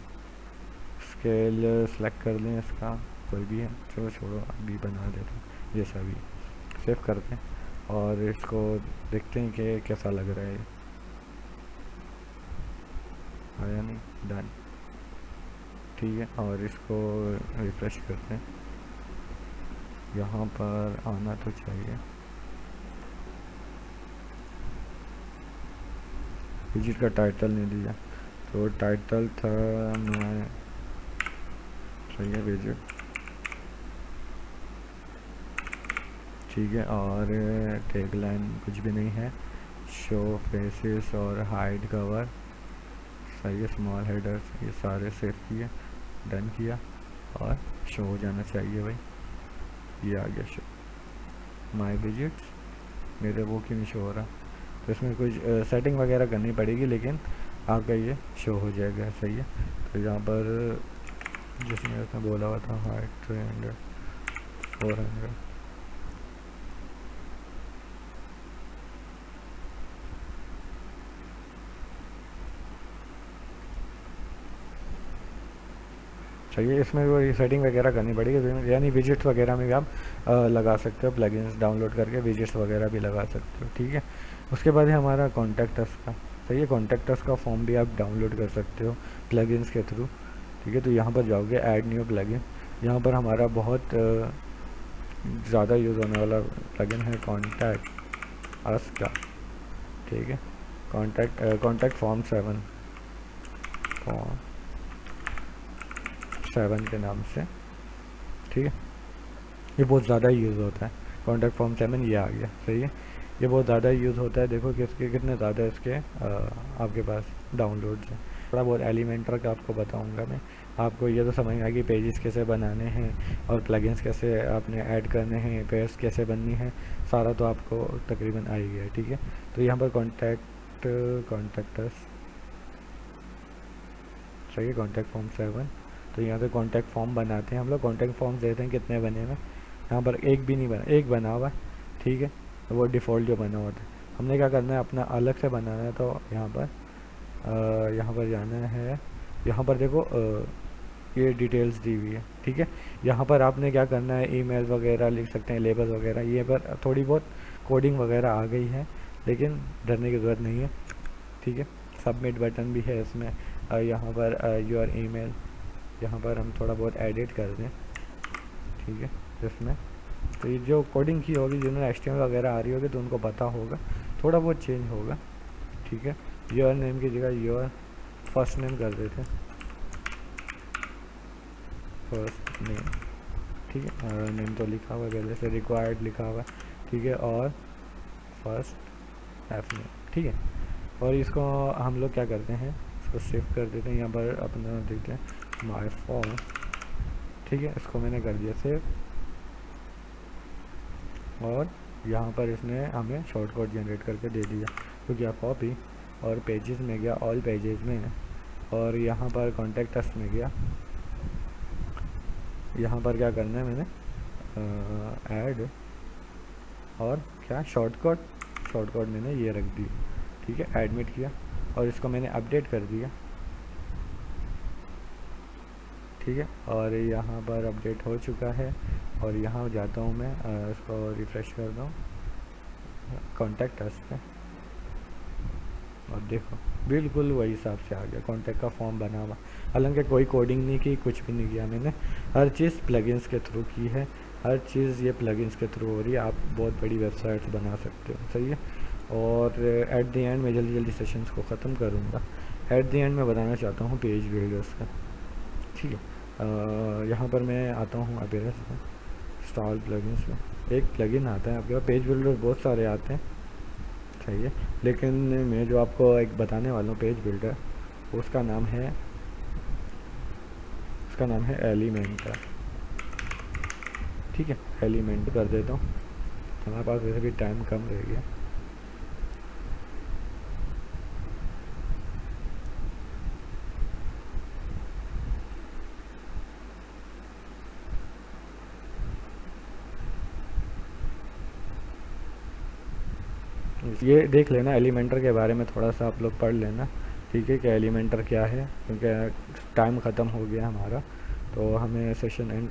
स्केल सेलेक्ट कर लें इसका, कोई भी है, चलो छोड़ो अभी बना देते हैं जैसा भी, सेव करते हैं और इसको देखते हैं कि कैसा लग रहा है, आया नहीं, डन, ठीक है। और इसको रिफ्रेश करते हैं, यहाँ पर आना तो चाहिए, विजिट का टाइटल नहीं दिया, तो टाइटल था मैं, सही है, विजिट, ठीक है। और टैगलाइन कुछ भी नहीं है, शो फेसेस और हाइड कवर, सही है, स्मॉल हेडर्स ये सारे सेव किए, डन किया और शो हो जाना चाहिए भाई, ये आ गया शो, माय विजिट्स, मेरे वो क्यों नहीं शो हो रहा, तो इसमें कुछ सेटिंग वगैरह करनी पड़ेगी, लेकिन आपका ये शो हो जाएगा, सही है। तो यहाँ पर जिसमें उसने बोला हुआ था हाइट 300 400, चाहिए, इसमें कोई सेटिंग वगैरह करनी पड़ेगी, यानी विजिट्स वगैरह में भी आप लगा सकते हो, प्लगइन्स डाउनलोड करके विजिट्स वगैरह भी लगा सकते हो, ठीक है। उसके बाद है हमारा कॉन्टैक्ट अस का, सही है, कॉन्टैक्ट अस का फॉर्म भी आप डाउनलोड कर सकते हो प्लगइन्स के थ्रू, ठीक है। तो यहाँ पर जाओगे ऐड न्यू प्लगइन, यहाँ पर हमारा बहुत ज़्यादा यूज़ होने वाला प्लगइन है कॉन्टैक्ट अस का, ठीक है, कॉन्टैक्ट फॉर्म 7 के नाम से, ठीक है। ये बहुत ज़्यादा यूज़ होता है, कॉन्टैक्ट फॉर्म 7 ये आ गया, सही है, ये बहुत ज़्यादा यूज़ होता है। देखो कि इसके कितने ज़्यादा इसके आपके पास डाउनलोड्स हैं। थोड़ा बहुत एलिमेंटर का आपको बताऊंगा मैं, आपको ये तो समझ में आएगी पेजेस कैसे बनाने हैं और प्लगइन्स कैसे आपने ऐड करने हैं, पेयर्स कैसे बननी है, सारा तो आपको तकरीबन आ ही गया है, ठीक है। तो यहाँ पर कॉन्टैक्टस, सही है, कॉन्टैक्ट फॉर्म 7, तो यहाँ से कॉन्टैक्ट फॉर्म बनाते हैं हम लोग, कॉन्टैक्ट फॉर्म देते हैं कितने बने हुए, यहाँ पर एक भी नहीं बना, एक बना हुआ है, ठीक है, तो वो डिफ़ॉल्ट जो बना हुआ था। हमने क्या करना है, अपना अलग से बनाना है, तो यहाँ पर जाना है, यहाँ पर देखो ये डिटेल्स दी हुई है, ठीक है। यहाँ पर आपने क्या करना है, ईमेल वगैरह लिख सकते हैं, लेबल वगैरह, ये पर थोड़ी बहुत कोडिंग वगैरह आ गई है, लेकिन डरने की ज़रूरत नहीं है, ठीक है। सबमिट बटन भी है इसमें, यहाँ पर योर ईमेल, यहाँ पर हम थोड़ा बहुत एडिट कर दें, ठीक है, इसमें तो ये जो कोडिंग की होगी, जिन्होंने HTML वगैरह आ रही होगी तो उनको पता होगा, थोड़ा बहुत चेंज होगा, ठीक है। योर नेम की जगह योर फर्स्ट नेम कर देते हैं, फर्स्ट नेम, ठीक है, नेम तो लिखा हुआ है पहले से, रिक्वायर्ड लिखा हुआ है, ठीक है, और फर्स्ट एफ नेम, ठीक है। और इसको हम लोग क्या करते हैं, इसको सेव कर देते हैं, यहाँ पर अपना देखते हैं माय फॉर्म, ठीक है, इसको मैंने कर दिया सेव, और यहाँ पर इसने हमें शॉर्ट कोड जनरेट करके दे दिया, तो क्या कॉपी और पेजेस में गया, ऑल पेजेस में, और यहाँ पर कॉन्टैक्ट अस में गया, यहाँ पर क्या करना है मैंने ऐड, और क्या शॉर्ट कोड मैंने ये रख दी, ठीक है, एडमिट किया और इसको मैंने अपडेट कर दिया, ठीक है। और यहाँ पर अपडेट हो चुका है और यहाँ जाता हूँ मैं, इसको रिफ़्रेश कर दूँ कॉन्टैक्ट अस पे, और देखो बिल्कुल वही हिसाब से आ गया, कॉन्टैक्ट का फॉर्म बना हुआ। हालांकि कोई कोडिंग नहीं की, कुछ भी नहीं किया मैंने, हर चीज़ प्लगइन्स के थ्रू की है, हर चीज़ ये प्लगइन्स के थ्रू हो रही है। आप बहुत बड़ी वेबसाइट्स बना सकते हो, सही है। और एट द एंड मैं जल्दी जल्दी सेशंस को ख़त्म करूँगा। एट द एंड मैं बताना चाहता हूँ पेज बिल्डर्स का, ठीक है। यहाँ पर मैं आता हूँ अपेरेंस में, स्टॉल प्लगइन्स में एक प्लगइन आता है आपके पास, पेज बिल्डर बहुत सारे आते हैं, सही है। लेकिन मैं जो आपको एक बताने वाला हूँ पेज बिल्डर, उसका नाम है एलिमेंटर, ठीक है। एलिमेंट कर देता हूँ, हमारे पास वैसे भी टाइम कम रह गया। ये देख लेना एलिमेंटर के बारे में, थोड़ा सा आप लोग पढ़ लेना, ठीक है, कि एलिमेंटर क्या है, क्योंकि टाइम ख़त्म हो गया हमारा, तो हमें सेशन एंड